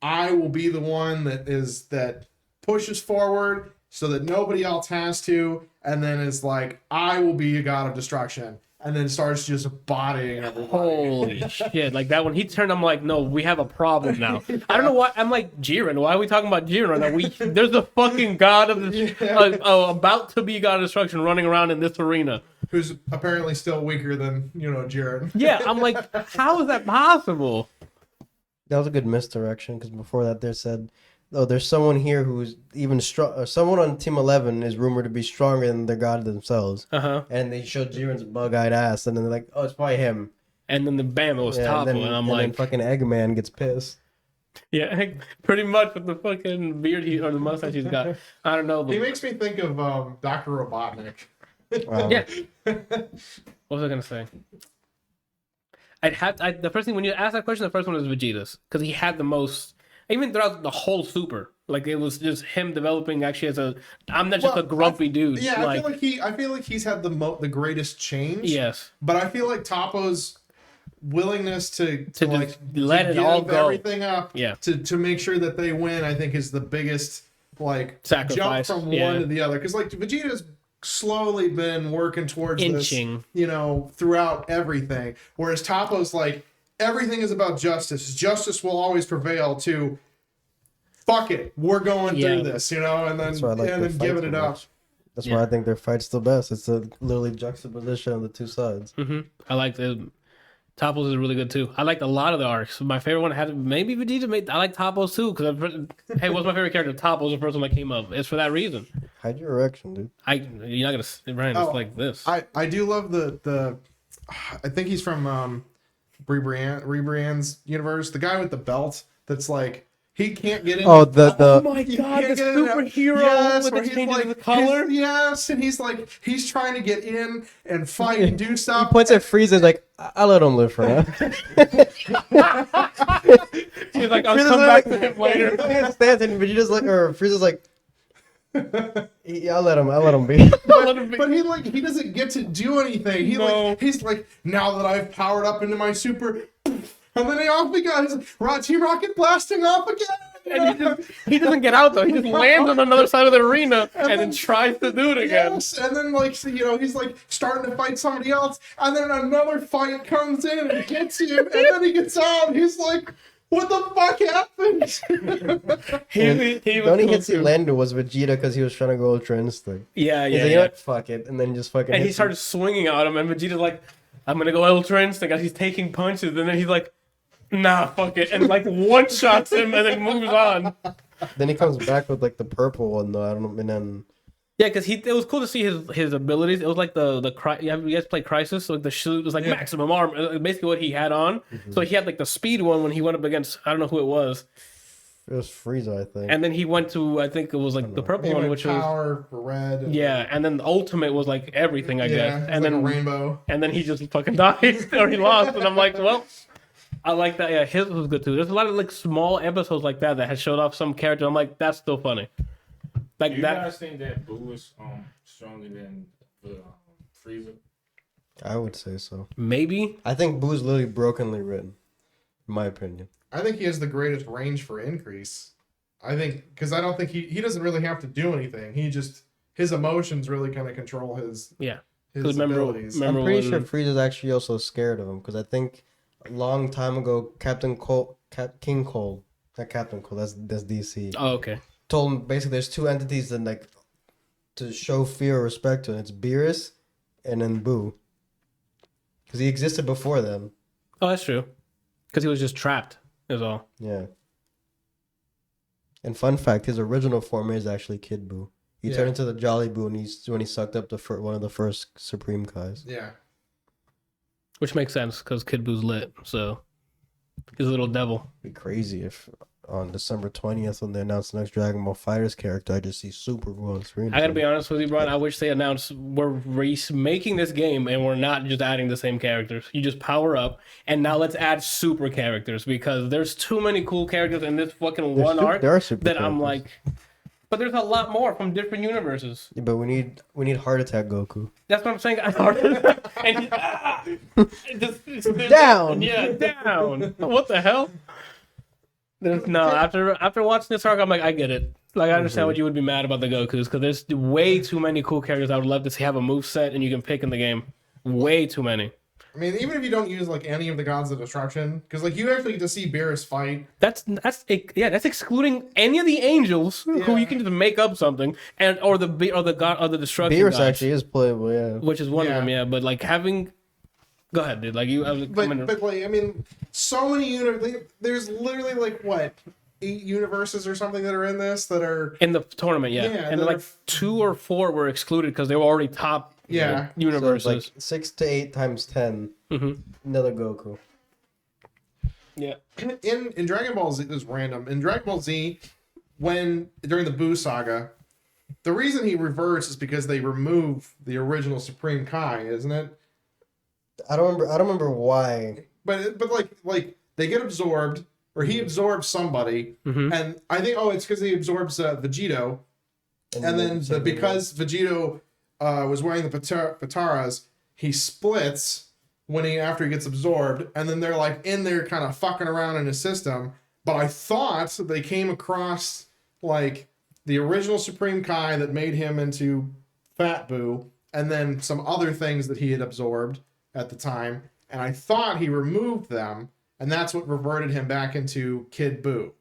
I will be the one that pushes forward so that nobody else has to, and then it's like, I will be a God of Destruction, and then starts just bodying everybody. Holy shit. Like that when he turned, I'm like, no, we have a problem now. I don't know why. I'm like, Jiren, why are we talking about Jiren right now? There's a fucking God of about to be God of Destruction running around in this arena. Who's apparently still weaker than, Jiren. Yeah, I'm like, how is that possible? That was a good misdirection because before that they said, "Oh, there's someone here who's even strong. Someone on Team 11 is rumored to be stronger than their god themselves." And they showed Jiren's bug-eyed ass, and then they're like, "Oh, it's probably him." And then it was Toppo, and I'm like, then fucking Eggman gets pissed. Yeah, pretty much with the fucking beard or the mustache he's got. I don't know. He makes me think of Dr. Robotnik. Yeah. What was I gonna say? The first thing when you ask that question, the first one was Vegeta's because he had the most. Even throughout the whole Super, like it was just him developing actually as I'm not just a grumpy dude. Yeah, I feel like he's had the greatest change. Yes, but I feel like Toppo's willingness to like let it all go, everything up. Yeah, to make sure that they win, I think is the biggest like sacrifice jump from one to the other. Because like Vegeta's slowly been working towards inching, this, throughout everything. Whereas Toppo's like, everything is about justice. Justice will always prevail to fuck it. We're going through this, and then giving it up. That's why I think their fight's the best. It's a literally juxtaposition of the two sides. I like Toppo's is really good too. I liked a lot of the arcs. My favorite one had maybe Vegeta. I like Toppo's too because what's my favorite character? Toppo's the first one that came up. It's for that reason. Hide your erection, dude. You're not gonna Ryan. It's like this. I do love the. I think he's from Bryant's universe. The guy with the belt that's like. He can't get in. Oh my god, the superhero with the changes of the color. Yes, and he's trying to get in and fight and do stuff. He points at Frieza like, I'll let him live for now. He's like, I'll come back to him later. Vegeta's like, or Frieza's like, I'll let him be. But he doesn't get to do anything. He's like, now that I've powered up into my super. And then off he goes, Team Rocket blasting off again. And he doesn't get out though. He just lands on another side of the arena and then tries to do it again. Yes, and then he's like starting to fight somebody else, and then another fight comes in and hits him, and then he gets out. And he's like, "What the fuck happened?" The only hits he landed was Vegeta because he was trying to go Ultra Instinct. Yeah. He's like, you know what? Fuck it, and then just fucking. And he started swinging at him, and Vegeta's like, "I'm gonna go Ultra Instinct," as he's taking punches, and then he's like. Nah, fuck it, and like one shots him and then moves on. Then he comes back with like the purple one though. I don't know, and then yeah, because it was cool to see his abilities. It was like you guys play Crisis, so like the shoot was like maximum arm, basically what he had on. So he had like the speed one when he went up against I don't know who it was. It was Frieza, I think. And then he went to I think it was like the purple one, which power for red. And then the ultimate was like everything, I guess. And then a rainbow. And then he just fucking died or he lost, and I'm like, well. I like that. Yeah, his was good too. There's a lot of like small episodes like that had showed off some character. I'm like, that's still funny. Like do you guys think that Boo is stronger than Frieza? I would say so. Maybe. I think Boo's literally brokenly written, in my opinion. I think he has the greatest range for increase. I think because I don't think he doesn't really have to do anything. He just his emotions really kind of control his his abilities. I'm pretty sure Frieza's actually also scared of him because I think. A long time ago, King Cole, not Captain Cole, that's DC. Oh, okay. Told him basically there's two entities that like to show fear or respect to, and it's Beerus and then Boo. Because he existed before them. Oh, that's true. Because he was just trapped, is all. Yeah. And fun fact, his original form is actually Kid Boo. He turned into the Jolly Boo when he sucked up one of the first Supreme Kais. Yeah. Which makes sense because Kid Boo's lit, so. He's a little devil. It'd be crazy if on December 20th when they announce the next Dragon Ball FighterZ character, I just see Super Buu on screen. I gotta be honest with you, Brian. I wish they announced we're making this game and we're not just adding the same characters. You just power up and now let's add super characters because there's too many cool characters in this fucking one arc there are super that characters. I'm like. But there's a lot more from different universes. Yeah, but we need Heart Attack Goku. That's what I'm saying. And just Down. Yeah, down. What the hell? After watching this arc, I'm like, I get it. Like, I understand what you would be mad about the Gokus because there's way too many cool characters I would love to see have a move set and you can pick in the game. Way too many. I mean, even if you don't use like any of the gods of destruction, because like you actually get to see Beerus fight. That's excluding any of the angels who you can just make up something or the god or the destruction. Beerus gods, actually is playable, yeah. which is one of them, yeah. But like having, go ahead, dude. Like you, I was But like I mean, so many there's literally like what 8 universes or something that are in this that are in the tournament, yeah. And like 2 or 4 were excluded because they were already top. Universes. So it's like 6 to 8 times 10. Another Goku. Yeah. In Dragon Ball Z, this is random. In Dragon Ball Z, during the Buu saga, the reason he reverts is because they remove the original Supreme Kai, isn't it? I don't remember why. But like they get absorbed, or he absorbs somebody, and I think it's because he absorbs Vegito, and then because Vegito was wearing the Pataras, he splits after he gets absorbed, and then they're like in there kind of fucking around in his system. But I thought they came across like the original Supreme Kai that made him into Fat Buu, and then some other things that he had absorbed at the time, and I thought he removed them, and that's what reverted him back into Kid Buu.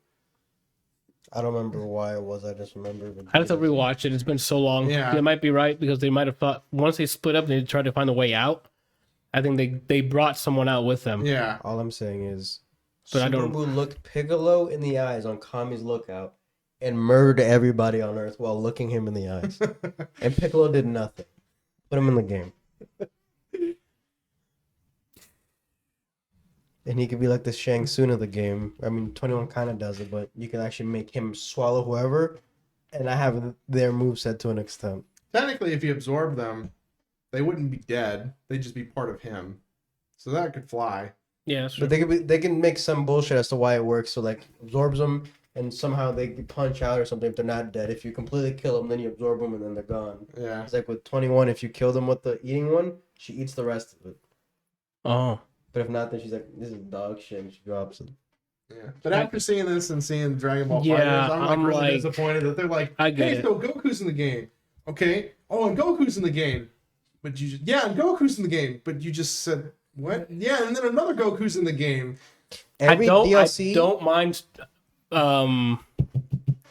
I don't remember why it was. I just remember. I have to rewatch it. It's been so long. Yeah. They might be right because they might have thought once they split up, they tried to find a way out. I think they brought someone out with them. Yeah. All I'm saying is, But Super Buu looked Piccolo in the eyes on Kami's lookout and murdered everybody on Earth while looking him in the eyes. And Piccolo did nothing. Put him in the game. And he could be like the Shang Tsung of the game. I mean, 21 kind of does it, but you can actually make him swallow whoever, and I have their moveset to an extent. Technically, if you absorb them, they wouldn't be dead. They'd just be part of him. So that could fly. Yeah, that's true. But they can make some bullshit as to why it works. So like absorbs them, and somehow they punch out or something if they're not dead. If you completely kill them, then you absorb them, and then they're gone. Yeah. It's like with 21, if you kill them with the eating one, she eats the rest of it. Oh. But if not, then she's like, this is dog shit, and she drops it. Yeah. But after seeing this and seeing Dragon Ball Yeah, FighterZ, I'm really disappointed that they're like, I get it. So Goku's in the game. Okay. Oh, and Goku's in the game. But and Goku's in the game. But you just said, what? Yeah, and then another Goku's in the game. Every DLC... I don't mind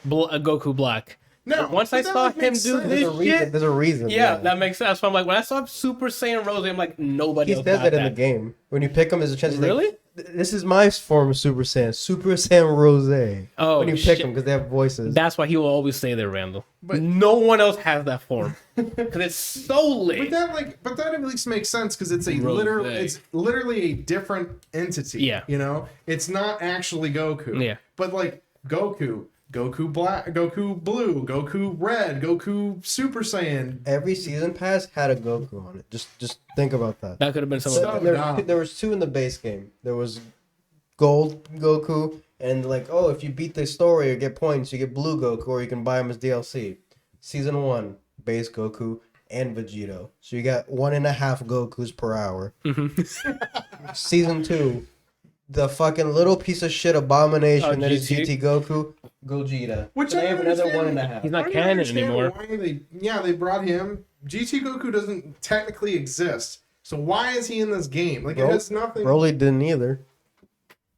Goku Black. No, once I saw him do this shit, there's a reason. Yeah, that makes sense. So I'm like, when I saw Super Saiyan Rose, I'm like, nobody else says got that in the game. When you pick him, there's a chance. Really? Like, this is my form of Super Saiyan. Super Saiyan Rose. Oh, when you pick them because they have voices. That's why he will always stay there, Randall. But no one else has that form because it's so lit. But that at least makes sense because it's literally a different entity. Yeah, you know, it's not actually Goku. Yeah, but like Goku Black, Goku Blue, Goku Red, Goku Super Saiyan. Every season pass had a Goku on it. Just think about that. That could have been something. There was 2 in the base game. There was Gold Goku, and like, oh, if you beat the story or get points, you get Blue Goku, or you can buy him as DLC. Season 1, base Goku and Vegito. So you got 1.5 Gokus per hour. Season 2, the fucking little piece of shit abomination that is GT Goku, Gogeta. Which so I they have another understand. 1.5. He's not canon anymore. Why they brought him. GT Goku doesn't technically exist. So why is he in this game? Like, it has nothing. Broly didn't either.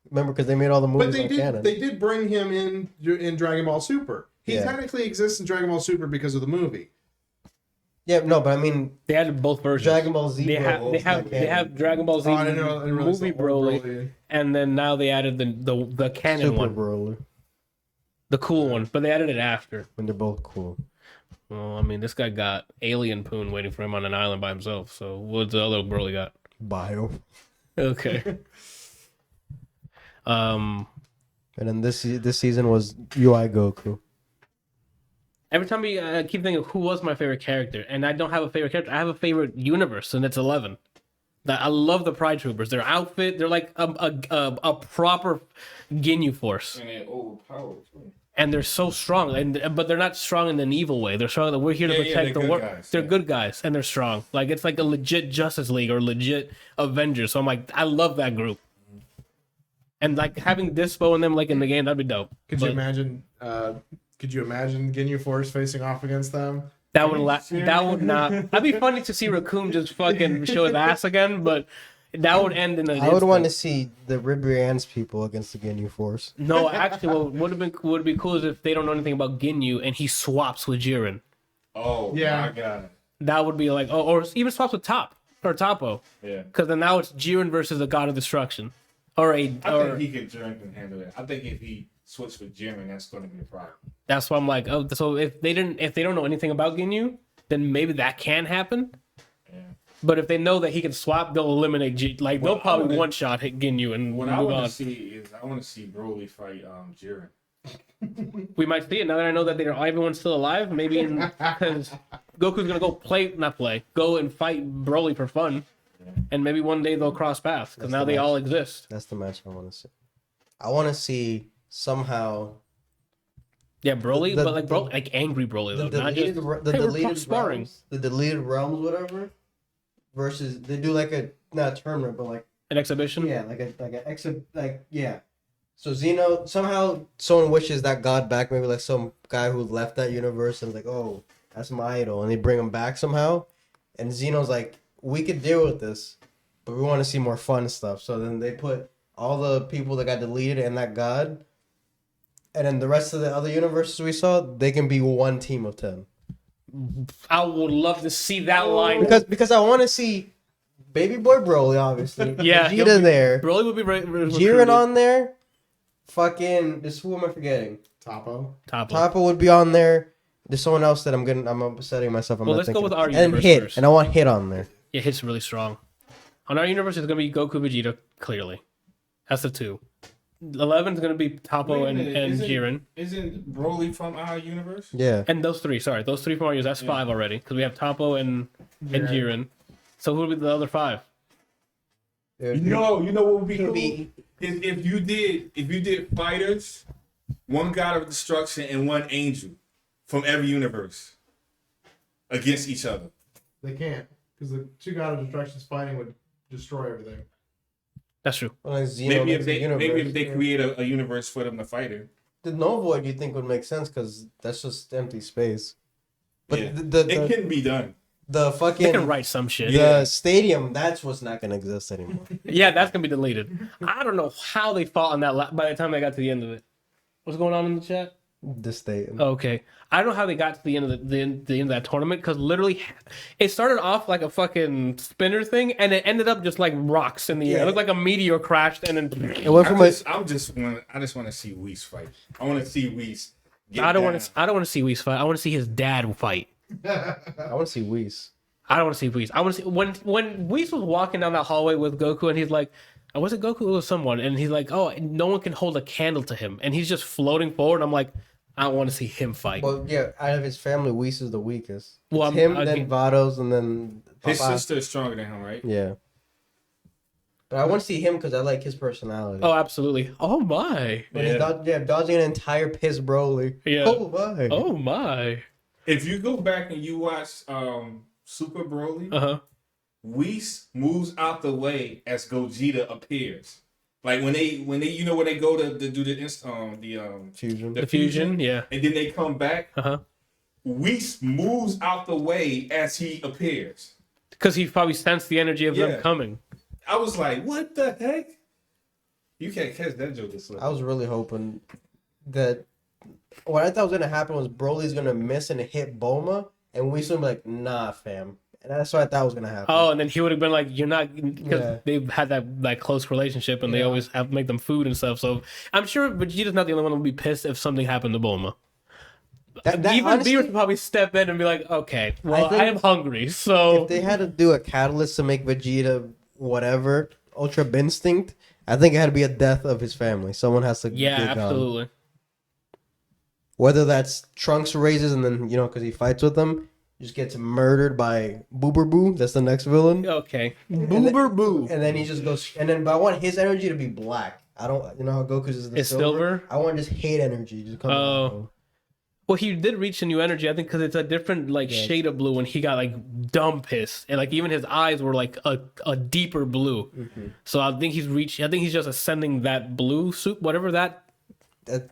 Remember, because they made all the movies But canon. they did bring him in Dragon Ball Super. He technically exists in Dragon Ball Super because of the movie. Yeah, no, but I mean, they had both versions. Dragon Ball Z. They have Dragon Ball Z movie Broly, and then now they added the canon Super one, Broly, the cool one, but they added it after. when they're both cool. Well, I mean, this guy got Alien Poon waiting for him on an island by himself. So what's the other Broly got? Bio. Okay. And then this season was UI Goku. Every time I keep thinking, who was my favorite character? And I don't have a favorite character. I have a favorite universe, and it's 11. I love the Pride Troopers. Their outfit, they're like a proper Ginyu Force. And they're overpowered. And they're so strong, but they're not strong in an evil way. They're strong that we're here to protect the world. They're good guys, and they're strong. Like, it's like a legit Justice League or legit Avengers. So I'm like, I love that group. And like having Dispo and them like in the game, that'd be dope. Could you imagine Ginyu Force facing off against them? That would not. That'd be funny to see Raccoon just fucking show his ass again, but that would end in I would want to see the Ribrian's people against the Ginyu Force. No, actually, what would be cool is if they don't know anything about Ginyu and he swaps with Jiren. Oh, yeah, my God. That would be like, or even swaps with Topo. Yeah. Because then now it's Jiren versus the God of Destruction. I think Jiren can handle that. I think if he switched with Jiren, that's going to be a problem. That's why I'm like, so if they don't know anything about Ginyu, then maybe that can happen. Yeah. But if they know that he can swap, they'll eliminate they'll probably one shot hit Ginyu and what move I want on. to see is Broly fight Jiren. We might see it now that I know that everyone's still alive. Maybe because Goku's gonna go and fight Broly for fun, and maybe one day they'll cross paths because now they all exist. That's the match I want to see. I want to see somehow. Yeah, Broly, but like angry Broly though, not just deleted sparring. Realms, the deleted realms, whatever. Versus they do like not a tournament, but like an exhibition. Yeah, yeah. So Zeno, somehow someone wishes that god back, maybe like some guy who left that universe and like, oh, that's my idol, and they bring him back somehow. And Zeno's like, we could deal with this, but we want to see more fun stuff. So then they put all the people that got deleted and that god, and then the rest of the other universes we saw, they can be one team of 10. I would love to see that line because I want to see Baby Boy Broly, obviously. Yeah, Vegeta there. Broly would be Jiren on there. Fucking who am I forgetting? Topo would be on there. There's someone else that I'm upsetting myself. Let's go with our universe first. And I want Hit on there. Yeah, Hit's really strong. On our universe, it's gonna be Goku, Vegeta, clearly. That's the 2. 11 is gonna be Topo and Jiren. Isn't Broly from our universe? Yeah. And those 3 from our universe. That's 5 already because we have Topo and Jiren. So who would be the other 5? You know what would be cool? If you did fighters, one god of destruction and one angel from every universe against each other. They can't, because the 2 god of destructions fighting would destroy everything. That's true. Maybe if they create a universe for them to fight in. The Novoid you think would make sense because that's just empty space. But yeah. It can be done. The fucking they can write some shit. The stadium, that's what's not gonna exist anymore. Yeah, that's gonna be deleted. I don't know how they fought on that by the time they got to the end of it. What's going on in the chat? The stadium. Okay, I don't know how they got to the end of the end of that tournament because literally, it started off like a fucking spinner thing and it ended up just like rocks in the air. It looked like a meteor crashed and then. It went from I just want to see Whis fight. I want to see Whis. I don't want to see Whis fight. I want to see his dad fight. I want to see Whis. I don't want to see Whis. I want to see when Whis was walking down that hallway with Goku and he's like, was it Goku? It was someone, and he's like, oh, no one can hold a candle to him, and he's just floating forward. I'm like, I want to see him fight. Well, yeah, out of his family, Whis is the weakest. Well, it's him, then Vados, and then his sister is stronger than him, right? Yeah. But I want to see him because I like his personality. Oh, absolutely. Oh my. When he's dodging an entire piss Broly. Yeah. Oh my. Oh my. If you go back and you watch Super Broly, Whis moves out the way as Gogeta appears. Like when they go to do the fusion, yeah, and then they come back. Whis moves out the way as he appears because he probably sensed the energy of them coming. I was like, what the heck? You can't catch that joke this way. I was really hoping that what I thought was gonna happen was Broly's gonna miss and hit Bulma, and Whis would be like, nah, fam. And that's what I thought was gonna happen. Oh, and then he would have been like, "You're not," because they've had that close relationship, and they always have to make them food and stuff. So I'm sure Vegeta's not the only one who would be pissed if something happened to Bulma. Even honestly, Beerus would probably step in and be like, "Okay, well, I am hungry." So if they had to do a catalyst to make Vegeta whatever Ultra Instinct, I think it had to be a death of his family. Someone has to Yeah, get gone. absolutely. Whether that's Trunks raises and then, because he fights with them, just gets murdered by Boober Boo. That's the next villain. Okay. Boober Boo. And then he just goes, but I want his energy to be black. I don't, how Goku's is the It's silver? I want just hate energy. Just come Oh. Well, he did reach a new energy, I think, because it's a different shade of blue when he got dumb pissed, and even his eyes were a deeper blue. Mm-hmm. So I think he's just ascending that blue suit, whatever that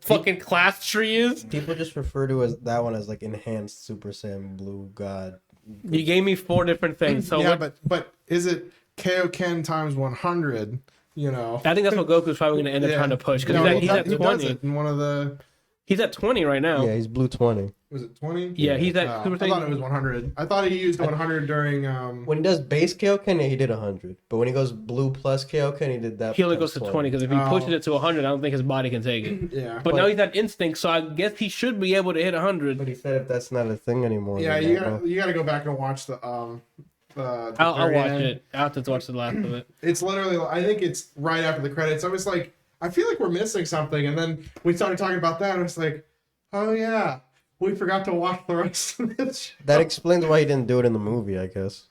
fucking class tree is. People just refer to that one as enhanced Super Saiyan Blue God. You gave me 4 different things. So yeah, but is it Kaioken times 100? I think that's what Goku's probably going to end up trying to push because he's at 20. Does it in one of the. He's at 20 right now. Yeah, he's blue 20. Was it 20? Yeah, he's at. I thought it was 100. I thought he used 100 during. When he does base Kaioken, he did 100. But when he goes blue plus Kaioken, he did that. He only goes to 20 because if he pushes it to 100, I don't think his body can take it. Yeah. But now he's at instinct, so I guess he should be able to hit 100. But he said if that's not a thing anymore. Yeah, you gotta go back and watch the I'll watch it. I'll have to watch the last of it. It's literally, I think it's right after the credits. I was like, I feel like we're missing something, and then we started talking about that. And I was like, oh yeah, we forgot to watch the rest of this. That explains why he didn't do it in the movie, I guess.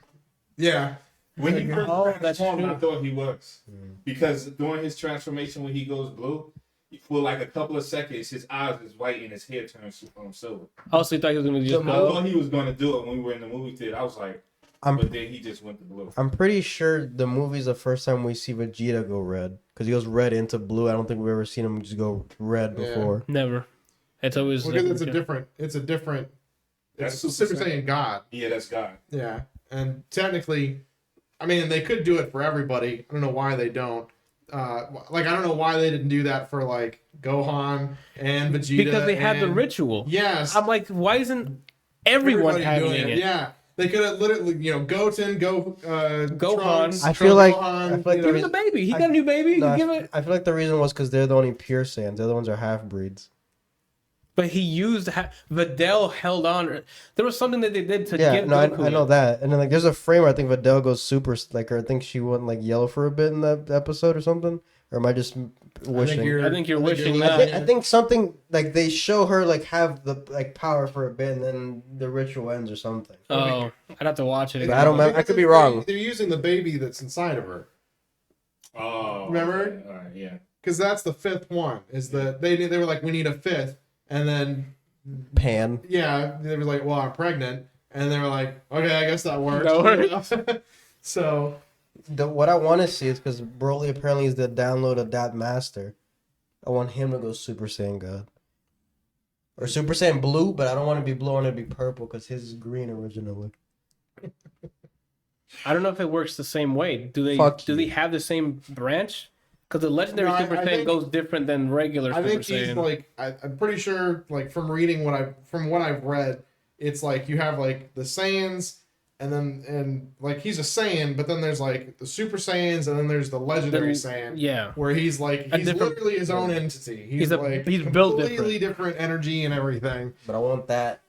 Yeah. When he first transformed, true. I thought he was. Because during his transformation, when he goes blue, for a couple of seconds, his eyes is white and his hair turns silver. Oh, so you thought he was going to just I go? thought he was going to do it when we were in the movie theater. I was like, but then he just went to blue. I'm pretty sure the movie's the first time we see Vegeta go red. Because he goes red into blue. I don't think we've ever seen him just go red before. Never. It's always... Because it's a different... That's Super Saiyan God. Yeah, that's God. Yeah. And technically, I mean, they could do it for everybody. I don't know why they don't. I don't know why they didn't do that for, Gohan and Vegeta. Because they had the ritual. Yes. I'm like, why isn't everyone having it? Yeah. They could have literally, Goten, Gohan. Trunks, I feel like Give him the baby. He got a new baby. No, Give it. I feel like the reason was because they're the only pure Saiyans. The other ones are half-breeds. But he used... Videl held on. There was something that they did to get Goku. I know that. And then there's a frame where I think Videl goes super... or I think she went yellow for a bit in that episode or something. Or am I just wishing? I think you're wishing that. I think something... they show her have the power for a bit and then the ritual ends or something. Oh, I'd have to watch it. But I don't remember. I could be wrong. They're using the baby that's inside of her. Oh. Remember? Okay. All right, yeah. Because that's the 5th one. Is that they were like, we need a 5th. And then... Pan. Yeah, they were like, well, I'm pregnant. And they were like, okay, I guess that works. That works. So... What I want to see is because Broly apparently is the download of that master. I want him to go Super Saiyan God. Or Super Saiyan Blue, but I don't want to be blue, I want to be purple because his is green originally. I don't know if it works the same way. Do they have the same branch? Because the legendary Super Saiyan goes different than regular Super Saiyan. I think he's I'm pretty sure from reading what I've read, it's you have the Saiyans and he's a Saiyan, but then there's the Super Saiyans and then there's the legendary Saiyan. Yeah. Where he's literally his own entity. He's built completely different energy and everything. But I want that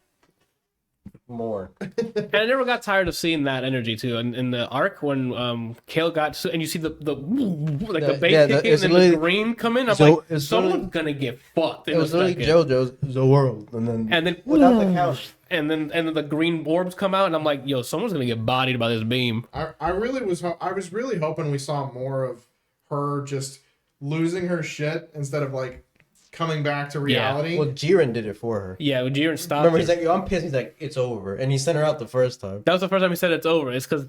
more. And I never got tired of seeing that energy too. And in the arc when Kale got and you see the base kicking and then the green come in, I'm someone's gonna get fucked. It was literally JoJo's the world, and then without the count. And then the green orbs come out, and I'm like, yo, someone's gonna get bodied by this beam. I was really hoping we saw more of her just losing her shit instead of coming back to reality. Yeah. Well, Jiren did it for her. Yeah, when Jiren stopped. Remember, he's like, yo, I'm pissed. He's like, it's over, and he sent her out the first time. That was the first time he said it's over. It's because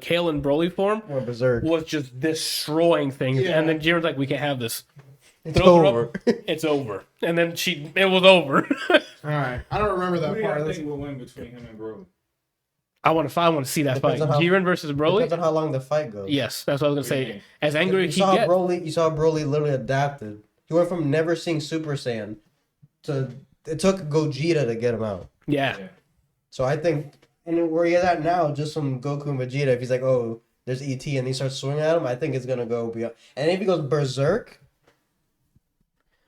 Kale in Broly form was just destroying things, and then Jiren's like, we can't have this. It's over. It's over. And then it was over. All right. I don't remember that part. I think we'll win between him and Broly. I want to see that fight. Jiren versus Broly. Depends on how long the fight goes. Yes, that's what I was gonna say. As angry as he gets. You saw Broly literally adapted. He went from never seeing Super Saiyan to it took Gogeta to get him out. Yeah. So I think, and where he's at now, just from Goku and Vegeta, if he's like, oh, there's ET, and he starts swinging at him, I think it's gonna go beyond. And if he goes berserk.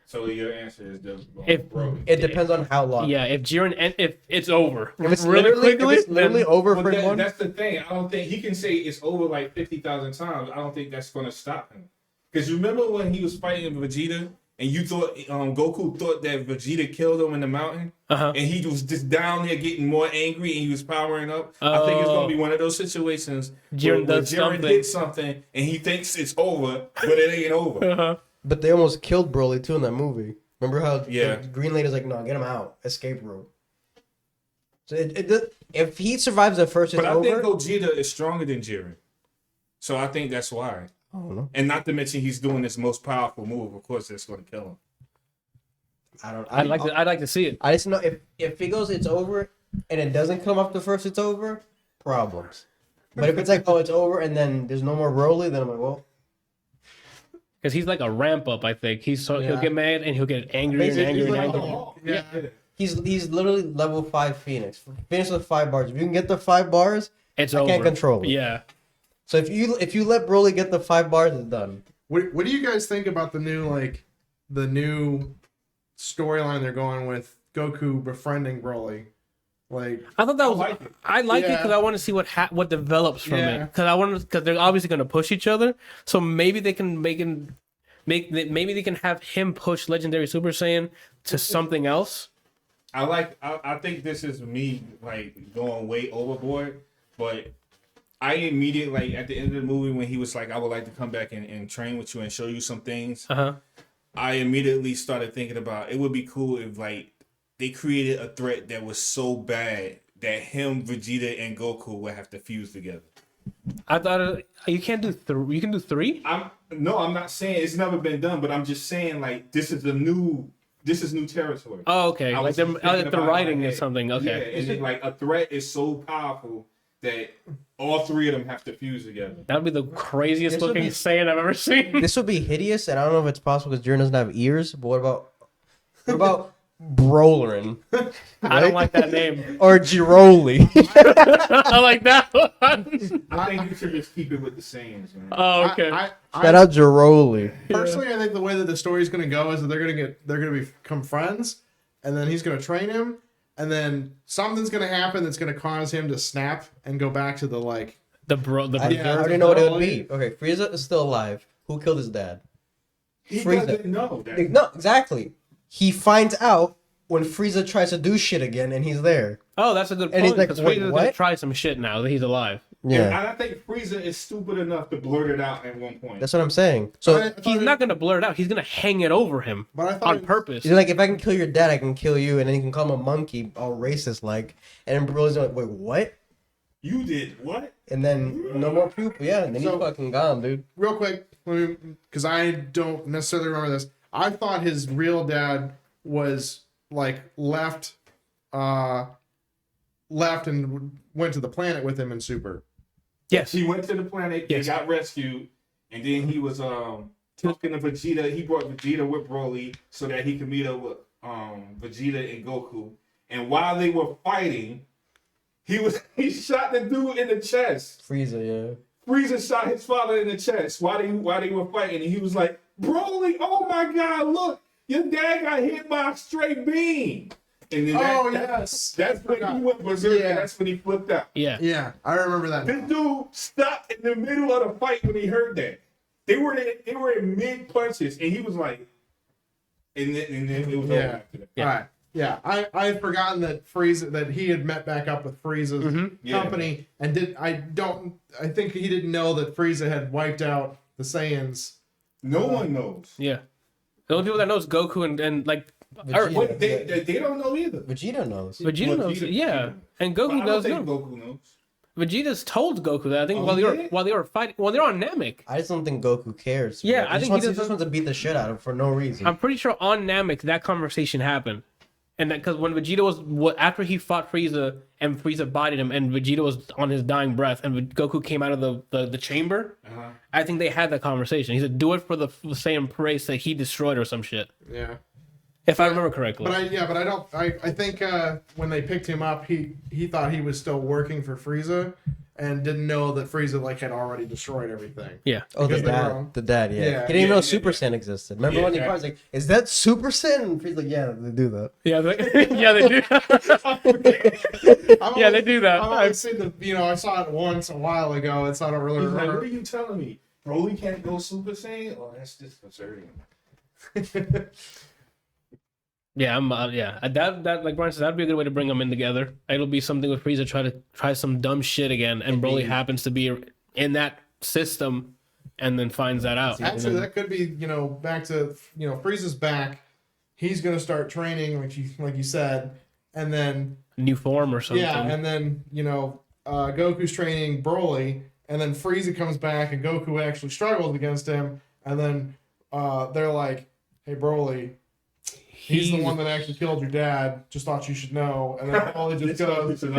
So your answer is Broly. It depends on how long. Yeah, if Jiren and if it's over, if it's literally over for one. That's the thing. I don't think he can say it's over 50,000 times. I don't think that's going to stop him. Because you remember when he was fighting Vegeta, and you thought Goku thought that Vegeta killed him in the mountain, and he was just down there getting more angry, and he was powering up. I think it's gonna be one of those situations where Jiren hits something, and he thinks it's over, but it ain't over. But they almost killed Broly too in that movie. Remember how the Green Lady's like, no, get him out, escape route. So if he survives at first, it's over. But I think Gogeta is stronger than Jiren, so I think that's why. I don't know. And not to mention he's doing his most powerful move. Of course, that's going to kill him. I'd like to see it. I just know if he goes, it's over, and it doesn't come up the first, it's over. Problems. But if it's like, oh, it's over, and then there's no more Broly, then I'm like, well. Because he's like a ramp up, I think. He'll get mad and he'll get angry and angry and angry. Yeah. He's literally level 5 Phoenix. Phoenix with 5 bars. If you can get the 5 bars, it's I can't control it. Yeah. So if you let Broly get the 5 bars, it's done. What do you guys think about the new storyline they're going with Goku befriending Broly? Like, I thought that was I like it because I want to see what develops from it. Because they're obviously going to push each other. So maybe they can maybe they can have him push Legendary Super Saiyan to something else. I think this is me like going way overboard, but I immediately at the end of the movie when he was like, I would like to come back and train with you and show you some things. I immediately started thinking about it would be cool if like they created a threat that was so bad that him, Vegeta, and Goku would have to fuse together. I thought you can't do 3. You can do 3. I'm not saying it's never been done, but I'm just saying like this is new territory. Oh, okay. Like the writing is something. Okay. Yeah, it's just like a threat is so powerful that all 3 of them have to fuse together. That would be the craziest looking Saiyan I've ever seen. This would be hideous, and I don't know if it's possible because Jiren doesn't have ears. But what about Brolin? I don't like that name. Or Giroli. I like that one. I think you should just keep it with the Saiyans, man. Oh, okay. Shout out Giroli. Personally, I think the way that the story's going to go is that they're going to become friends, and then he's going to train him, and then something's going to happen that's going to cause him to snap and go back to the like I already know what it would be. Okay, Frieza is still alive. Who killed his dad? He doesn't know that. No, exactly. He finds out when Frieza tries to do shit again, and he's there. Oh, that's a good point. And he's like, because wait, Frieza's what? gonna try some shit now that he's alive. Yeah, and I think Frieza is stupid enough to blurt it out at one point. that's what I'm saying. So He's not gonna blur it out. He's gonna hang it over him on purpose. he's like, if I can kill your dad, I can kill you, and then you can call him a monkey, all racist like. And then Broly's like, wait, what? You did what? And then no more pupil. Yeah, and then he's fucking gone, dude. Real quick, because I don't necessarily remember this. I thought his real dad was like left and went to the planet with him in Super. Yes, he went to the planet. Yes. He got rescued, and then he was talking to Vegeta. He brought Vegeta with Broly so that he could meet up with Vegeta and Goku. And while they were fighting, he shot the dude in the chest. Frieza shot his father in the chest while they were fighting, and he was like, Broly, oh my God, look, your dad got hit by a straight beam. And then that's when he went berserk, and that's when he flipped out. Yeah, I remember that. This dude stopped in the middle of the fight when he heard that. They were in mid punches, and he was like, and then it was over after that. All right. Yeah, I had forgotten that he had met back up with Frieza's company, and I think he didn't know that Frieza had wiped out the Saiyans. No one knows. Yeah, the only people that know is Goku and like Vegeta. They don't know either. Vegeta knows. Vegeta knows. Yeah, and Goku does know. Goku knows. Vegeta's told Goku that. I think while they were fighting, they're on Namek. I just don't think Goku cares. Yeah, I think he just wants to beat the shit out of him for no reason. I'm pretty sure on Namek that conversation happened. And because when Vegeta after he fought Frieza and Frieza bodied him and Vegeta was on his dying breath and Goku came out of the chamber, I think they had that conversation. He said, "Do it for the Saiyan race that he destroyed or some shit." Yeah, if I remember correctly. I think when they picked him up, he thought he was still working for Frieza and didn't know that Frieza had already destroyed everything. Yeah. Oh, the dad. Yeah. He didn't even know Super Saiyan existed. Remember when he was like, "Is that Super Saiyan?" And Frieza's like, "Yeah, they do that." Yeah, they do. They do that. I've seen I saw it once a while ago, and so I don't really remember. Like, what are you telling me? Broly can't go Super Saiyan? Oh, that's disconcerting. Yeah, that like Brian said, that'd be a good way to bring them in together. It'll be something with Frieza try some dumb shit again, and Broly happens to be in that system, and then finds that out. Actually, that could be back to Frieza's back. He's gonna start training like you said, and then New form or something. yeah, and then Goku's training Broly, and then Frieza comes back, and Goku actually struggles against him, and then they're like, "Hey, Broly. He's the one that actually killed your dad. Just thought you should know." And then Broly just goes, by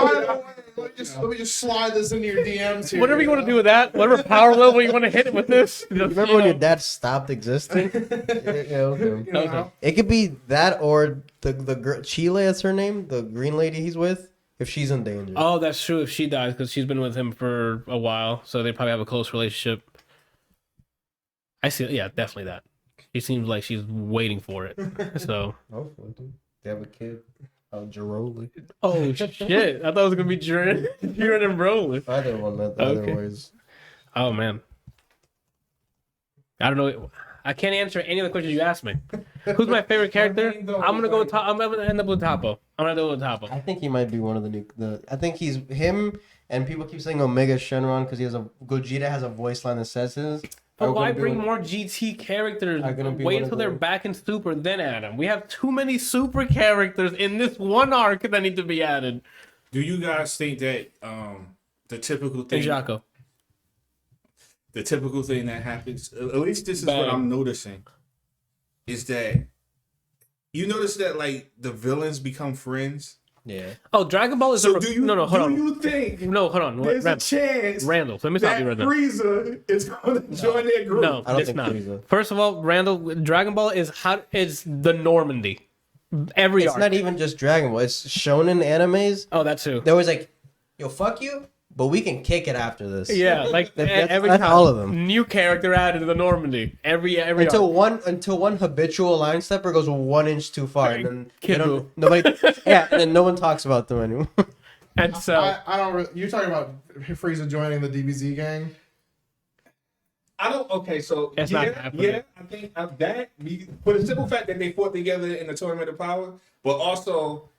the way, let me just slide this into your DMs here. Whatever you want to do with that, whatever power level you want to hit it with this. Remember when your dad stopped existing? Okay. It could be that or the girl, Chile is her name, the green lady he's with, if she's in danger. Oh, that's true. If she dies, because she's been with him for a while, so they probably have a close relationship. I see. Yeah, definitely that. She seems like she's waiting for it. So. Hopefully, they have a kid. Jiroli. Oh shit! I thought it was gonna be Jiren and Broly. Either one. Otherwise. Oh man. I don't know. I can't answer any of the questions you asked me. Who's my favorite character? I'm gonna go with I'm gonna end up with Toppo. I'm gonna go with Toppo. I think he might be one of the new. I think he's him. And people keep saying Omega Shenron because Gogeta has a voice line that says his. But why bring more GT characters? Wait until they're back in Super, then add them. We have too many Super characters in this one arc that need to be added. Do you guys think that the typical thing... Jaco. The typical thing that happens, at least this is what I'm noticing, is that you notice that like the villains become friends. Yeah. Oh, Dragon Ball is so. Do you think? No, hold on. There's a chance. Randall, let me stop you right now. Frieza is going to join their group. No, it's not. Frieza. First of all, Randall, Dragon Ball is the Normandy. It's not even just Dragon Ball. It's shonen animes. Oh, that too. There was like, yo, fuck you, but we can kick it after this. Yeah, like every that's time, all of them. New character added to the Normandy. Every until one habitual line stepper goes 1 inch too far, and then nobody, and then no one talks about them anymore. And so I don't. You're talking about Frieza joining the DBZ gang. I don't. Okay, so it's not happening. Yeah, I think that for the simple fact that they fought together in the Tournament of Power, but also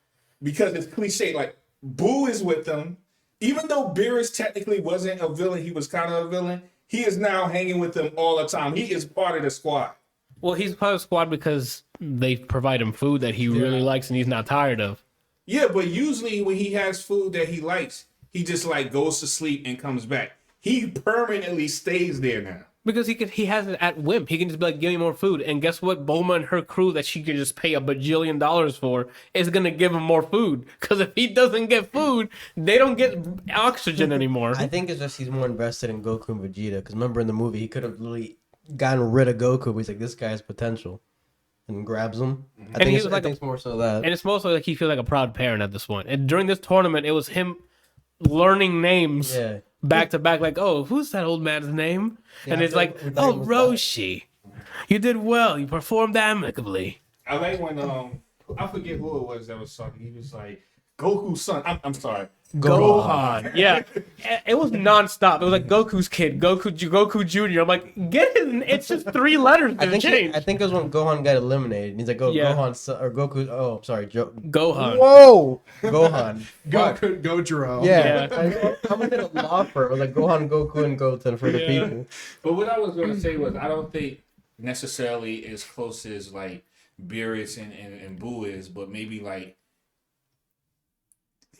because it's cliche. Like Boo is with them. Even though Beerus technically wasn't a villain, he was kind of a villain. He is now hanging with them all the time. He is part of the squad. Well, he's part of the squad because they provide him food that he really likes and he's not tired of. Yeah, but usually when he has food that he likes, he just like goes to sleep and comes back. He permanently stays there now. Because he has it at whim. He can just be like, give me more food. And guess what? Bulma and her crew that she can just pay $1 bajillion for is going to give him more food. Because if he doesn't get food, they don't get oxygen anymore. I think it's just he's more invested in Goku and Vegeta. Because remember in the movie, he could have literally gotten rid of Goku. But he's like, this guy has potential. And grabs him. I think it's more so that. And it's mostly like he feels like a proud parent at this point. And during this tournament, it was him learning names. Yeah. Back to back, like, oh, who's that old man's name? Yeah, and it's like, oh, Roshi, you did well. You performed amicably. I like when I forget who it was that was talking. He was like, Goku's son. I'm sorry, Gohan. Yeah, it was nonstop. It was like Goku's kid, Goku Junior. I'm like, get it. It's just 3 letters. I think it was when Gohan got eliminated. And he's like, Gohan or Goku. Oh, sorry, Gohan. Whoa, Gohan. Gojiro. Yeah. I'm in a law firm. I was like Gohan, Goku, and Goten for the people. But what I was going to say was, I don't think necessarily as close as like Beerus and Boo is, but maybe like.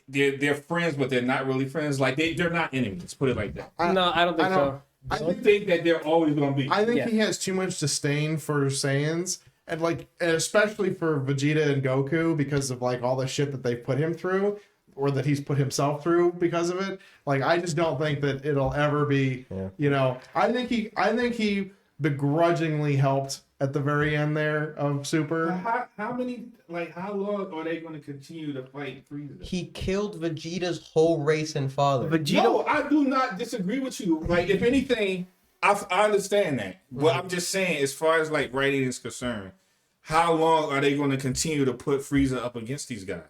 They're friends, but they're not really friends. Like they're not enemies. Put it like that. No, I don't think so. I don't think that they're always going to be. I think he has too much disdain for Saiyans, and especially for Vegeta and Goku because of like all the shit that they put him through, or that he's put himself through because of it. Like I just don't think that it'll ever be. Yeah. I think he begrudgingly helped at the very end there of Super. How long are they going to continue to fight Frieza? He killed Vegeta's whole race and father. No, I do not disagree with you. Like, if anything, I understand that. But I'm just saying, as far as like writing is concerned, how long are they going to continue to put Frieza up against these guys?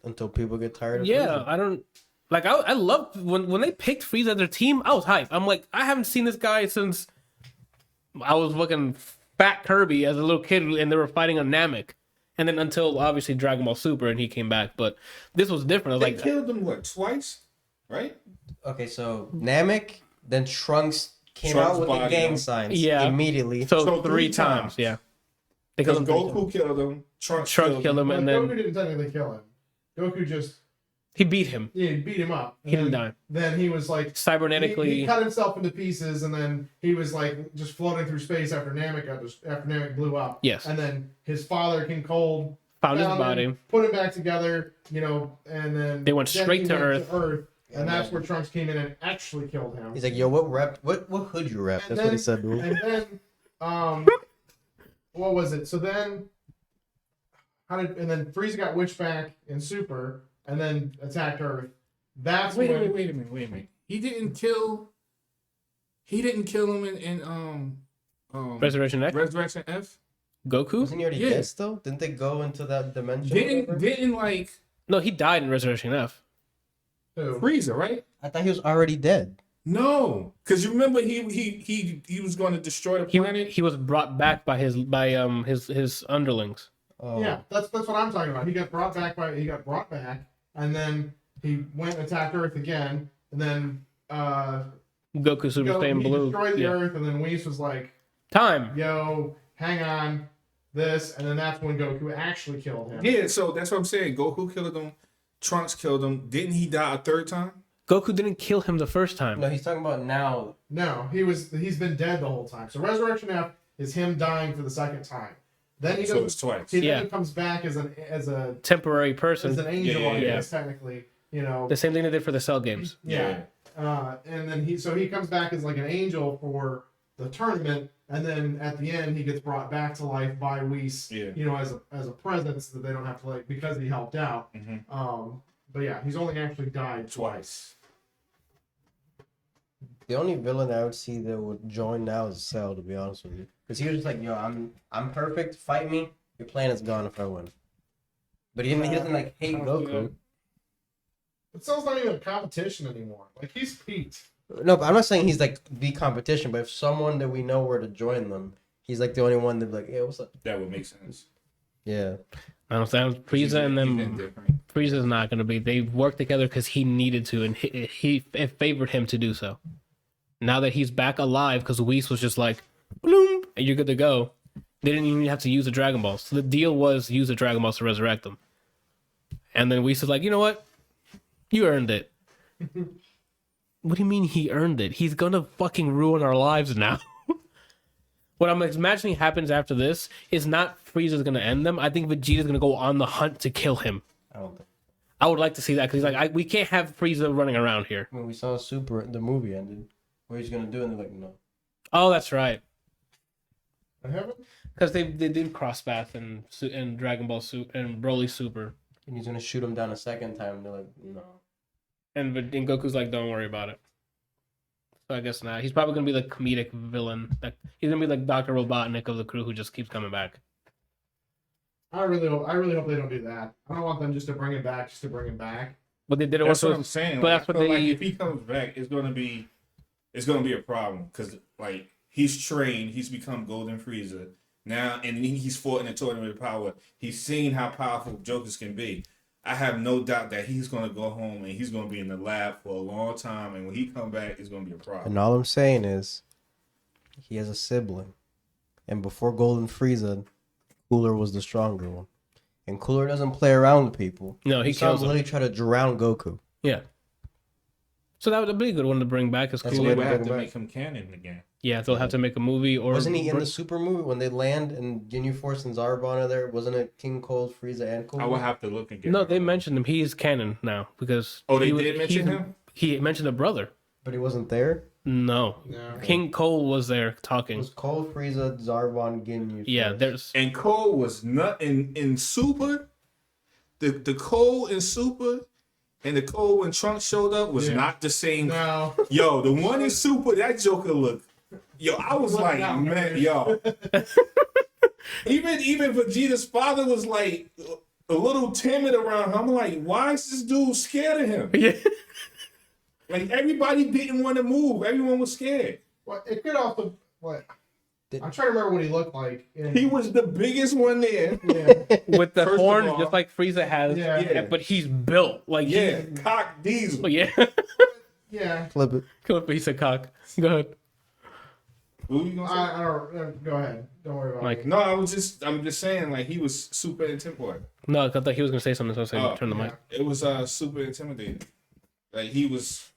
Until people get tired of Frieza. Frieza. Like I loved when they picked Frieza as their team. I was hyped. I'm like, I haven't seen this guy since I was looking Fat Kirby as a little kid, and they were fighting a Namek. And then until obviously Dragon Ball Super, and he came back. But this was different. I was They like, killed him twice, right? Okay, so Namek, then Trunks came Trunks out with the body, gang yeah. signs Yeah. immediately. so three 3 times, times. yeah. They Because killed him 3 Goku times. killed him, Trunks killed him, But and Goku then didn't technically kill him. Goku just he beat him. he beat him up. He didn't die. Then he was like Cybernetically, he cut himself into pieces, and then he was like just floating through space after Namek blew up. Yes. And then his father, King Cold, found his him, body. put him back together, and then They went then straight he to went Earth. And that's where Trunks came in and actually killed him. He's like, yo, what hood you rep? And That's what he said, dude. And then, what was it? So then, and then Frieza got Witch back in Super, and then attacked Earth. That's Wait a when. minute. He didn't kill him in Resurrection X. Resurrection F. Goku? Wasn't he already Yeah. dead still? Didn't they go into that dimension? or whatever? Didn't like No, he died in Resurrection F. Who? Frieza, right? I thought he was already dead. No, because you remember he was going to destroy the planet. He was brought back by his underlings. Oh. Yeah, that's what I'm talking about. He got brought back, and then he went and attacked Earth again, and then Goku Super Saiyan he Blue. destroyed the Yeah. Earth, and then Whis was like, Time. "Yo, hang on, this," and then that's when Goku actually killed him. Yeah, so that's what I'm saying. Goku killed him. Trunks killed him. Didn't he die a third time? Goku didn't kill him the first time. No, he's talking about now. No, he's been dead the whole time. So Resurrection F is him dying for the second time. Then he So goes, it's twice. he Yeah. then comes back as a Temporary person. angel, I yeah. guess technically. The same thing they did for the Cell games. Yeah. And then he comes back as like an angel for the tournament, and then at the end he gets brought back to life by Whis, Yeah. as a present, so that they don't have to like, because he helped out. But yeah, he's only actually died twice. The only villain I would see that would join now is Cell, to be honest with you, because he was just like, yo, I'm perfect. Fight me. Your planet's gone if I win. But he doesn't like hate Goku. But Cell's not even a competition anymore. Like, he's peaked. No, but I'm not saying he's like the competition. But if someone that we know were to join them, he's like the only one that'd be like, yeah, what's up? That would make sense. Yeah. I understand. Frieza and them. Frieza's not going to be. They worked together because he needed to, and it favored him to do so. Now that he's back alive, because Whis was just like, bloom, and you're good to go. They didn't even have to use the Dragon Balls. So the deal was use the Dragon Balls to resurrect them. And then Whis was like, you know what? You earned it. What do you mean he earned it? He's gonna fucking ruin our lives now. What I'm imagining happens after this is not Frieza's gonna end them. I think Vegeta's gonna go on the hunt to kill him. I don't think. I would like to see that because he's like, we can't have Frieza running around here. When we saw Super, the movie ended. What he's gonna do, and they're like, no. Oh, that's right. I haven't. Because they did cross path and Dragon Ball Super and Broly Super, And he's gonna shoot him down a second time. And they're like, no. and Goku's like, don't worry about it. So I guess not. He's probably gonna be the comedic villain. Like, he's gonna be like Dr. Robotnik of the crew who just keeps coming back. I really hope they don't do that. I don't want them just to bring him back, But they did it That's once. what I'm saying. But Like, that's what I feel they. like if he comes back, it's gonna be a problem because like he's trained, he's become Golden Frieza now, and he's fought in the tournament of power. He's seen how powerful Jokers can be. I have no doubt that he's gonna go home and he's gonna be in the lab for a long time, and when he come back, it's gonna be a problem. And all I'm saying is, he has a sibling, and before Golden Frieza, Cooler was the stronger one, and Cooler doesn't play around with people. No, he saw kills him them. literally try to drown Goku. Yeah. So that would be a good one to bring back. Is That's So cool. they what would have bring to back. make him canon again. Yeah, they'll have to make a movie or. Wasn't he in the Super movie when they land and Ginyu Force and Zarbon are there? Wasn't it King Cold, Frieza, and Cooler? I will have to look again. No, they mentioned him. He's canon now because. Oh, they he was- did mention him? He mentioned a brother. But he wasn't there. No. No. King Cole was there It talking. was Cold, Frieza, Zarbon, Ginyu. Yeah, Force. there's. And Cole was not in Super. The Cole in Super and the Cole when Trunks showed up was Yeah. not the same. No. Yo, the one in Super, that Joker looked. Yo, I was Look like, down, man, man. yo. even Vegeta's father was like a little timid around him. I'm like, why is this dude scared of him? Yeah. Like everybody didn't want to move. Everyone was scared. Well, it could also. What? I'm trying to remember what he looked like. He was the biggest one there. Yeah. With the First of horn, all, just like Frieza has. Yeah. But he's built like cock diesel. Yeah. Yeah. Flip it. He said cock. Go ahead. What were you gonna say? I don't. Go ahead. Don't worry about Like- it. No, I'm just saying, like, he was super intimidating. No, I thought he was gonna say something, so I said turn the mic. It was super intimidating. Like he was,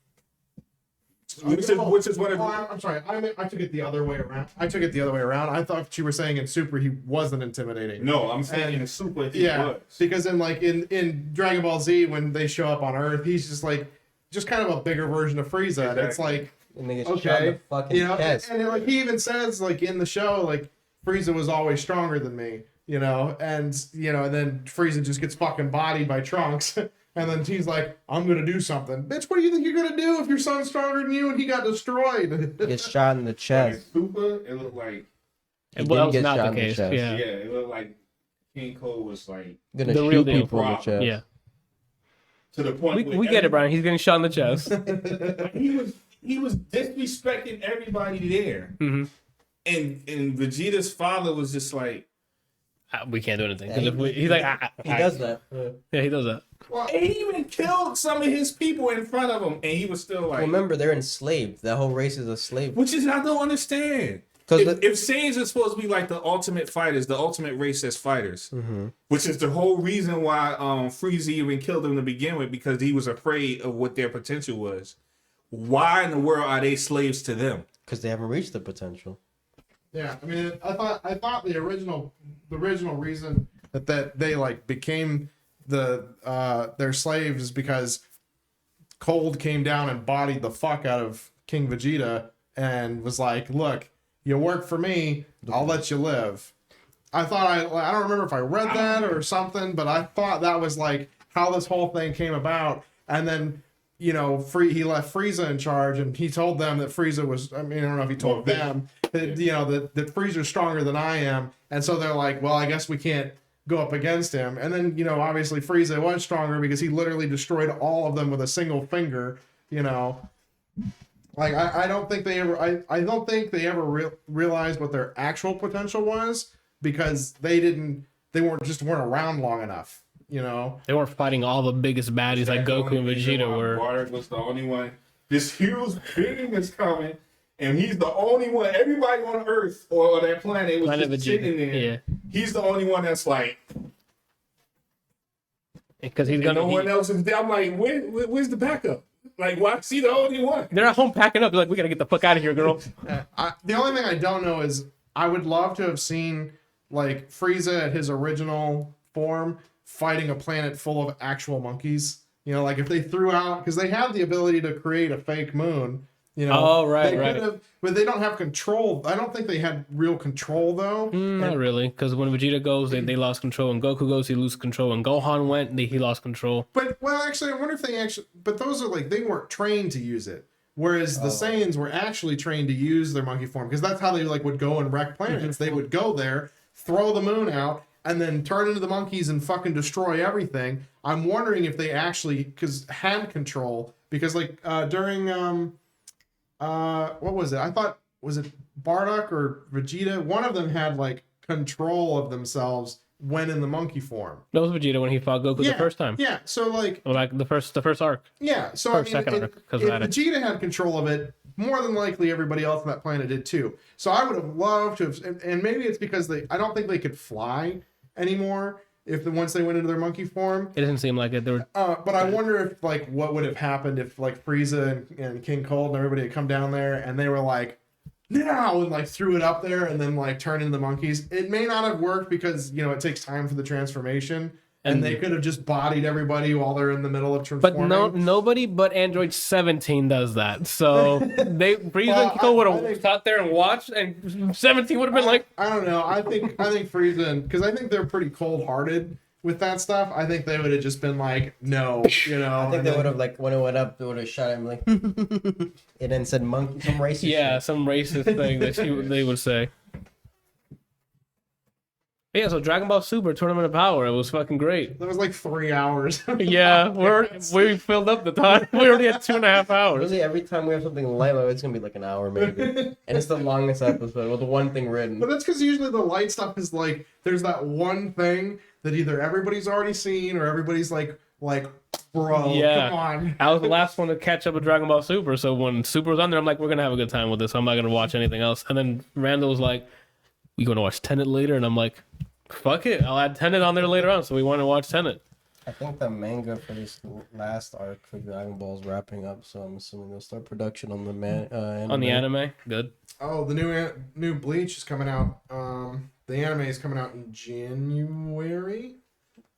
which is one of. I'm sorry. I took it the other way around. I thought you were saying in Super he wasn't intimidating. No, I'm saying in Super he was. Because in Dragon Ball Z when they show up on Earth, he's just kind of a bigger version of Frieza. Exactly. And it's like. And they get shot in the fucking chest. And like he even says like in the show like Frieza was always stronger than me, and then Frieza just gets fucking bodied by Trunks, and then he's like, I'm gonna do something, bitch. What do you think you're gonna do if your son's stronger than you and he got destroyed? Gets shot in the chest. Super, it looked like. Well, that was not the in the case. chest. Yeah. It looked like King Cole was like Gonna The shoot real deal. people in the chest. Yeah. to the point. We get it, Brian. He's getting shot in the chest. He was disrespecting everybody there, Mm-hmm. and Vegeta's father was just like, We can't do anything. 'Cause Yeah, if he's like, He does that. Yeah, he does that. Well, and he even killed some of his people in front of him, and he was still like, Well, remember, they're enslaved. That whole race is a slave. which is I don't understand. Because If Saiyans are supposed to be like the ultimate fighters, the ultimate race as fighters, which is the whole reason why Frieza even killed them to begin with, because he was afraid of what their potential was. Why in the world are they slaves to them? they haven't reached the potential. yeah, I mean, I thought the original reason that they like became their slaves is because Cold came down and bodied the fuck out of King Vegeta and was like, look, you work for me, I'll let you live. I thought I don't remember if I read that or something, but I thought that was like how this whole thing came about. And then, he left Frieza in charge, and he told them that Frieza was, I don't know if he told them, that, that Frieza's stronger than I am. And so they're like, well, I guess we can't go up against him. And then, obviously Frieza was stronger because he literally destroyed all of them with a single finger, Like, I don't think they ever, I don't think they ever realized what their actual potential was because they weren't around long enough. They weren't fighting all the biggest baddies like Goku and Vegeta were. Bardock was the only one. This huge being is coming, and he's the only one. Everybody on Earth or that planet was Planet just Vegeta. sitting there. Yeah. He's the only one that's like, Because he's and gonna. no one else is there. I'm like, where's the backup? Like, why is he the only one? They're at home packing up. They're like, we gotta get the fuck out of here, girl. The only thing I don't know is I would love to have seen like Frieza at his original form fighting a planet full of actual monkeys. Like if they threw out, because they have the ability to create a fake moon. Oh, right, they right. could have, but they don't have control. I don't think they had real control though. Not really, because when Vegeta goes, they lost control. When Goku goes, he loses control. When Gohan went, he lost control. But actually, I wonder if they actually. But those are like they weren't trained to use it. Whereas the Saiyans were actually trained to use their monkey form because that's how they like would go and wreck planets. They would go there, throw the moon out, and then turn into the monkeys and fucking destroy everything. I'm wondering if they actually had control because like during what was it? I thought was it Bardock or Vegeta? One of them had like control of themselves when in the monkey form. That was Vegeta when he fought Goku the first time. Yeah, so like Or like the first arc. yeah, so Or second arc, if 'cause of that. Vegeta had control of it, more than likely everybody else on that planet did too. So I would have loved to have, and maybe it's because I don't think they could fly anymore once they went into their monkey form. It doesn't seem like it. They were. But I wonder if like what would have happened if like Frieza and King Cold and everybody had come down there and they were like now and like threw it up there and then like turned into the monkeys. It may not have worked because it takes time for the transformation. And they could have just bodied everybody while they're in the middle of transforming. But nobody but Android 17 does that. So Frieza and Kiko would have sat there and watched, and 17 would have been like, I don't know. I think Frieza, because I think they're pretty cold-hearted with that stuff. I think they would have just been like, no, I think they would have like when it went up, they would have shot him like, and then said monkey, some racist. yeah, shit. some racist thing that they would say. Yeah, so Dragon Ball Super Tournament of Power, it was fucking great. That was like 3 hours. Yeah, we filled up the time. We already had 2.5 hours. Really, every time we have something light, it's gonna be like an hour maybe, and it's the longest episode with the one thing written. But that's because usually the light stuff is like there's that one thing that either everybody's already seen or everybody's like, bro, Yeah. come on. I was the last one to catch up with Dragon Ball Super, so when Super was on there, I'm like, we're gonna have a good time with this. I'm not gonna watch anything else. And then Randall was like, we gonna watch Tenet later? And I'm like, fuck it, I'll add Tenet on there later on. So we want to watch Tenet. I think the manga for this last arc for Dragon Ball is wrapping up, so I'm assuming they'll start production on the anime. On the anime, good. Oh, the new Bleach is coming out. The anime is coming out in January.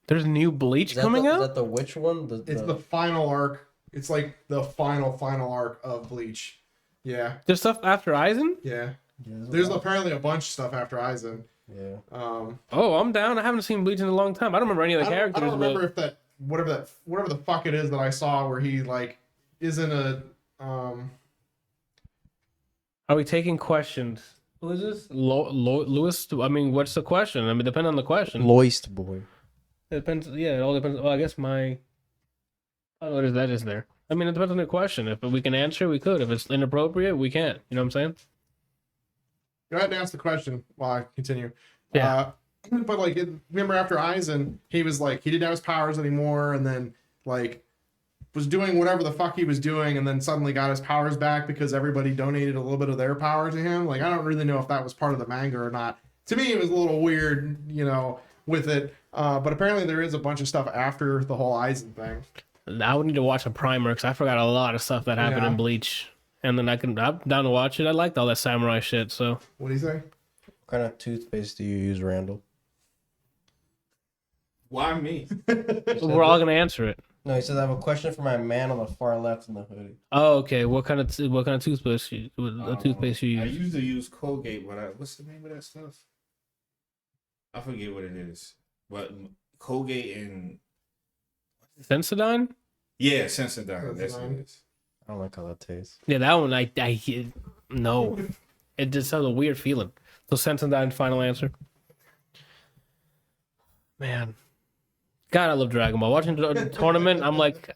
There's new Bleach coming out? Is that the which one? It's the final arc. It's like the final arc of Bleach. Yeah. There's stuff after Aizen? Yeah. There's apparently a bunch of stuff after Aizen. Yeah. Oh, I'm down. I haven't seen Bleach in a long time. I don't remember any of the characters. I don't remember if that whatever the fuck it is that I saw where he like is in a Are we taking questions? Who is this? Lewis? I mean, what's the question? I mean, depend on the question. Loist boy. It depends. Yeah, it all depends. Well, I guess my. Oh, what is that? Is there? I mean, it depends on the question. If we can answer, we could. If it's inappropriate, we can't. You know what I'm saying? Go ahead and ask the question while I continue. Yeah. But like, remember after Aizen, he was like, he didn't have his powers anymore, and then like was doing whatever the fuck he was doing, and then suddenly got his powers back because everybody donated a little bit of their power to him. Like, I don't really know if that was part of the manga or not. To me, it was a little weird, you know, with it. But apparently there is a bunch of stuff after the whole Aizen thing. I would need to watch a primer because I forgot a lot of stuff that happened in Bleach. And then I'm down to watch it. I liked all that samurai shit, so. What do you say? What kind of toothpaste do you use, Randall? Why me? We're all going to answer it. No, he says I have a question for my man on the far left in the hoodie. Oh, okay. What kind of toothpaste toothpaste you I use? usually use Colgate, but what's the name of that stuff? I forget what it is. But Colgate and Sensodyne? yeah, Sensodyne. That's what it is. I don't like how that tastes. Yeah, that one no. It just has a weird feeling. So Sensodyne, final answer. Man. God, I love Dragon Ball. Watching the tournament, I'm like,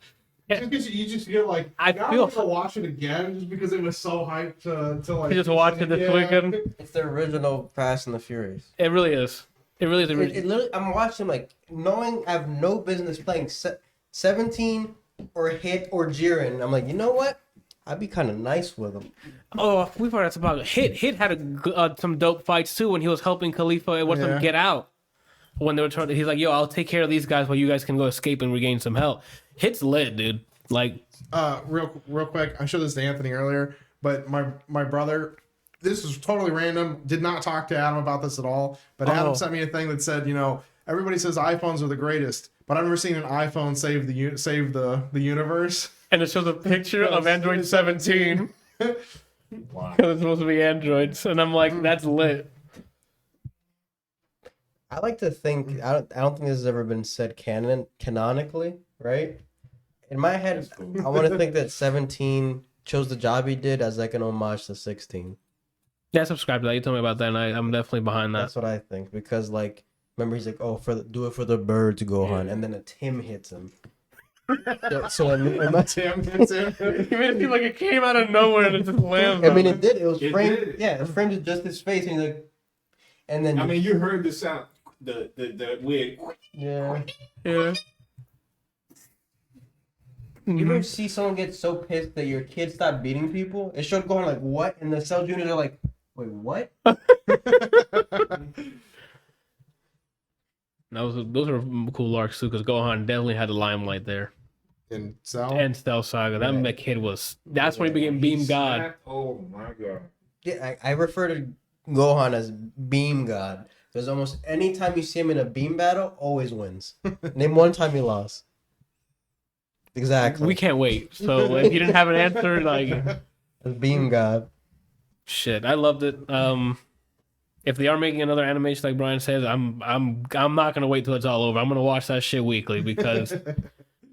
Just because you just feel like I feel to watch it again just because it was so hyped to like just watch it this weekend. It's the original Fast and the Furious. It really is. It really is. It literally, I'm watching like knowing I have no business playing 17 or Hit or Jiren. I'm like, you know what? I'd be kind of nice with him. Oh, we've heard that's about Hit. Hit had some dope fights too when he was helping Khalifa and watch them get out. When they were trying, he's like, "Yo, I'll take care of these guys while you guys can go escape and regain some health." Hit's lit, dude. Like, real quick, I showed this to Anthony earlier, but my brother, this is totally random. Did not talk to Adam about this at all. But Adam sent me a thing that said, you know, everybody says iPhones are the greatest, but I've never seen an iPhone save the universe. and it shows a picture of Android 17 Wow. because it's supposed to be Androids, and I'm like, that's lit. I like to think I don't think this has ever been said canonically, right? In my head, I want to think that 17 chose the job he did as like an homage to 16. Yeah, subscribe to that. You told me about that, and I'm definitely behind that. That's what I think because like remember he's like, oh, do it for the birds, Gohan, and then a Tim hits him. so Tim hits him. You made it seem like it came out of nowhere and it just lands. I mean, it did. It was It framed. did. Yeah, it was framed to just his face, and he's like, and then I mean, you heard the sound, the weird. yeah. Yeah. You ever see someone get so pissed that your kid stopped beating people? It showed Gohan like, what? And the Cell Juniors are like, wait, what? Those are cool arcs too, because Gohan definitely had the limelight there. And Cell. And Cell Saga. That kid was. That's when he became Beam God. Oh my god. Yeah, I refer to Gohan as Beam God. Because almost any time you see him in a beam battle, always wins. Name one time he lost. Exactly. We can't wait. So if you didn't have an answer, like, Beam God. shit, I loved it. If they are making another animation, like Brian says, I'm not gonna wait till it's all over. I'm gonna watch that shit weekly because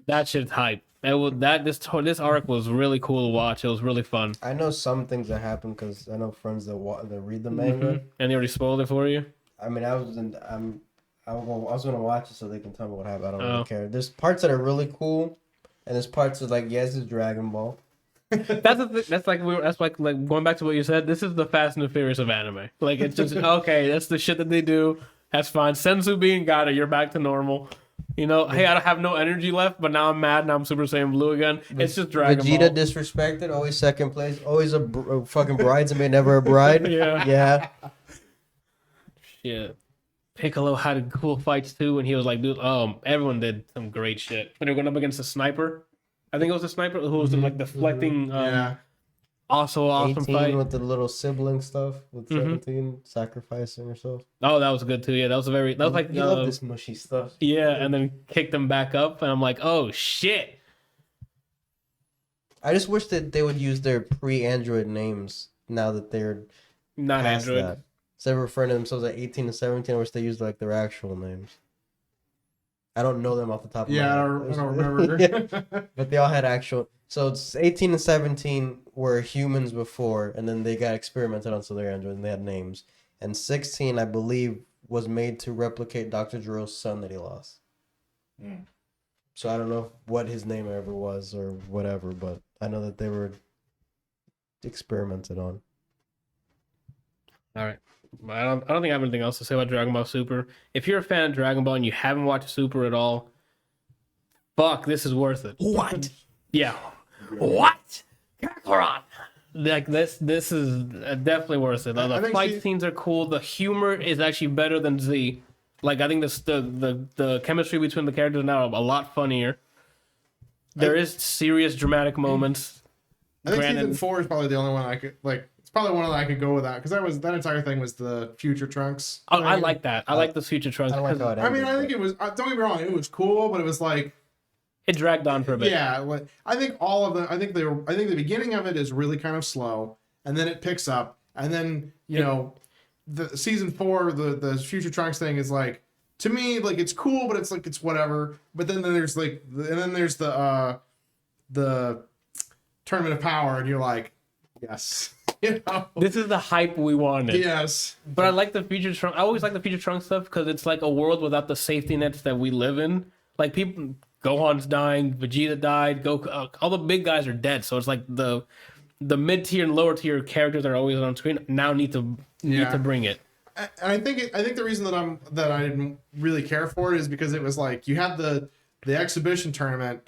that shit's hype. This arc was really cool to watch. It was really fun. I know some things that happen because I know friends that read the manga. And they already spoiled it for you. I mean, I was gonna watch it so they can tell me what happened. I don't really care. There's parts that are really cool, and there's parts that yes, it's Dragon Ball. That's like going back to what you said. This is the Fast and the Furious of anime. Like it's just okay. That's the shit that they do. That's fine. Senzu being got it. You're back to normal. You know, hey, I don't have no energy left, but now I'm mad. Now I'm Super Saiyan Blue again. It's just Dragon Ball. Vegeta disrespected. Always second place. Always a fucking bridesmaid, never a bride. Yeah. Shit. Piccolo had cool fights too, and he was like, dude, everyone did some great shit. When they were going up against a sniper. I think it was a sniper who was like deflecting. Also awesome 18 fight with the little sibling stuff with 17 sacrificing herself. Oh, that was good too. Yeah, that was like you love this mushy stuff. Yeah, and then kicked them back up, and I'm like, oh shit. I just wish that they would use their pre-Android names now that they're not Android. That. Instead of referring to themselves at 18 and 17, I wish they used like their actual names. I don't know them off the top of my head. Yeah, I don't remember. But they all had actual. So it's 18 and 17 were humans before, and then they got experimented on, so they're androids, and they had names. And 16, I believe, was made to replicate Dr. Jiro's son that he lost. Mm. So I don't know what his name ever was or whatever, but I know that they were experimented on. All right. I don't think I have anything else to say about Dragon Ball Super. If you're a fan of Dragon Ball and you haven't watched Super at all, fuck, this is worth it. What? Yeah. What? Kakarot. Like this is definitely worth it. The fight scenes are cool. The humor is actually better than Z. Like I think the chemistry between the characters now are a lot funnier. There is serious dramatic moments. I think season 4 is probably the only one I could like. It's probably one that I could go with that because that entire thing was the Future Trunks. I like that. I like the Future Trunks. I think it was. Don't get me wrong, it was cool, but it was like it dragged on for a bit. Yeah, I think all of them. I think the beginning of it is really kind of slow, and then it picks up, and then the season 4, the Future Trunks thing is like to me like it's cool, but it's like it's whatever. But then there's the Tournament of Power, and you're like, yes. This is the hype we wanted. Yes. But I like the Future Trunks. I always like the Future Trunks stuff because it's like a world without the safety nets that we live in. Like people, Gohan's dying, Vegeta died, Goku, all the big guys are dead. So it's like the mid tier and lower tier characters that are always on screen now need to bring it. And I think the reason that I didn't really care for it is because it was like you had the exhibition tournament.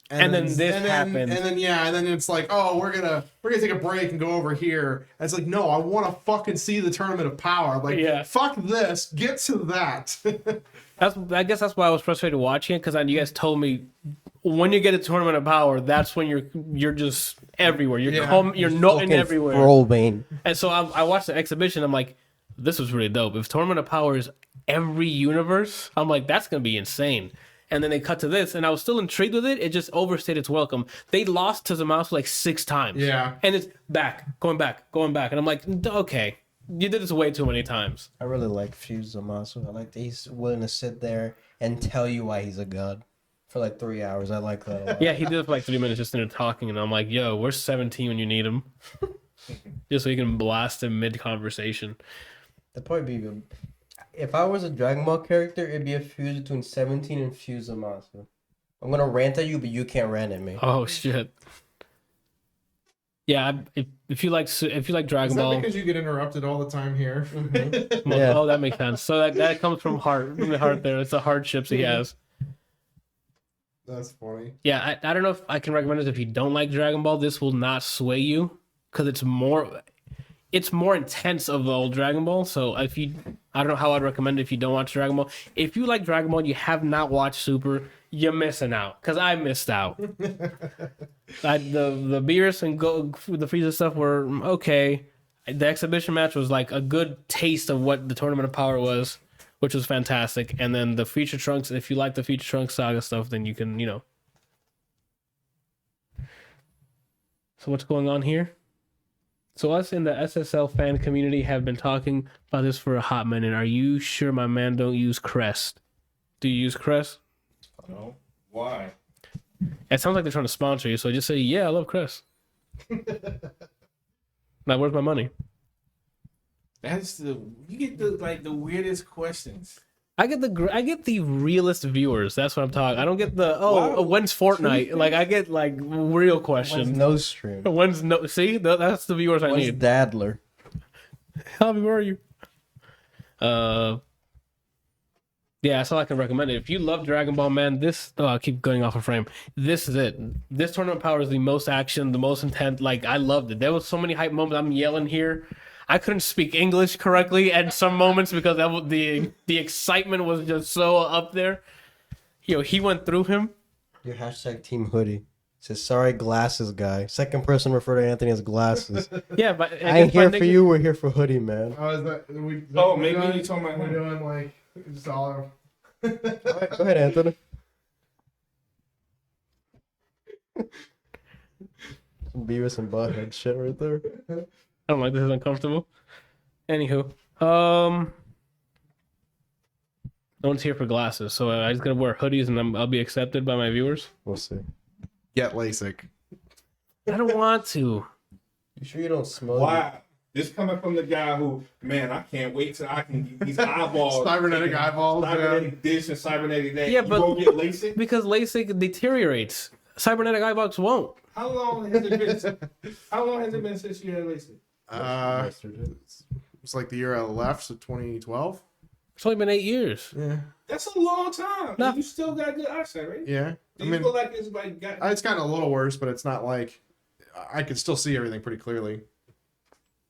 And then this happened. And then it's like, oh, we're gonna take a break and go over here. And it's like, no, I want to fucking see the Tournament of Power. Like, fuck this, get to that. I guess that's why I was frustrated watching it because you guys told me when you get a Tournament of Power, that's when you're just everywhere. You're not in everywhere. Rolling. And so I watched the exhibition. I'm like, this was really dope. If Tournament of Power is every universe, I'm like, that's gonna be insane. And then they cut to this, and I was still intrigued with it. It just overstayed its welcome. They lost to Zamasu like 6 times. Yeah. And it's going back. And I'm like, okay, you did this way too many times. I really like Fuse Zamasu. I like that he's willing to sit there and tell you why he's a god for like 3 hours. I like that a lot. Yeah, he did it for like 3 minutes just in there talking, and I'm like, yo, we're 17 when you need him. Just so you can blast him mid-conversation. That'd probably be... If I was a Dragon Ball character, it'd be a fuse between 17 and Fuse Zamasu. I'm gonna rant at you, but you can't rant at me. Oh shit! Yeah, if you like Dragon Ball, is that because you get interrupted all the time here? Mm-hmm. Well, yeah. Oh, that makes sense. So that comes from the heart there. It's the hardships he has. That's funny. Yeah, I don't know if I can recommend this if you don't like Dragon Ball. This will not sway you because it's more intense of the old Dragon Ball. So I don't know how I'd recommend it if you don't watch Dragon Ball. If you like Dragon Ball and you have not watched Super, you're missing out. Because I missed out. The Beerus and the Frieza stuff were okay. The exhibition match was like a good taste of what the Tournament of Power was, which was fantastic. And then the Future Trunks, if you like the Future Trunks saga stuff, then you can, So what's going on here? So us in the SSL fan community have been talking about this for a hot minute. Are you sure my man don't use Crest? Do you use Crest? No. Why? It sounds like they're trying to sponsor you, so just say, yeah, I love Crest. Now, where's my money? You get the weirdest questions. I get the realest viewers. That's what I'm talking. I don't get the when's Fortnite? Like I get like real questions. When's no stream? When's no? See, that's the viewers I When's need. Dadler? Help me, where are you? Yeah, that's all I can recommend. If you love Dragon Ball, man, I keep going off a frame. This is it. This Tournament Power is the most action, the most intent. Like I loved it. There was so many hype moments. I'm yelling here. I couldn't speak English correctly at some moments because the excitement was just so up there. He went through him. Your hashtag Team Hoodie says, "Sorry, glasses guy." Second person refer to Anthony as glasses. Yeah, but I ain't here for you. We're here for Hoodie, man. Oh, is that? Maybe you talking about we're doing like just all. All right, go ahead, Anthony. Some Beavis and Butthead shit right there. I don't like this. Is uncomfortable. Anywho, no one's here for glasses, so I just gotta wear hoodies and I'll be accepted by my viewers. We'll see. Get LASIK. I don't want to. You sure you don't smell? Wow. This coming from the guy who, man, I can't wait till I can get these eyeballs. Cybernetic eyeballs. Cybernetic this and cybernetic that. Yeah, you but won't get LASIK? because LASIK deteriorates. Cybernetic eyeballs won't. How long has it been since you had LASIK? It's like the year I left, so 2012. It's only been 8 years. Yeah. That's a long time. No. You still got good eyesight, right? Yeah. Do you feel like it's like it's gotten a little worse, but it's not like I can still see everything pretty clearly.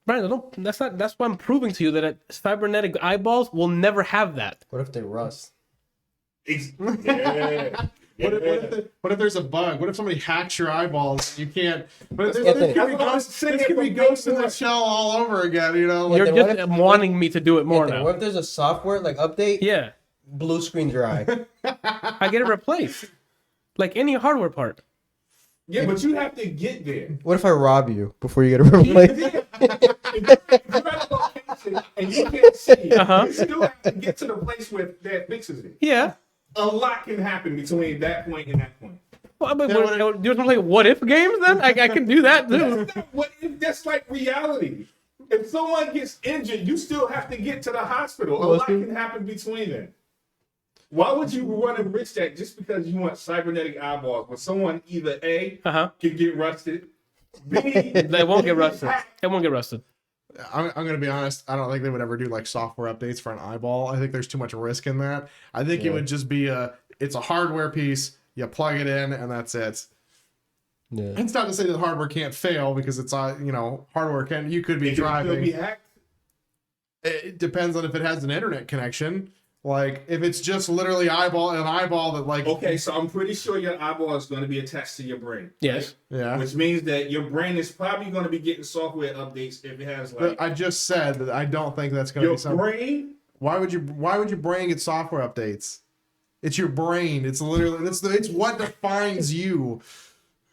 Brian, that's why I'm proving to you that cybernetic eyeballs will never have that. What if they rust? Yeah. What if there's a bug? What if somebody hacks your eyeballs? You can't. But this could be Ghost in the Shell all over again. You're just wanting me to do it more Anthony, now. what if there's a software update? Yeah, Blue screen dry. I get it replaced, like any hardware part. Yeah, but you have to get there. What if I rob you before you get it replaced? And you can't see. You still have to get to the place where that fixes it. Yeah. A lot can happen between that point and that point. Well, but do you want to play what if games then? I can do that too. That's not what if. That's like reality. If someone gets injured, you still have to get to the hospital. A lot can happen between them. Why would you want to risk that just because you want cybernetic eyeballs when someone either A can get rusted, B they won't get rusted. It won't get rusted. I'm going to be honest. I don't think they would ever do like software updates for an eyeball. I think there's too much risk in that. I think it would just be it's a hardware piece. You plug it in and that's it. Yeah. It's not to say that the hardware can't fail because it's hardware can. You could be driving. Still be hacked? It depends on if it has an internet connection. Like if it's just literally an eyeball that like. Okay, so I'm pretty sure your eyeball is going to be attached to your brain. Yes. Right? Yeah. Which means that your brain is probably going to be getting software updates if it has But I just said that I don't think that's going to be something. Your brain. Why would your brain get software updates? It's your brain. It's literally it's what defines you.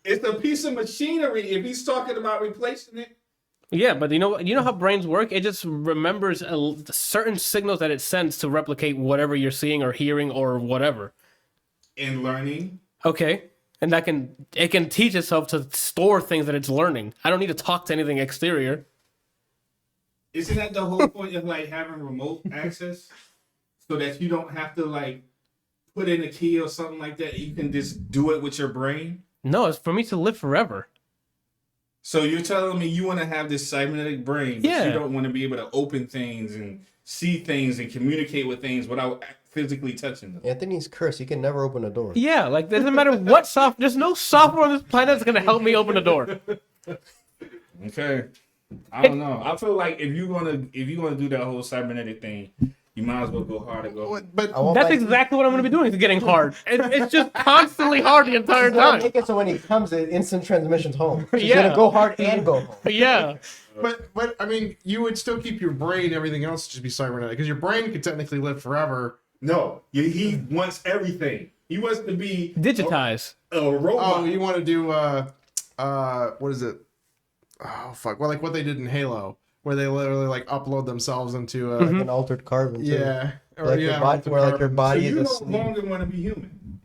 It's a piece of machinery. If he's talking about replacing it. Yeah, but you know how brains work? It just remembers certain signals that it sends to replicate whatever you're seeing or hearing or whatever. In learning. Okay. And it can teach itself to store things that it's learning. I don't need to talk to anything exterior. Isn't that the whole point of having remote access? So that you don't have to put in a key or something like that. You can just do it with your brain. No, it's for me to live forever. So you're telling me you want to have this cybernetic brain, but you don't want to be able to open things and see things and communicate with things without physically touching them. Anthony's cursed. He can never open a door. Yeah, it doesn't matter what software. There's no software on this planet that's going to help me open a door. Okay. I don't know. I feel like if you're gonna do that whole cybernetic thing, you might as well go hard and go. But that's exactly what I'm going to be doing. Is getting hard. It's just constantly hard the entire time. Make it so when he comes, it instant transmission's home. He's Yeah. gonna go hard and go home. Yeah. But I mean, you would still keep your brain. Everything else just be cybernetic because your brain could technically live forever. No, he wants everything. He wants to be digitized. A robot. Oh, you want to do what is it? Oh fuck! Well, like what they did in Halo, where they literally upload themselves into an altered carbon. Too. Yeah, Your body is so you no longer want to be human.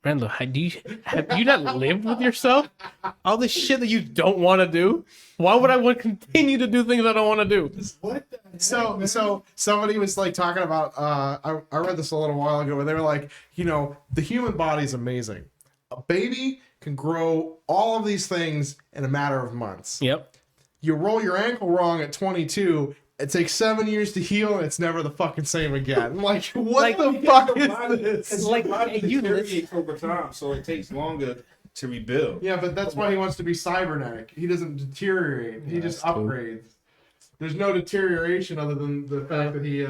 Randall, have you not lived with yourself? All the shit that you don't want to do? Why would I want to continue to do things I don't want to do? What? So somebody was like talking about. I read this a little while ago where they were like, the human body is amazing. A baby can grow all of these things in a matter of months. Yep. You roll your ankle wrong at 22. It takes 7 years to heal, and it's never the fucking same again. Like, what the fuck is this? It's like you deteriorate over time, so it takes longer to rebuild. Yeah, but that's why he wants to be cybernetic. He doesn't deteriorate. He just upgrades. There's no deterioration other than the fact that he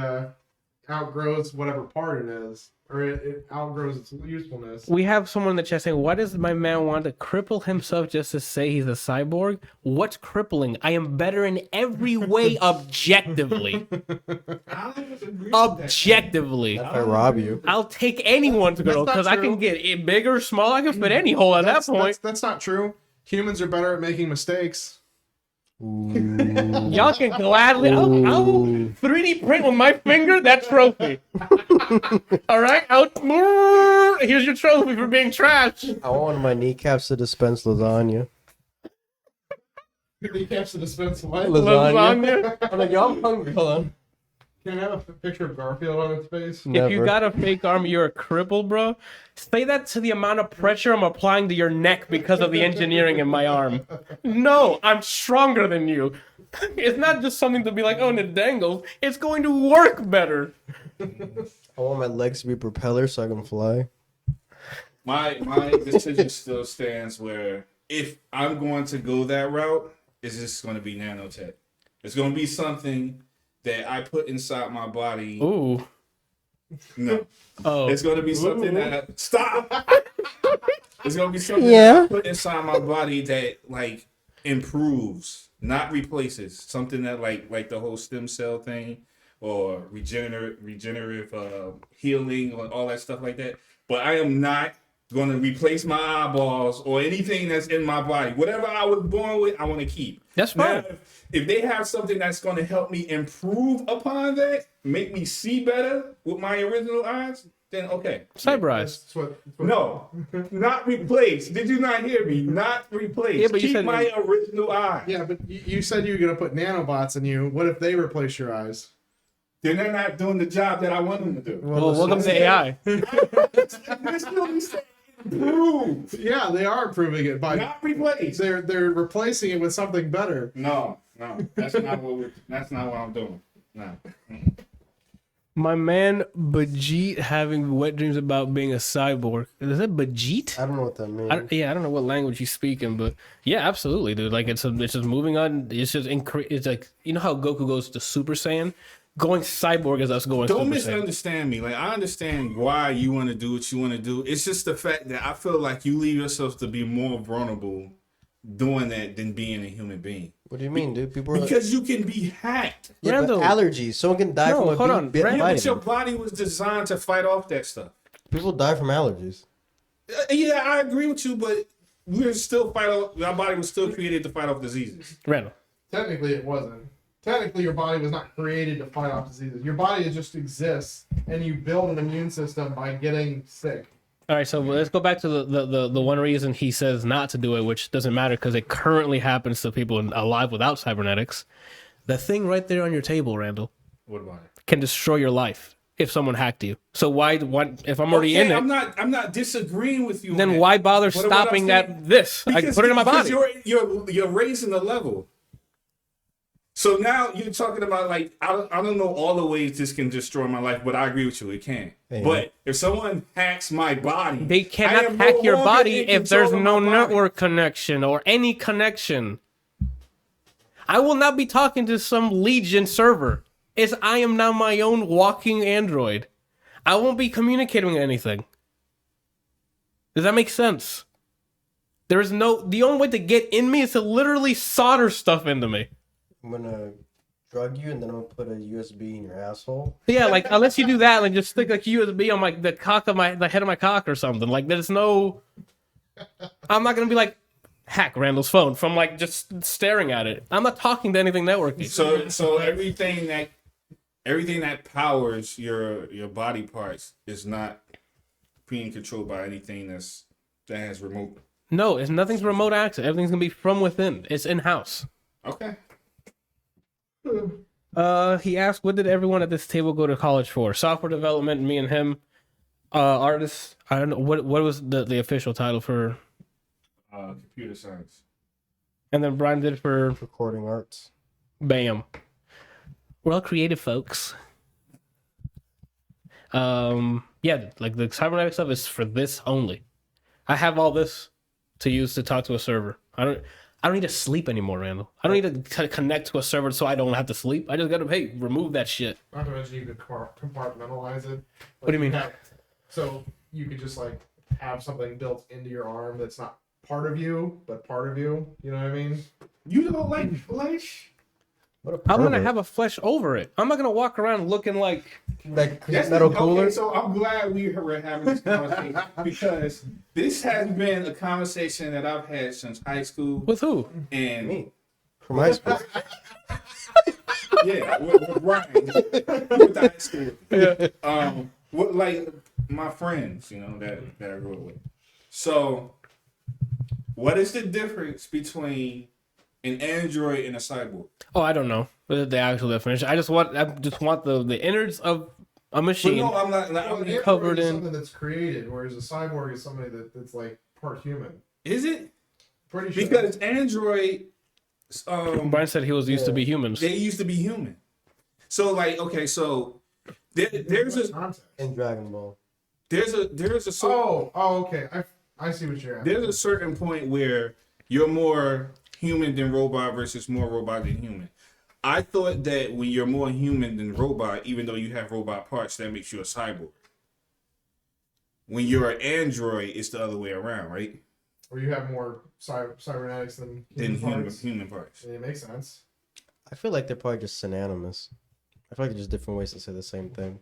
outgrows whatever part it is, or it outgrows its usefulness. We have someone in the chat saying, why does my man want to cripple himself just to say he's a cyborg? What's crippling? I am better in every way objectively. Objectively. If I rob you. I'll take anyone's girl because I can get it bigger, small. I can fit any hole at that point. That's not true. Humans are better at making mistakes. Y'all can gladly. I'll 3D print with my finger that trophy. All right, here's your trophy for being trash. I want my kneecaps to dispense lasagna. Kneecaps to dispense what? Lasagna. I'm like, yo, I'm hungry. Hold on. Can I have a picture of Garfield on its face? Never. If you got a fake arm, you're a cripple, bro. Say that to the amount of pressure I'm applying to your neck because of the engineering in my arm. No, I'm stronger than you. It's not just something to be like, oh, and it dangles. It's going to work better. I want my legs to be propellers so I can fly. My decision still stands where if I'm going to go that route, it's just going to be nanotech. It's going to be something that I put inside my body. Ooh. No. Oh. It's going to be something that... Stop! It's going to be something that I put inside my body that, like, improves, not replaces. Something that, like the whole stem cell thing or regenerative healing or all that stuff like that. But I am not going to replace my eyeballs or anything that's in my body. Whatever I was born with, I want to keep. That's fine. Now, if they have something that's going to help me improve upon that, make me see better with my original eyes, then okay. Cyber eyes. No, not replace. Did you not hear me? Not replace. Yeah, but you keep said my original eyes. Yeah, but you said you were going to put nanobots in you. What if they replace your eyes? Then they're not doing the job that I want them to do. Well, welcome to AI. They're still improve. Yeah, they are improving it by Not replace. they're replacing it with something better. No, that's not what I'm doing. No. My man Bajit having wet dreams about being a cyborg. Is that Bajit? I don't know what that means. I don't know what language he's speaking, but yeah, absolutely, dude. Like it's just moving on. It's just it's like, you know how Goku goes to Super Saiyan? Going cyborg is us going Don't Super Saiyan. misunderstand me. Like, I understand why you want to do what you want to do. It's just the fact that I feel like you leave yourself to be more vulnerable doing that than being a human being. What do you mean, dude? People are Because you can be hacked. yeah, but allergies. Someone can die from a bit Yeah, but vitamin. your body was designed to fight off that stuff. People die from allergies. Yeah, I agree with you, but we're still fight off. Our body was still created to fight off diseases. Randall. Technically, it wasn't. Technically, your body was not created to fight off diseases. Your body just exists, and you build an immune system by getting sick. All right, so let's go back to the one reason he says not to do it, which doesn't matter because it currently happens to people alive without cybernetics. The thing right there on your table, Randall, What about it? can destroy your life if someone hacked you. So why if I'm already in it? I'm not disagreeing with you. Then why bother stopping at this? I can put it in my body. You're raising the level. So now you're talking about, like, I don't know all the ways this can destroy my life, but I agree with you, it can. Yeah. But if someone hacks my body, They cannot hack your body if there's no network connection or any connection. I will not be talking to some Legion server. I am now my own walking android. I won't be communicating anything. Does that make sense? The only way to get in me is to literally solder stuff into me. I'm gonna drug you and then I'm gonna put a USB in your asshole. Yeah, like unless you do that, like just stick like USB on like the head of my cock or something. Like there's no. I'm not gonna be like hack Randall's phone from like just staring at it. I'm not talking to anything networking. So everything that powers your body parts is not being controlled by anything that has remote. No, it's nothing's remote access. Everything's gonna be from within. It's in house. Okay. He asked, "What did everyone at this table go to college for?" Software development. Me and him. Artists. I don't know what was the official title for. Computer science. And then Brian did for Recording arts. Bam. We're all creative folks. Yeah, like the cybernetic stuff is for this only. I have all this to use to talk to a server. I don't need to sleep anymore, Randall. I don't need to connect to a server so I don't have to sleep. I just gotta remove that shit. Not to mention you could compartmentalize it. What do you mean? So you could just like have something built into your arm that's not part of you, but part of you. You know what I mean? You don't like flesh? I'm gonna have a flesh over it. I'm not gonna walk around looking like metal cooler. Okay, so I'm glad we were having this conversation because this has been a conversation that I've had since high school. With who? And Me. From high school. Yeah, with Bryant. With the high school. Yeah. With like my friends, that I grew up with. So, what is the difference between an android and a cyborg? Oh, I don't know the actual definition. I just want the innards of a machine. But no, I'm not. Well, covered in something that's created, whereas a cyborg is somebody that's like part human. Is it? Pretty sure. Because android. Brian said he was used to be humans. They used to be human. So like, okay, so there's a In Dragon Ball. there's a certain, okay. I see what you're at. there's a certain point where you're more human than robot versus more robot than human. I thought that when you're more human than robot, even though you have robot parts, that makes you a cyborg. When you're an android, it's the other way around, right? Where you have more cybernetics than human parts. Parts. It makes sense. I feel like they're probably just synonymous. I feel like there's different ways to say the same thing.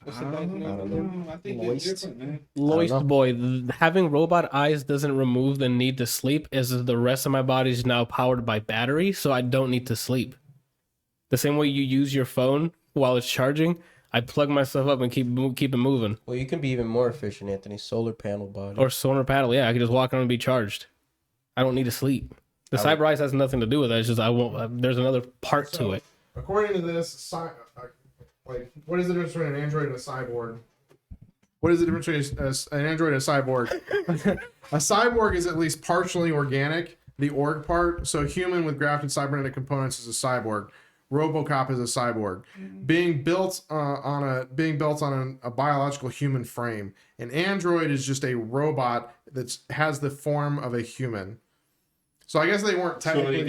I don't know. I think they're different, man. Loist boy, having robot eyes doesn't remove the need to sleep, as the rest of my body is now powered by battery, so I don't need to sleep. The same way you use your phone while it's charging, I plug myself up and keep it moving. Well, you can be even more efficient, Anthony. Solar panel body. Or solar panel, yeah, I can just walk around and be charged. I don't need to sleep. The cyber eyes has nothing to do with that. It's just there's another part to it. According to this, what is the difference between an android and a cyborg? What is the difference between an android and a cyborg? A cyborg is at least partially organic, the org part. So human with grafted cybernetic components is a cyborg. RoboCop is a cyborg, being built on a biological human frame. An android is just a robot that has the form of a human. So I guess they weren't technically. So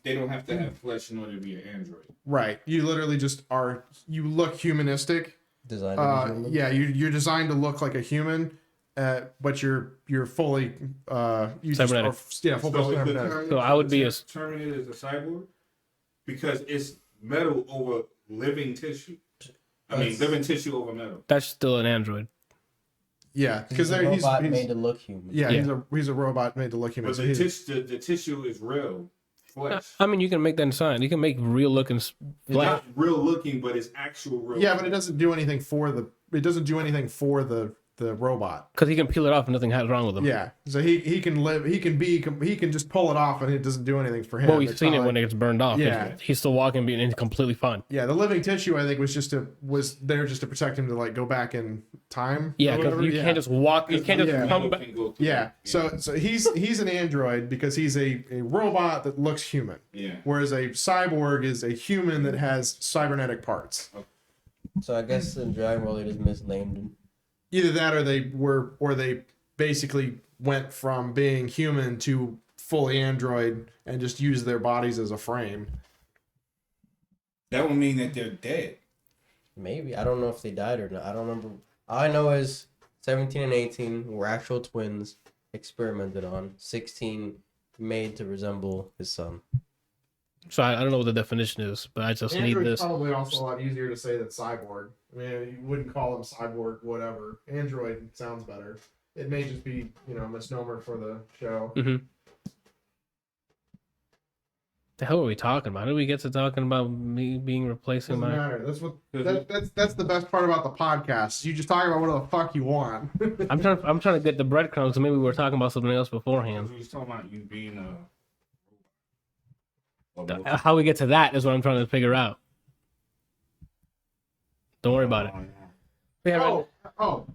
they don't have to have flesh in order to be an android. Right. You literally just are. You look humanistic. Designed to be human. Yeah, you're designed to look like a human, but you're fully Cybernetic. Full cybernetic. So I would be Terminated as a cyborg because it's metal over living tissue. Living tissue over metal. That's still an android. Yeah, because he's a robot made to look human. Yeah, he's a robot made to look human. But So the tissue is real flesh. I mean, you can make that inside. You can make real looking It's flesh. not real looking, but it's actual real. yeah, but it doesn't do anything for the. It doesn't do anything for the robot. Because he can peel it off and nothing has wrong with him. Yeah, so he can live. He can just pull it off, and it doesn't do anything for him. Well, we've It's seen not it when it gets burned off. Yeah. He's still walking and completely fine. Yeah, the living tissue I think was there just to protect him to like go back in time. Yeah, or because whatever. you can't just walk. You can't just Yeah. come back. Yeah, so he's an android because he's a robot that looks human. Yeah. Whereas a cyborg is a human that has cybernetic parts. So I guess in Dragon Ball they just misnamed him. Either that or they basically went from being human to fully android and just used their bodies as a frame. That would mean that they're dead. Maybe. I don't know if they died or not. I don't remember. All I know is 17 and 18 were actual twins experimented on. 16 made to resemble his son. So I don't know what the definition is, but I just need Android's this. probably also a lot easier to say than cyborg. I mean, you wouldn't call him cyborg, whatever. Android sounds better. It may just be, a misnomer for the show. Mm-hmm. The hell are we talking about? How did we get to talking about me being replacing Doesn't my? matter. That's the best part about the podcast. You just talk about whatever the fuck you want. I'm trying to get the breadcrumbs. So maybe we were talking about something else beforehand. We was talking about you being How we get to that is what I'm trying to figure out. Don't worry about it. Yeah,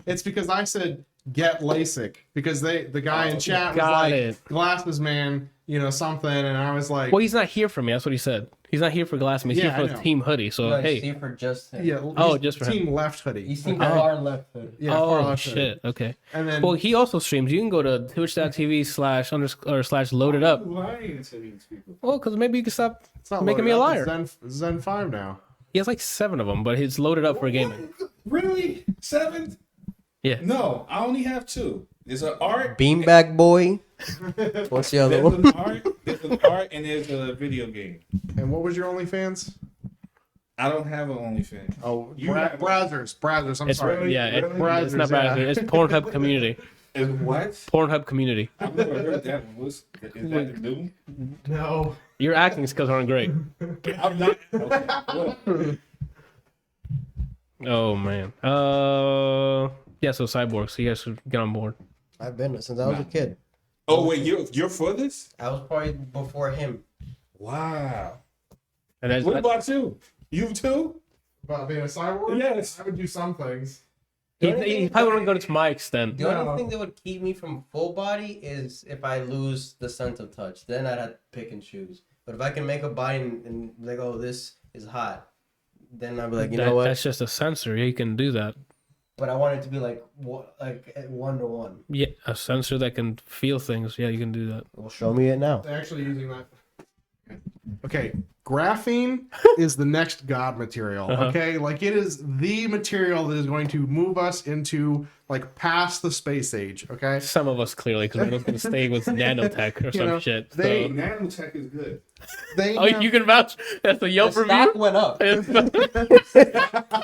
it's because I said get LASIK because the guy in chat was got like it. glasses man, something, and I was like, Well, he's not here for me. That's what he said. He's not here for Glass Me. He's Yeah, I here for know. Team Hoodie. So No, hey, he's for just him. yeah, just for team left hoodie. He's seen far left hood. Yeah, far oh left hoodie. shit. Okay. And then Well, he also streams. You can go to twitch.tv/loaded lying to these people. Well, because maybe you can stop it's not making me a loaded liar. up. It's Zen 5 now. He has like 7 of them, but it's loaded up for gaming. Really? 7? Yeah. No, I only have 2. There's an art. Beanbag Boy. What's the other There's one? an art. There's an art, and there's a video game. And what was your OnlyFans? I don't have an OnlyFans. Oh, You have- Brazzers. I'm It's sorry. yeah. Really? It's not Brazzers, bad. yeah. It's Pornhub community. Is what? Pornhub community. I've never heard that one. Is that the new? No. Your acting skills aren't great. I'm not. Okay. Well, Oh man. Yeah. So Cyborg. So you guys should get on board. I've been since I was a kid. oh wait, you're for this? I was probably before him. Wow. And that's, What about you? You too? About being a cyborg? Yes. I would do some things. he probably wouldn't go to my extent. The No. only thing that would keep me from full body is if I lose the sense of touch. Then I'd have to pick and choose. But if I can make a body and like, oh, this is hot, then I'd be like, you know what? That's just a sensor. Yeah, you can do that. But I want it to be like 1-to-1. Yeah, a sensor that can feel things. Yeah, you can do that. Well, show me it now. They're actually using that. Okay, graphene is the next god material. Uh-huh. Okay, like it is the material that is going to move us into like past the space age. Okay, Some of us clearly, because we're just going to stay with nanotech or some know, shit. they- So. Nanotech is good. they Oh, have- you can vouch. That's a The Yelp stock review. went up. It's-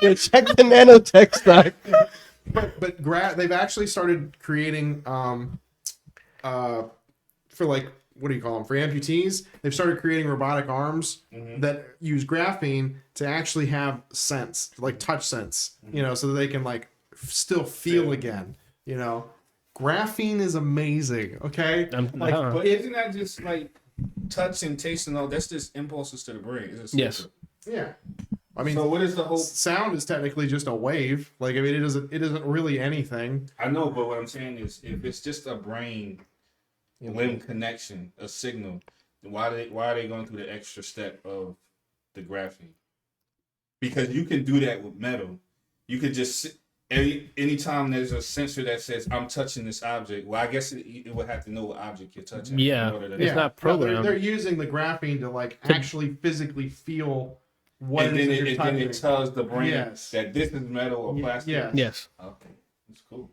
Yeah, check the nanotech stock. but they've actually started creating for like what do you call them, for amputees, they've started creating robotic arms that use graphene to actually have sense, like touch sense, so that they can like still feel again. Graphene is amazing. Okay, But isn't that just like touch and taste and all? That's just impulses to the brain. It's a Yes. yeah. I mean, so what is the whole? sound is technically just a wave. Like, I mean, it isn't really anything. I know, but what I'm saying is, if it's just a brain limb connection, a signal, then why are they going through the extra step of the graphene? Because you can do that with metal. You could just anytime there's a sensor that says I'm touching this object. Well, I guess it would have to know what object you're touching. Yeah. in order to- It's not programmed. They're using the graphene to like actually physically feel what and it then is that it you're then touching. it tells the brain Yes. that this is metal or plastic. Yeah. Yes. Okay, that's cool.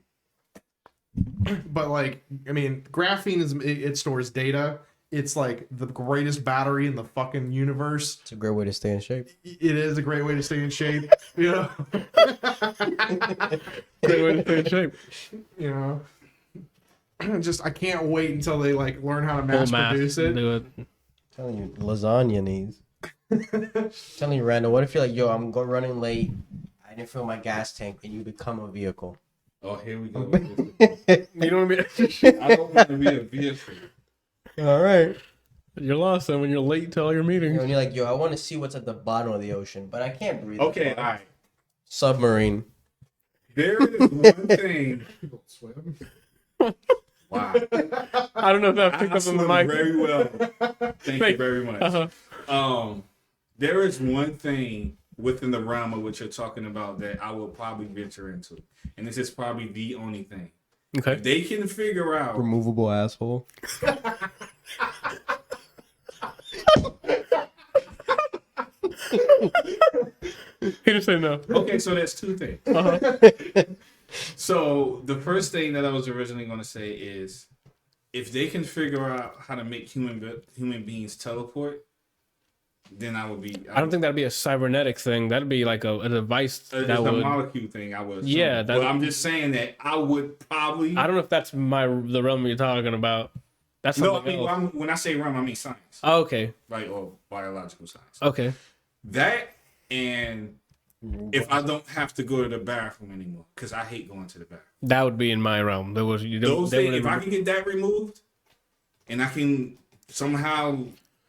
But like, I mean, graphene it stores data. It's like the greatest battery in the fucking universe. It's a great way to stay in shape. It is a great way to stay in shape. Great way to stay in shape. Just I can't wait until they like learn how to Full mass mass. produce it. Do it. telling you, lasagna needs. telling you, Randall, what if you're like, yo, I'm running late. I didn't fill my gas tank, and you become a vehicle. Oh, here we go. with this. You don't want to I don't want to be a vehicle. All right. You're lost then when you're late to all your meetings. And you're like, yo, I want to see what's at the bottom of the ocean, but I can't breathe. Okay, all right. Submarine. There is one thing. Wow. I don't know if that picked I up on the swim mic. very well. Thank you very much. Uh-huh. There is one thing within the realm of what you're talking about that I will probably venture into, and this is probably the only thing. Okay. If they can figure out, Removable asshole. He just said no. okay, so that's two things. Uh-huh. So the first thing that I was originally going to say is, if they can figure out how to make human beings teleport, then I would be. I don't think that'd be a cybernetics thing. That'd be like a device it's that a would. molecule thing. I would. Assume. Yeah, that- but I'm just saying that I would probably. I don't know if that's the realm you're talking about. That's No, I something mean else. when I say realm, I mean science, Oh, okay. like or biological science. Okay. That and if I don't have to go to the bathroom anymore, because I hate going to the bathroom. That would be in my realm. There was Those things, if I can get that removed, and I can somehow,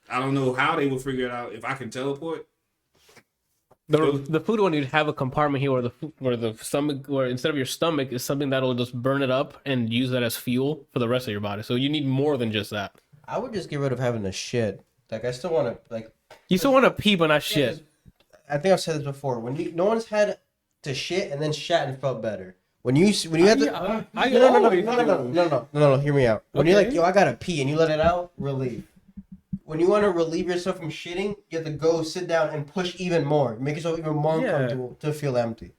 I don't know how they will figure it out. If I can teleport, the food one, you'd have a compartment here where the stomach, or instead of your stomach, is something that'll just burn it up and use that as fuel for the rest of your body. So you need more than just that. I would just get rid of having to shit. Like I still want to like. You still want to pee, but not shit. I think I've said this before. No one's had to shit and then shat and felt better. When you have to. No. Hear me out. When you're like, yo, I gotta pee, and you let it out, relief. When you want to relieve yourself from shitting, you have to go sit down and push even more. Make yourself even more uncomfortable to feel empty.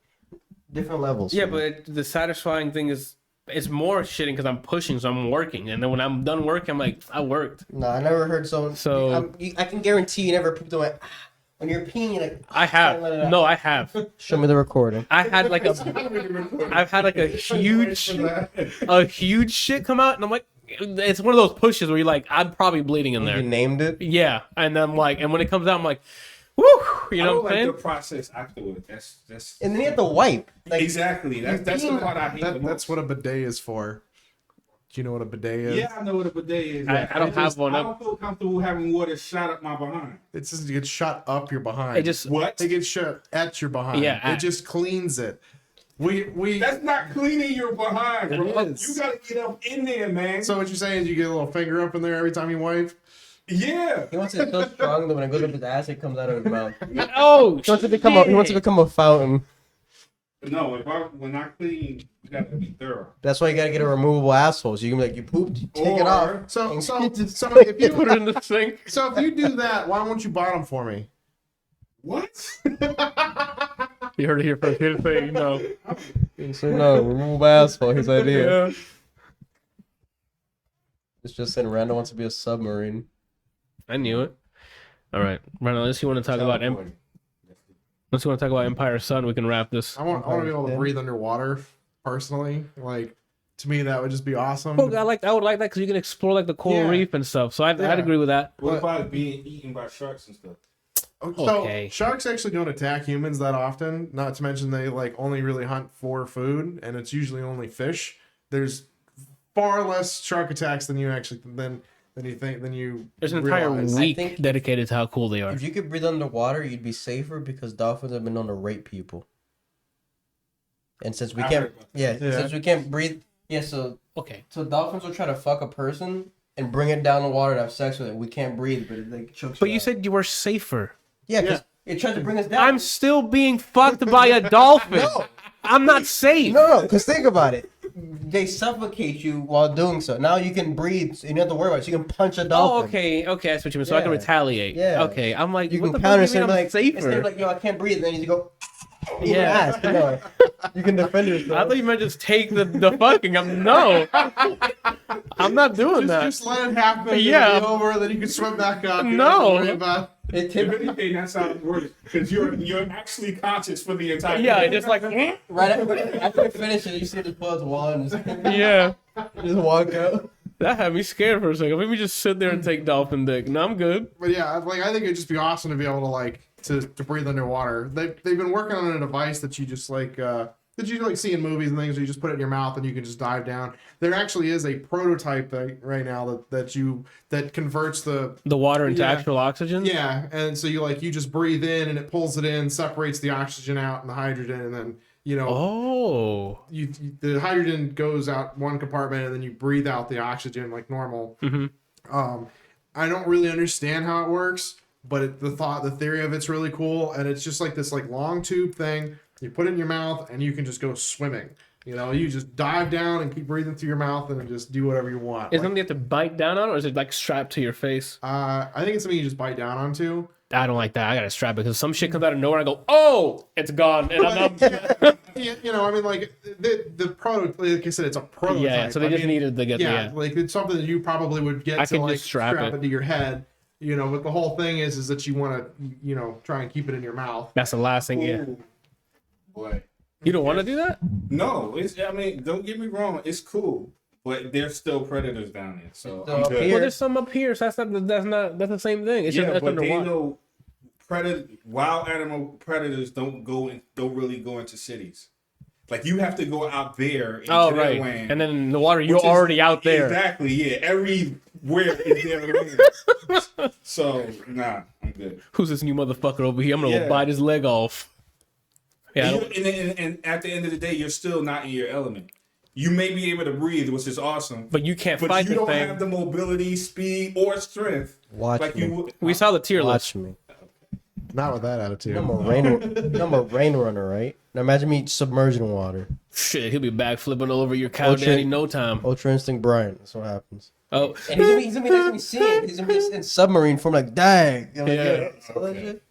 Different levels. Yeah, but the satisfying thing is it's more shitting because I'm pushing, so I'm working. And then when I'm done working, I'm like, I worked. No, I never heard someone. So I can guarantee you never pooped away. When you're peeing, you're like, I have. No, I have. Show me the recording. I've had like a huge shit come out, and I'm like, it's one of those pushes where you're like, I'm probably bleeding in there. You named it? Yeah, and I'm like, and when it comes out, I'm like, woo, you know what I'm saying? The process afterward. That's. And then you have to wipe. Like, Exactly. That's the part I hate. That's what a bidet is for. Do you know what a bidet is? Yeah, I know what a bidet is. I don't have one. I don't feel comfortable having water shot up my behind. It's just, it gets shot up your behind. It just What? It gets shot at your behind. Yeah, it just cleans it. We. That's not cleaning your behind, bro. is. You gotta get up in there, man. So what you're saying is you get a little finger up in there every time you wipe? Yeah. he wants it so strong that when it goes up his ass, it comes out of his mouth. oh, He wants to become a fountain. No, when I clean, you gotta be thorough. That's why you gotta get a removable asshole. So you can be like, you pooped, you take it off. So and if you put it in the sink. so if you do that, why won't you bottom for me? What? You heard it here first. Here to say no. So no, removable asshole. His idea. Yeah. It's just saying Randall wants to be a submarine. I knew it. All right, Randall, unless you want to talk about Empire Sun, we can wrap this. I want to be able to breathe underwater. Personally, like to me, that would just be awesome. Oh, I would like that because you can explore like the coral reef and stuff. So I'd agree with that. What about being eaten by sharks and stuff? So Okay. sharks actually don't attack humans that often. Not to mention they like only really hunt for food, and it's usually only fish. There's far less shark attacks than you actually than you think than you. There's an entire realize. week dedicated to how cool they are. If you could breathe underwater, you'd be safer because dolphins have been known to rape people. And since we can't, since we can't breathe, so dolphins will try to fuck a person and bring it down the water to have sex with it. We can't breathe, but it like chokes. But you said you were safer. Yeah, because it tried to bring us down. I'm still being fucked by a dolphin. No. I'm not safe. No, because think about it. They suffocate you while doing so. Now you can breathe, so you don't have to worry about it. So you can punch a dolphin. Oh, okay, that's what you mean. So I can retaliate. Yeah. Okay, I'm like, You what can the counter fuck do you mean I'm safer? Instead of like, yo, I can't breathe, then you go. Yeah. No. You can defend yourself. I thought you meant just take the fucking. I'm not doing that. Just let it happen. Yeah. Be over, then you can swim back up. You No. don't have to worry about. If anything, that's how it works. Because you're actually conscious for the entire. Yeah, just like Right after you finish it, you see the pull out the wall and just walk out. That had me scared for a second. Let me just sit there and take dolphin dick. No, I'm good. But yeah, like I think it'd just be awesome to be able to like to breathe underwater. They've been working on a device that you just like that you like see in movies and things. Where you just put it in your mouth and you can just dive down. There actually is a prototype right now that converts the water into actual oxygen. Yeah, and so you just breathe in and it pulls it in, separates the oxygen out and the hydrogen, and then the hydrogen goes out one compartment and then you breathe out the oxygen like normal. Mm-hmm. I don't really understand how it works, but the theory of it's really cool, and it's just like this like long tube thing. You put it in your mouth and you can just go swimming. You just dive down and keep breathing through your mouth and just do whatever you want. Is it something you have to bite down on, or is it like strapped to your face? I think it's something you just bite down onto. I don't like that. I gotta strap it because some shit comes out of nowhere and I go, oh, it's gone. And I'm not... I mean, like the prototype. Like I said, it's a prototype. Yeah, so they just needed to get like it's something that you probably would get to like just strap it into your head. But the whole thing is that you want to try and keep it in your mouth. That's the last thing. Yeah. Boy. You don't want to do that? No, don't get me wrong, it's cool. But there's still predators down there, so Still I'm up good. here. Well, there's some up here, so that's the same thing. It's Yeah, just that's but they underwater. know wild animal predators don't really go into cities. Like you have to go out there into Oh, their right. land. And then in the water, you're which is- already out there. Exactly, yeah. Everywhere is their land. So, nah, I'm good. Who's this new motherfucker over here? I'm gonna Yeah. go bite his leg off. Yeah, I And, don't- and at the end of the day, you're still not in your element. You may be able to breathe, which is awesome. but you can't But fight you the don't thing. have the mobility, speed, or strength Watch like me. you would. We saw the tier list. Watch me. Not with that attitude. I'm a rain runner, right? Now imagine me submerged in water. Shit, he'll be back flipping all over your cow daddy in no time. Ultra Instinct Bryant. That's what happens. Oh, And he's gonna be next to me seeing. He's gonna be in submarine form, like, dang. I'm like, Yeah. saw that shit?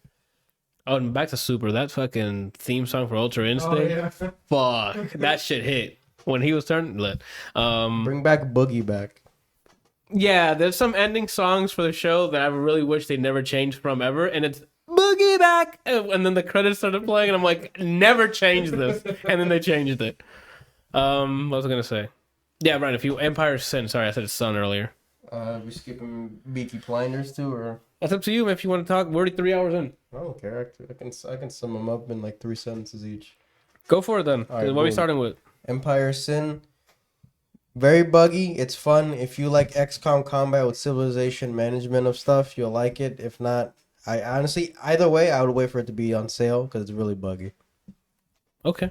oh, and back to Super. That fucking theme song for Ultra Instinct. Fuck, that shit hit when he was turning lit. Bring back Boogie back. Yeah, there's some ending songs for the show that I really wish they never changed from ever, and it's Boogie Back, and then the credits started playing, and I'm like, never change this, and then they changed it. What was I gonna say? Yeah, right. If you Empire Sin, sorry, I said Sun earlier. We skipping Peaky Blinders too, or That's up to you if you want to talk. We're already 3 hours in. I don't care. I can sum them up in like 3 sentences each. Go for it then. All right, What are we boom. starting with? Empire Sin. Very buggy. It's fun. If you like XCOM combat with civilization management of stuff, you'll like it. If not, I honestly, either way, I would wait for it to be on sale because it's really buggy. Okay.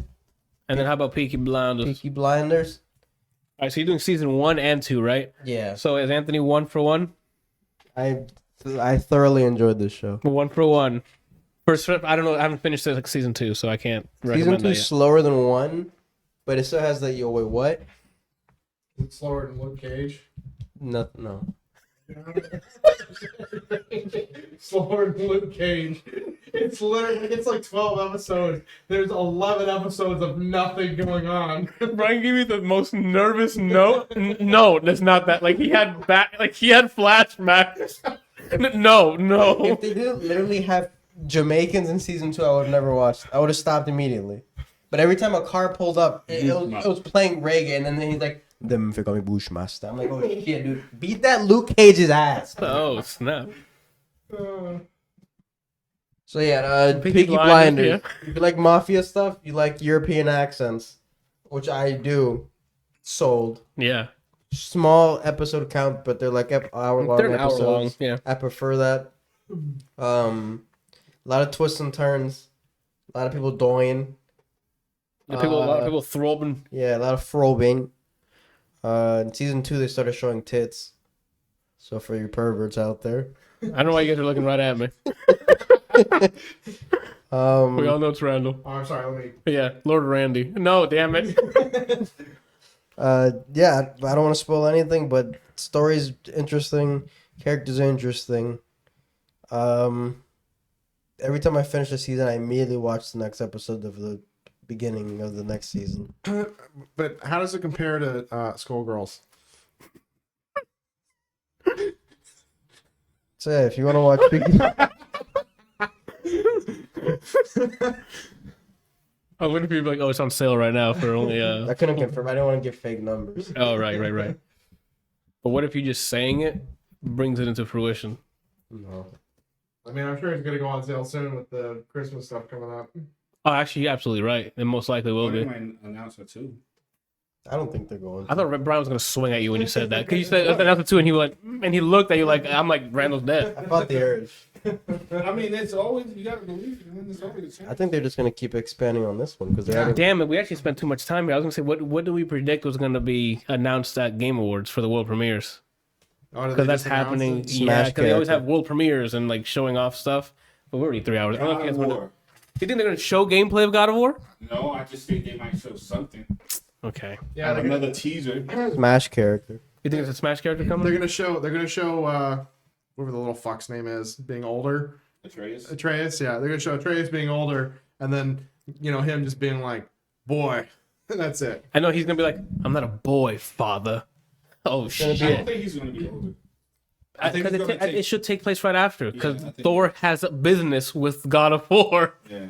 And then how about Peaky Blinders? Peaky Blinders. All right, so you're doing season 1 and 2, right? Yeah. So is Anthony 1 for 1? I thoroughly enjoyed this show. 1 for 1. First, I don't know. I haven't finished like season 2, so I can't Season recommend 2 that is yet. slower than 1, but it still has that, yo, wait, what? It's slower than Luke Cage. No. Slower than Luke Cage. It's literally, it's like 12 episodes. There's 11 episodes of nothing going on. Brian gave me the most nervous note. No, that's not that. Like he had flashbacks. No. If they didn't literally have Jamaicans in season 2, I would have never watched. I would have stopped immediately. But every time a car pulled up, it was playing reggae, and then he's like, "Them fi call me Bushmaster." I'm like, "Oh shit, dude, beat that Luke Cage's ass." Oh snap! So yeah, Peaky Blinders. yeah. If you like mafia stuff, you like European accents, which I do. Sold. Yeah, Small episode count, but they're like hour long they're an hour episodes. long. Yeah, I prefer that. A lot of twists and turns. A lot of people dying. a lot of people throbbing. Yeah, a lot of frobing. In season 2, they started showing tits. So for you perverts out there, I don't know why you guys are looking right at me. We all know it's Randall. Oh, I'm sorry, let me. Yeah, Lord Randy. No, damn it. yeah, I don't want to spoil anything, but story's interesting, characters are interesting. Every time I finish the season, I immediately watch the next episode of the beginning of the next season. But how does it compare to Skullgirls? So yeah, if you want to watch Peaky, I wouldn't be like, oh, it's on sale right now for only. I couldn't confirm. I didn't want to give fake numbers. Oh, right. But what if you just saying it brings it into fruition? No. I mean, I'm sure it's gonna go on sale soon with the Christmas stuff coming up. Oh, actually, you're absolutely right. It most likely will They be. might announce it too. I don't think they're going. I thought Brian was gonna swing at you when you said that. Cause you said announce it too, and he went, and he looked at you like I'm like Randall's dead. I fought the urge. I mean, it's always you gotta believe it, man. It's always a chance. I think they're just gonna keep expanding on this one because they're. Damn it, we actually spent too much time here. I was gonna say, what do we predict was gonna be announced at Game Awards for the world premieres? Oh, Because that's happening. Yeah, Smash because they always character. have world premieres and like showing off stuff. But we're already 3 hours. I don't know if you God guys of want to. War. Do you think they're gonna show gameplay of God of War? No, I just think they might show something. Okay. Yeah, they're Another teaser. Smash character. You think it's a Smash character coming? gonna show. They're gonna show. Whatever the little fuck's name is, being older. Atreus. Atreus. Yeah, they're gonna show Atreus being older, and then him just being like, boy, and that's it. I know he's gonna be like, I'm not a boy, father. Oh I shit. don't think he's gonna be older. I think Because it's gonna take- it should take place right after. Because I think- Thor has a business with God of War. Yeah.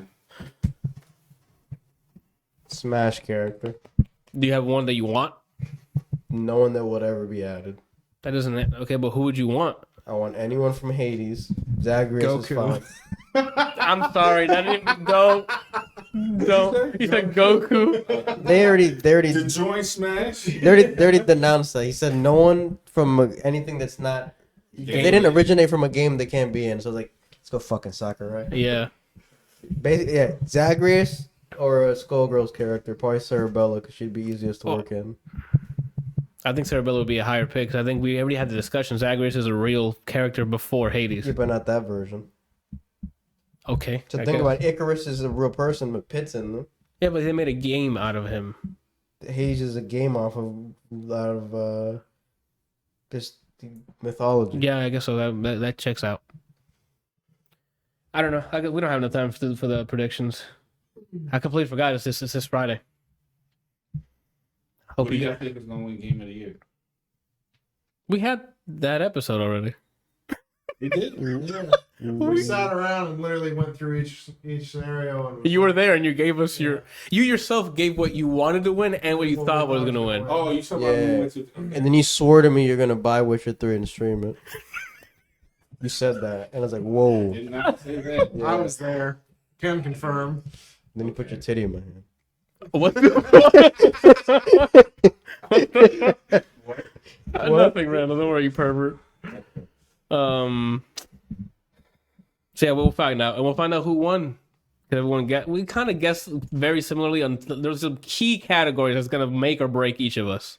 Smash character. Do you have one that you want? no one that would ever be added. That isn't it. Okay, but who would you want? I want anyone from Hades. Zagreus is fine. I'm sorry, that didn't even go. Don't. He said Goku. They already The joint smash. they already denounced that. He said no one from anything that's not. If they didn't originate from a game, they can't be in. So like, let's go fucking Sakurai. Yeah. Basically, yeah, Zagreus or a Skullgirl's character, probably Cerebella, because she'd be easiest to work in. I think Cerebella would be a higher pick because I think we already had the discussion. Zagreus is a real character before Hades. Yeah, but not that version. Okay. So I think guess. about it, Icarus is a real person with pits in them. Yeah, but they made a game out of him. Hades is a game off of a lot of just mythology. Yeah, I guess so. That checks out. I don't know. We don't have enough time for the predictions. I completely forgot. It's this Friday. Hope Who do you you got. think is going to win Game of the Year? We had that episode already. You did? We sat around and literally went through each scenario. And You were there and you gave us you yourself gave what you wanted to win and what you thought was going to win. Oh, you talking about who went to... And then you swore to me you're gonna buy Witcher 3 and stream it. You said that, and I was like, "Whoa!" Did not say that. Yeah. I was there. Can confirm. Then you put your titty in my hand. What? Nothing random. Don't worry, you pervert. So yeah, we'll find out, and we'll find out who won. We kind of guessed very similarly on. There's some key categories that's gonna make or break each of us.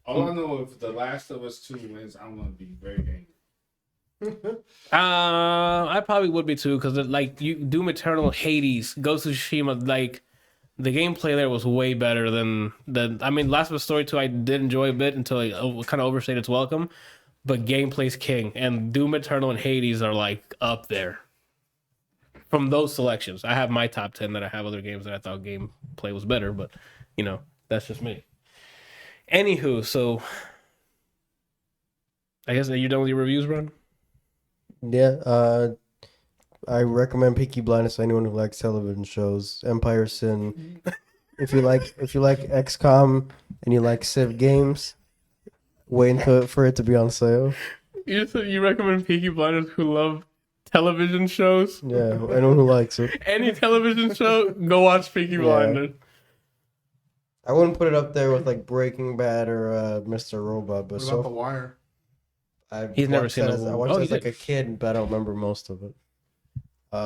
All I know, if The Last of Us 2 wins, I'm going to be very angry. I probably would be too, because like Doom Eternal, Hades, Ghost of Tsushima, like the gameplay there was way better than I mean, Last of Us Story 2 I did enjoy a bit until it kind of overstayed its welcome, but gameplay's king, and Doom Eternal and Hades are like up there. From those selections, I have my top 10 that I have other games that I thought gameplay was better, but that's just me. Anywho, so I guess you're done with your reviews, Ron? Yeah, I recommend Peaky Blindness to anyone who likes television shows. Empire Sin. If you like XCOM and you like Civ games, wait for it to be on sale. You recommend Peaky Blinders who love television shows? Yeah, anyone who likes it. Any television show, go watch Peaky Blinders. I wouldn't put it up there with like Breaking Bad or Mr. Robot, but What about The Wire? He's never seen it. The Wire. I watched it as he like a kid, but I don't remember most of it. If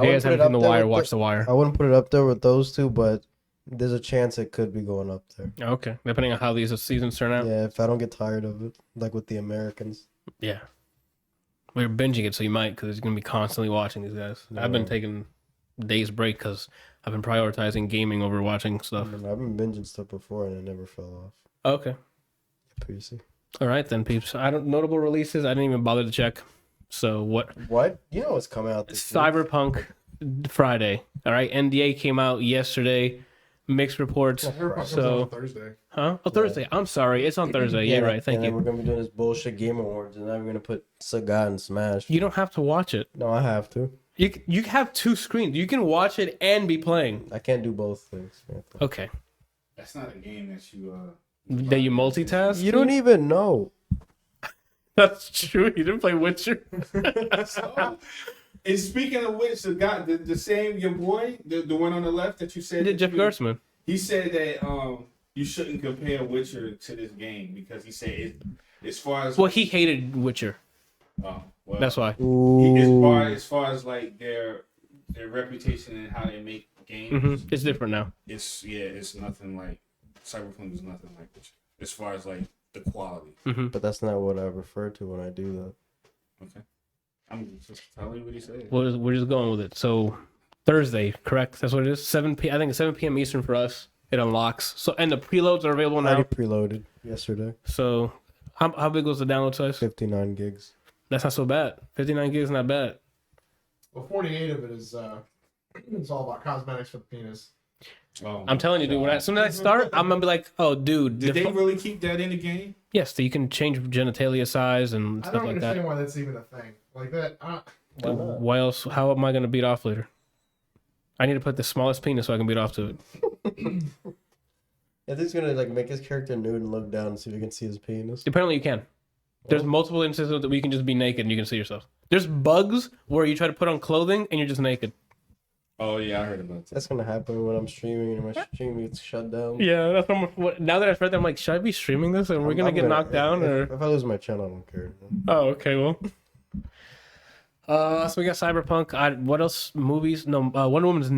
I you guys wouldn't put it haven't seen up The there Wire, with watch The Wire. I wouldn't put it up there with those two, but there's a chance it could be going up there. Okay, depending on how these seasons turn out. Yeah, if I don't get tired of it, like with the Americans. Yeah. We're binging it, so you might, because it's going to be constantly watching these guys. I've been taking days break because I've been prioritizing gaming over watching stuff. I've been binging stuff before and it never fell off. Okay. PC. All right then, peeps. Notable releases. I didn't even bother to check. So what? What? You know what's coming out this week. Cyberpunk Friday. All right. NDA came out yesterday. Mixed reports. So on Thursday. Huh? Oh, Thursday. I'm sorry. It's on Thursday. Yeah, right. Thank and you. Then we're gonna be doing this bullshit Game Awards, and then we're gonna put Sagat and Smash. You don't have to watch it. No, I have to. You have two screens. You can watch it and be playing. I can't do both things. Okay. That's not a game that you That you multitask? You don't even know. That's true. You didn't play Witcher. And speaking of which, the same your boy, the one on the left that you said, Jeff Gerstmann. He said that you shouldn't compare Witcher to this game because he said as far as he hated Witcher. well, That's why. As far as like their reputation and how they make games, It's different now. It's nothing like Cyberpunk is nothing like Witcher as far as like the quality. But that's not what I refer to when I do that. Okay. I'm just telling you what he said. We're just going with it. So Thursday, correct? That's what it is. 7 p. I think it's 7 p.m. Eastern for us. It unlocks. So and the preloads are available I now. preloaded yesterday. So how big was the download size? 59 gigs. That's not so bad. 59 gigs is not bad. Well, 48 of it is it's all about cosmetics for the penis. Oh, I'm telling you, dude. As soon as I start, I'm gonna be like, "Oh, dude." Did they really keep that in the game? Yes, so you can change genitalia size and I stuff don't like understand that. why that's even a thing. Like that. Why else? How am I gonna beat off later? I need to put the smallest penis so I can beat off to it. I think he's gonna like make his character nude and look down and see if he can see his penis. Apparently you can. There's multiple instances that we can just be naked and you can see yourself. There's bugs where you try to put on clothing and you're just naked. Oh yeah, I heard about that. That's gonna happen when I'm streaming and my stream gets shut down. Yeah, that's what, now that I've read that, I'm like, should I be streaming this and we're gonna get knocked down? Or If I lose my channel, I don't care. oh, okay, well. So we got Cyberpunk. What else? Movies? No, Wonder Woman's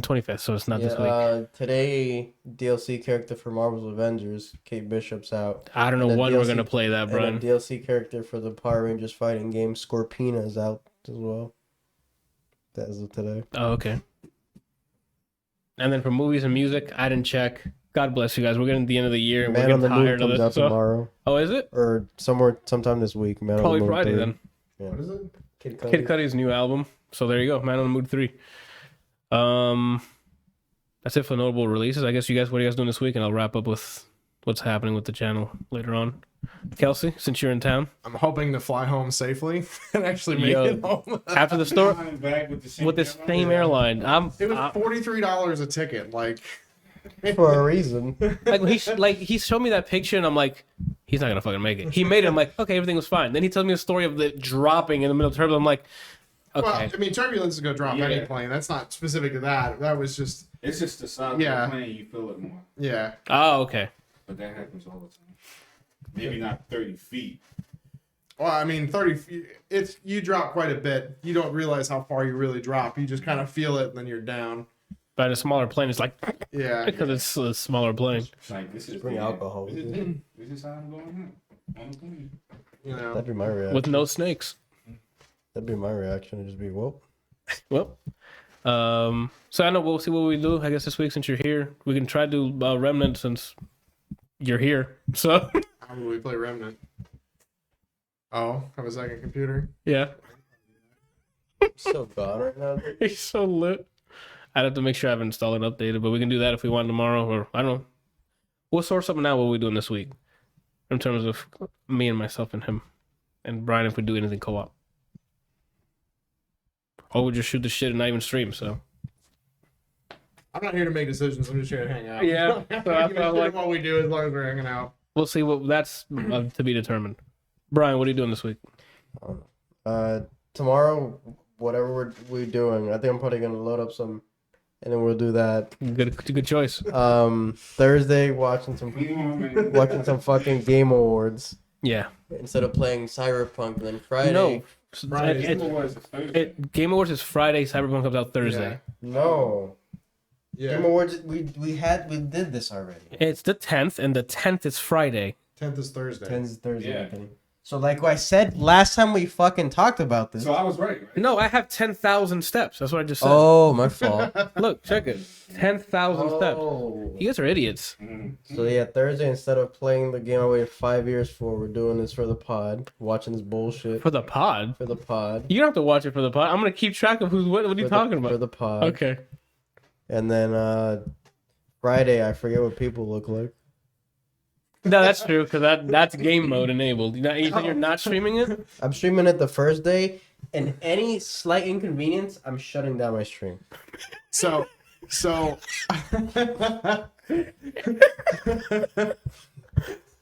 25th, so it's not this week. Today, DLC character for Marvel's Avengers, Kate Bishop's out. I don't know when we're gonna play that, Brian. And a DLC character for the Power Rangers fighting game, Scorpina, is out as well. As of today. Oh, okay. And then for movies and music, I didn't check. God bless you guys. We're getting to the end of the year. Man we're on the getting Moon tired of comes this. out So... tomorrow. Oh, is it? Or sometime this week. Man Probably on the Moon Friday 3. then. Yeah. What is it? Kid Kid Cudi's new album. So there you go. Man on the Mood 3. That's it for notable releases. I guess what are you guys doing this week? And I'll wrap up with what's happening with the channel later on. Kelsey, since you're in town. I'm hoping to fly home safely and actually make it home. After the store Flying back with the same airline. It was $43 a ticket. Like For a reason. he showed me that picture and I'm like, he's not gonna fucking make it. He made it. I'm like, okay, everything was fine. Then he tells me a story of the dropping in the middle of turbulence. I'm like, okay. Well, I mean, turbulence is gonna drop any plane. That's not specific to that. That was just. It's just the side of the plane, you feel it more. Yeah. Oh, okay. But that happens all the time. Maybe not 30 feet. Well, I mean, 30 feet. You drop quite a bit. You don't realize how far you really drop. You just kind of feel it, and then you're down. But a smaller plane is like, yeah, because it's a smaller plane. Like this is Bring alcohol. This is how I'm going on the plane. you know. That'd be my reaction. With no snakes. That'd be my reaction. It'd just be, whoop. Well, so I know we'll see what we do. I guess this week since you're here, we can try to do Remnant since you're here. So How would we play Remnant? Oh, have a second computer. yeah, So gone right now. he's so lit. I'd have to make sure I've installed and updated, but we can do that if we want tomorrow, or I don't know. We'll sort something out. What we're doing this week, in terms of me and myself and him, and Brian if we do anything co-op, or we just shoot the shit and not even stream. So. I'm not here to make decisions. I'm just here to hang out. Yeah, so I felt like what we do as long as we're hanging out. we'll see what that's to be determined. Brian, what are you doing this week? Tomorrow, whatever we're doing, I think I'm probably gonna load up some, and then we'll do that. Good choice. Thursday, watching some fucking Game Awards Yeah. instead of playing Cyberpunk. And then Friday, No. Friday. Game Awards is Friday. Cyberpunk comes out Thursday. no. Yeah. Game Awards, we did this already. It's the 10th, and the 10th is Friday. 10th is Thursday. 10th is Thursday. Yeah. Anthony. So like I said last time we fucking talked about this. So I was right? No, I have 10,000 steps. That's what I just said. Oh, my fault. Look, check it. 10,000 steps. You guys are idiots. So yeah, Thursday, instead of playing the game I waited 5 years for, we're doing this for the pod. Watching this bullshit For the pod? for the pod. You don't have to watch it for the pod. I'm going to keep track of who's what. What are you talking For about? the pod. Okay. And then Friday, I forget what people look like. No, that's true, because that's game mode enabled. You said you're not streaming it? I'm streaming it the first day, and any slight inconvenience, I'm shutting down my stream. So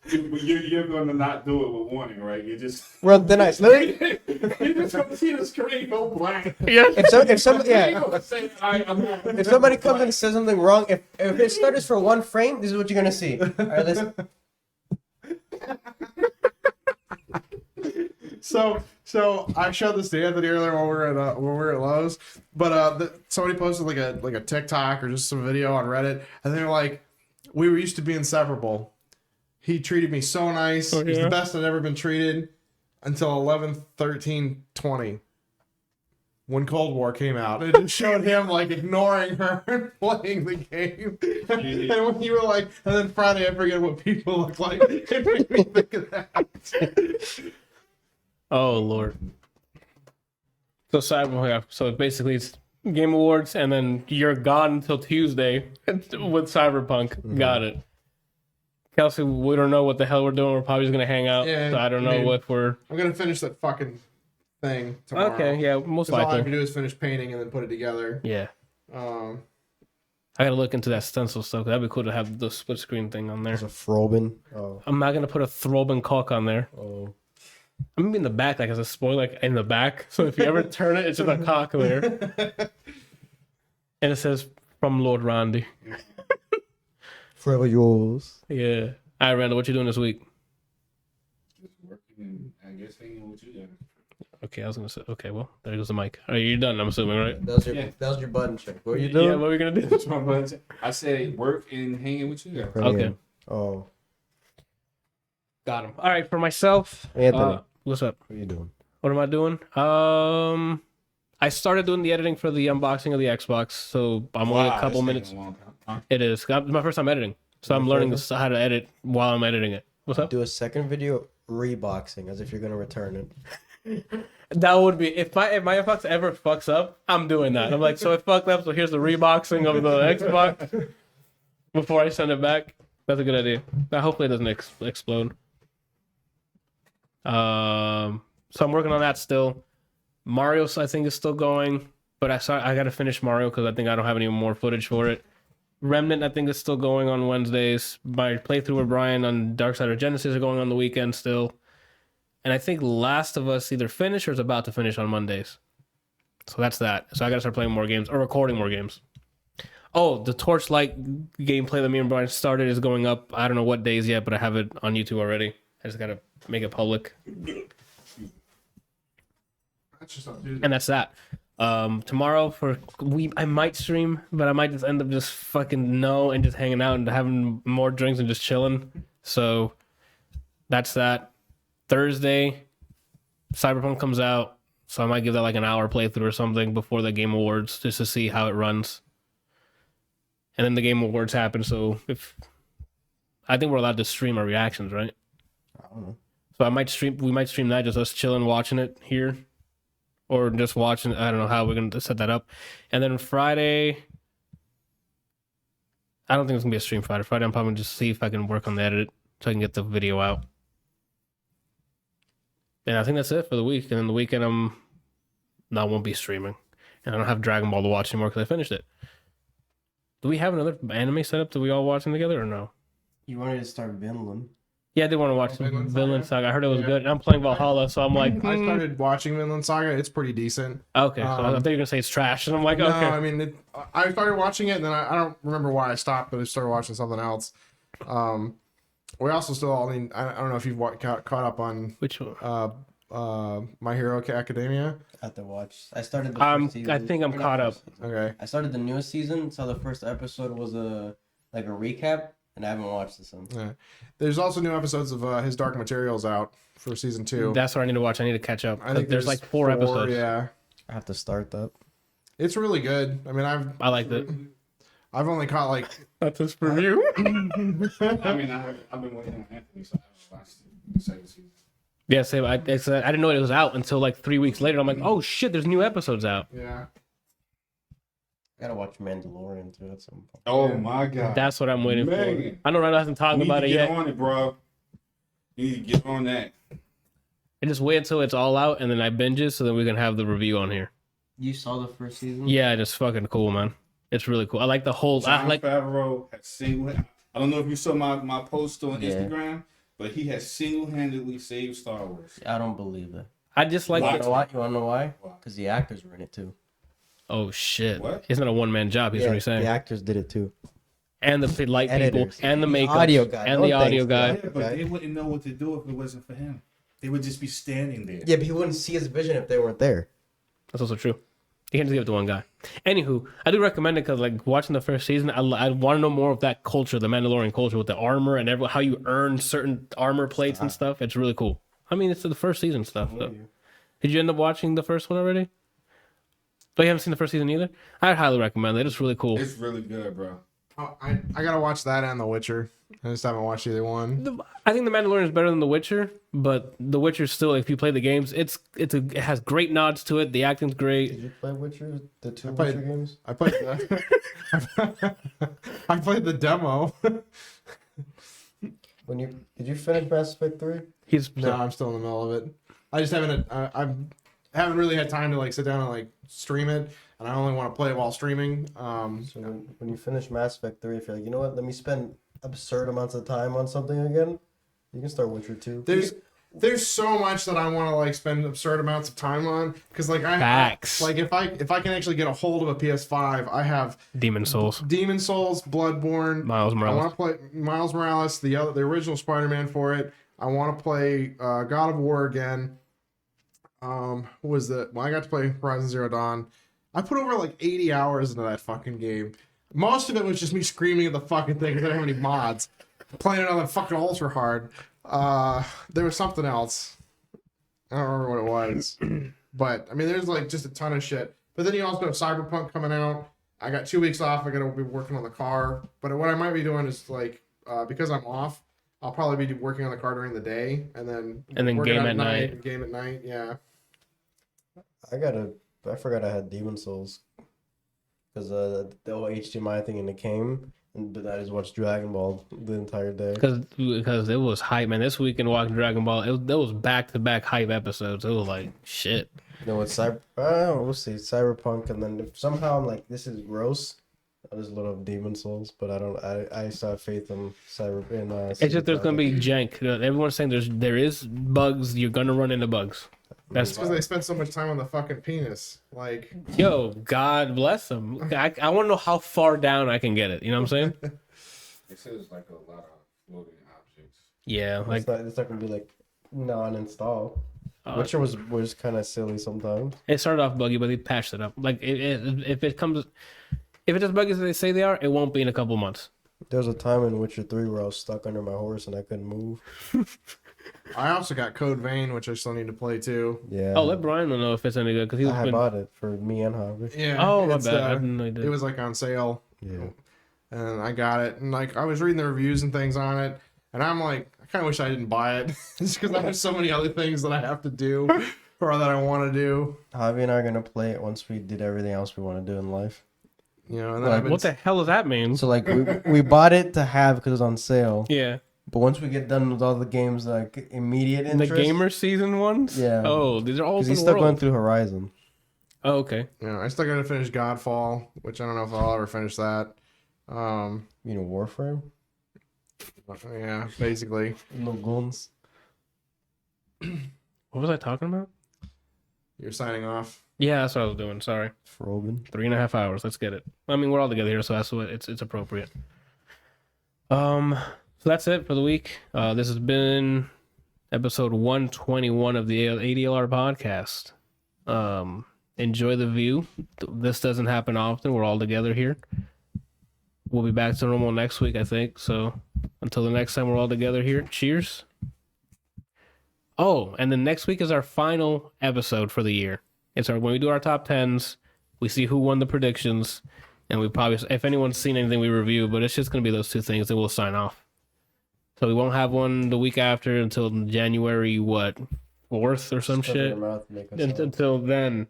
You're going to not do it with warning, right? You just Well, then I literally, you just want to see the screen go black. Yeah. if somebody I'm if somebody comes and says something wrong, if it stutters for one frame, this is what you're gonna see. All right, listen. So I showed this to Anthony earlier when we were at Lowe's, but somebody posted like a TikTok or just some video on Reddit, and they were like, "We were used to be inseparable. He treated me so nice. Oh, He's yeah? the best I'd ever been treated until 11/13/20 when Cold War came out. It just showed him like ignoring her and playing the game. And when you were like, and then Friday, I forget what people look like. It made me think of that. Oh, Lord. So basically it's Game Awards, and then you're gone until Tuesday with Cyberpunk. Mm-hmm. Got it. Kelsey, we don't know what the hell we're doing. We're probably just going to hang out. Yeah, So I don't know I mean, what we're... I'm gonna finish that fucking thing tomorrow. Okay, yeah, most 'Cause all I have likely. to do is finish painting and then put it together. Yeah. I gotta look into that stencil stuff. That'd be cool to have the split screen thing on there. There's a Frobin. Oh. I'm not gonna put a Throbin caulk on there. Oh. I'm gonna be in the back, like as a spoiler, like in the back. So if you ever turn it, it's just a cock there. And it says from Lord Randy. Forever yours. Yeah. All right, Randall, what you doing this week? Just working and I guess hanging with you guys. Okay, I was gonna say. Okay, well, there goes the mic. All right, you're done. I'm assuming, right? That was your button check. What are you doing? Yeah, what are we gonna do? That's my button. I said work and hanging with you guys. Okay. Oh. Got him. All right, for myself. Anthony. What's up? What are you doing? What am I doing? I started doing the editing for the unboxing of the Xbox, so I'm only a couple minutes. It is. It's my first time editing, so I'm learning how to edit while I'm editing it. What's up? Do a second video reboxing as if you're gonna return it. That would be if my Xbox ever fucks up. I'm doing that. I'm like, so it fucked up. So here's the reboxing of the Xbox before I send it back. That's a good idea. Hopefully it doesn't explode. So I'm working on that still. Mario, I think, is still going, but I got to finish Mario because I think I don't have any more footage for it. Remnant, I think, is still going on Wednesdays. My playthrough with Bryant on Dark Side of Genesis are going on the weekend still. And I think Last of Us either finished or is about to finish on Mondays. So that's that. So I got to start playing more games or recording more games. Oh, the Torchlight gameplay that me and Brian started is going up. I don't know what days yet, but I have it on YouTube already. I just got to make it public. And that's that. Tomorrow I might stream, but I might just end up just fucking and just hanging out and having more drinks and just chilling. So that's that. Thursday, Cyberpunk comes out, so I might give that like an hour playthrough or something before the Game Awards just to see how it runs. And then the Game Awards happen, so I think we're allowed to stream our reactions, right? I don't know. So we might stream that, just us chilling, watching it here. Or just watching, I don't know how we're going to set that up. And then Friday, I don't think it's going to be a stream Friday. Friday, I'm probably going to just see if I can work on the edit so I can get the video out. And I think that's it for the week. And then the weekend, I won't be streaming. And I don't have Dragon Ball to watch anymore because I finished it. Do we have another anime set up that we all watching together or no? You wanted to start Vinland. Yeah, I did want to watch Vinland Saga. I heard it was good. And I'm playing Valhalla, so I'm like... I started watching Vinland Saga. It's pretty decent. Okay, so I thought you were going to say it's trash. And I'm like, no, okay. I mean, I started watching it, and then I don't remember why I stopped, but I started watching something else. We also still, I don't know if you've caught up on... Which one? My Hero Academia. I have to watch. I started the first season. I think I'm caught up. Okay. I started the newest season, so the first episode was a recap. And I haven't watched this one. Yeah. There's also new episodes of his Dark Materials out for season 2. That's what I need to watch. I need to catch up. I think there's like 4 episodes. Yeah. I have to start that. It's really good. I mean, I liked it. I've only caught like... That's his review. I mean, I've been waiting on Anthony, so I haven't watched the second season. Yeah, same. I didn't know it was out until like 3 weeks later. I'm like, oh shit, there's new episodes out. Yeah. I gotta watch Mandalorian too at some point. Oh my god. That's what I'm waiting for. I know Randall hasn't talked about it yet. Get on it, bro. You need to get on that. And just wait until it's all out and then I binge it so then we can have the review on here. You saw the first season? Yeah, it's fucking cool, man. It's really cool. I like the whole... Jon Favreau had I don't know if you saw my post on Instagram, but he has single-handedly saved Star Wars. I don't believe that. I just like... You wanna know why? Because the actors were in it too. Oh shit! What? It's not a one-man job. He's already saying. The actors did it too. And the light Editors. people, and the makeup, audio guy. and the audio guy. Yeah, but they wouldn't know what to do if it wasn't for him. They would just be standing there. Yeah, but he wouldn't see his vision if they weren't there. That's also true. You can't just give it to one guy. Anywho, I do recommend it because, like, watching the first season, I want to know more of that culture, the Mandalorian culture, with the armor and how you earn certain armor plates and stuff. It's really cool. I mean, it's the first season stuff. Though. Did you end up watching the first one already? But you haven't seen the first season either? I'd highly recommend it. It's really cool. It's really good, bro. Oh, I gotta watch that and The Witcher. I just haven't watched either one. I think The Mandalorian is better than The Witcher, but The Witcher still, if you play the games, it has great nods to it. The acting's great. Did you play Witcher? The two Witcher games? I played the, I played the demo. Did you finish Mass Effect 3? No, I'm still in the middle of it. I just haven't. haven't really had time to like sit down and like stream it, and I only want to play it while streaming. So when you finish Mass Effect 3, if you're like, you know what, let me spend absurd amounts of time on something again, you can start Witcher 2. There's so much that I want to like spend absurd amounts of time on, because like Facts. like if I can actually get a hold of a PS5, I have Demon Souls, Bloodborne, Miles Morales. I want to play Miles Morales, the original Spider-Man for it. I want to play God of War again. What was that? Well, I got to play Horizon Zero Dawn. I put over like 80 hours into that fucking game. Most of it was just me screaming at the fucking thing because I didn't have any mods. Playing it on the fucking ultra hard. There was something else. I don't remember what it was. But I mean, there's like just a ton of shit. But then you also have Cyberpunk coming out. I got 2 weeks off. I got to be working on the car. But what I might be doing is like, because I'm off, I'll probably be working on the car during the day, and then game at night. Game at night, yeah. I forgot I had Demon Souls. Because the whole HDMI thing in the game, but I just watched Dragon Ball the entire day. Because it was hype, man. This weekend watching Dragon Ball, it was back-to-back hype episodes. It was like, shit. You know what, we'll see, Cyberpunk, and then if somehow I'm like, this is gross, I'll just load up Demon Souls, but I still have faith in It's just there's gonna be jank. Everyone's saying there is bugs. You're gonna run into bugs. That's because they spend so much time on the fucking penis. Like, yo, God bless them. I want to know how far down I can get it. You know what I'm saying? It says like a lot of floating objects. Yeah, like it's not gonna be like non-install. Witcher was kind of silly sometimes. It started off buggy, but they patched it up. Like if it's as buggy as they say they are, it won't be in a couple months. There was a time in Witcher 3 where I was stuck under my horse and I couldn't move. I also got Code Vein, which I still need to play too. Yeah. Oh, let Brian know if it's any good because I bought it for me and Hobby. Yeah. Oh, my bad. I didn't know you did. It was like on sale. Yeah. And I got it, and like I was reading the reviews and things on it, and I'm like, I kind of wish I didn't buy it, just because I have so many other things that I have to do or that I want to do. Javi and I are gonna play it once we did everything else we want to do in life. You know, and then what the hell does that mean? So like we bought it to have because it was on sale. Yeah. But once we get done with all the games like immediate interest, The gamer season ones? Yeah. Oh, these are all because open he's still world. going through Horizon. Oh, okay. Yeah, I still got to finish Godfall, which I don't know if I'll ever finish that. You know, Warframe. Yeah, basically. No guns. What was I talking about? You're signing off. Yeah, that's what I was doing. Sorry. Robin. 3.5 hours. Let's get it. I mean, we're all together here, so that's what it's appropriate. So that's it for the week. This has been episode 121 of the ADLR Podcast. Enjoy the view. This doesn't happen often. We're all together here. We'll be back to normal next week, I think. So until the next time we're all together here, cheers. Oh, and then next week is our final episode for the year. It's when we do our top 10s, we see who won the predictions, and we probably, if anyone's seen anything, we review, but it's just going to be those two things, then we'll sign off. So we won't have one the week after until January, 4th or some shit? Until then,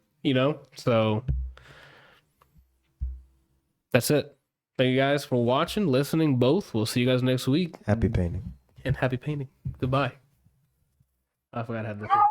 So that's it. Thank you guys for watching, listening, both. We'll see you guys next week. Happy painting. And happy painting. Goodbye. I forgot I had the thing.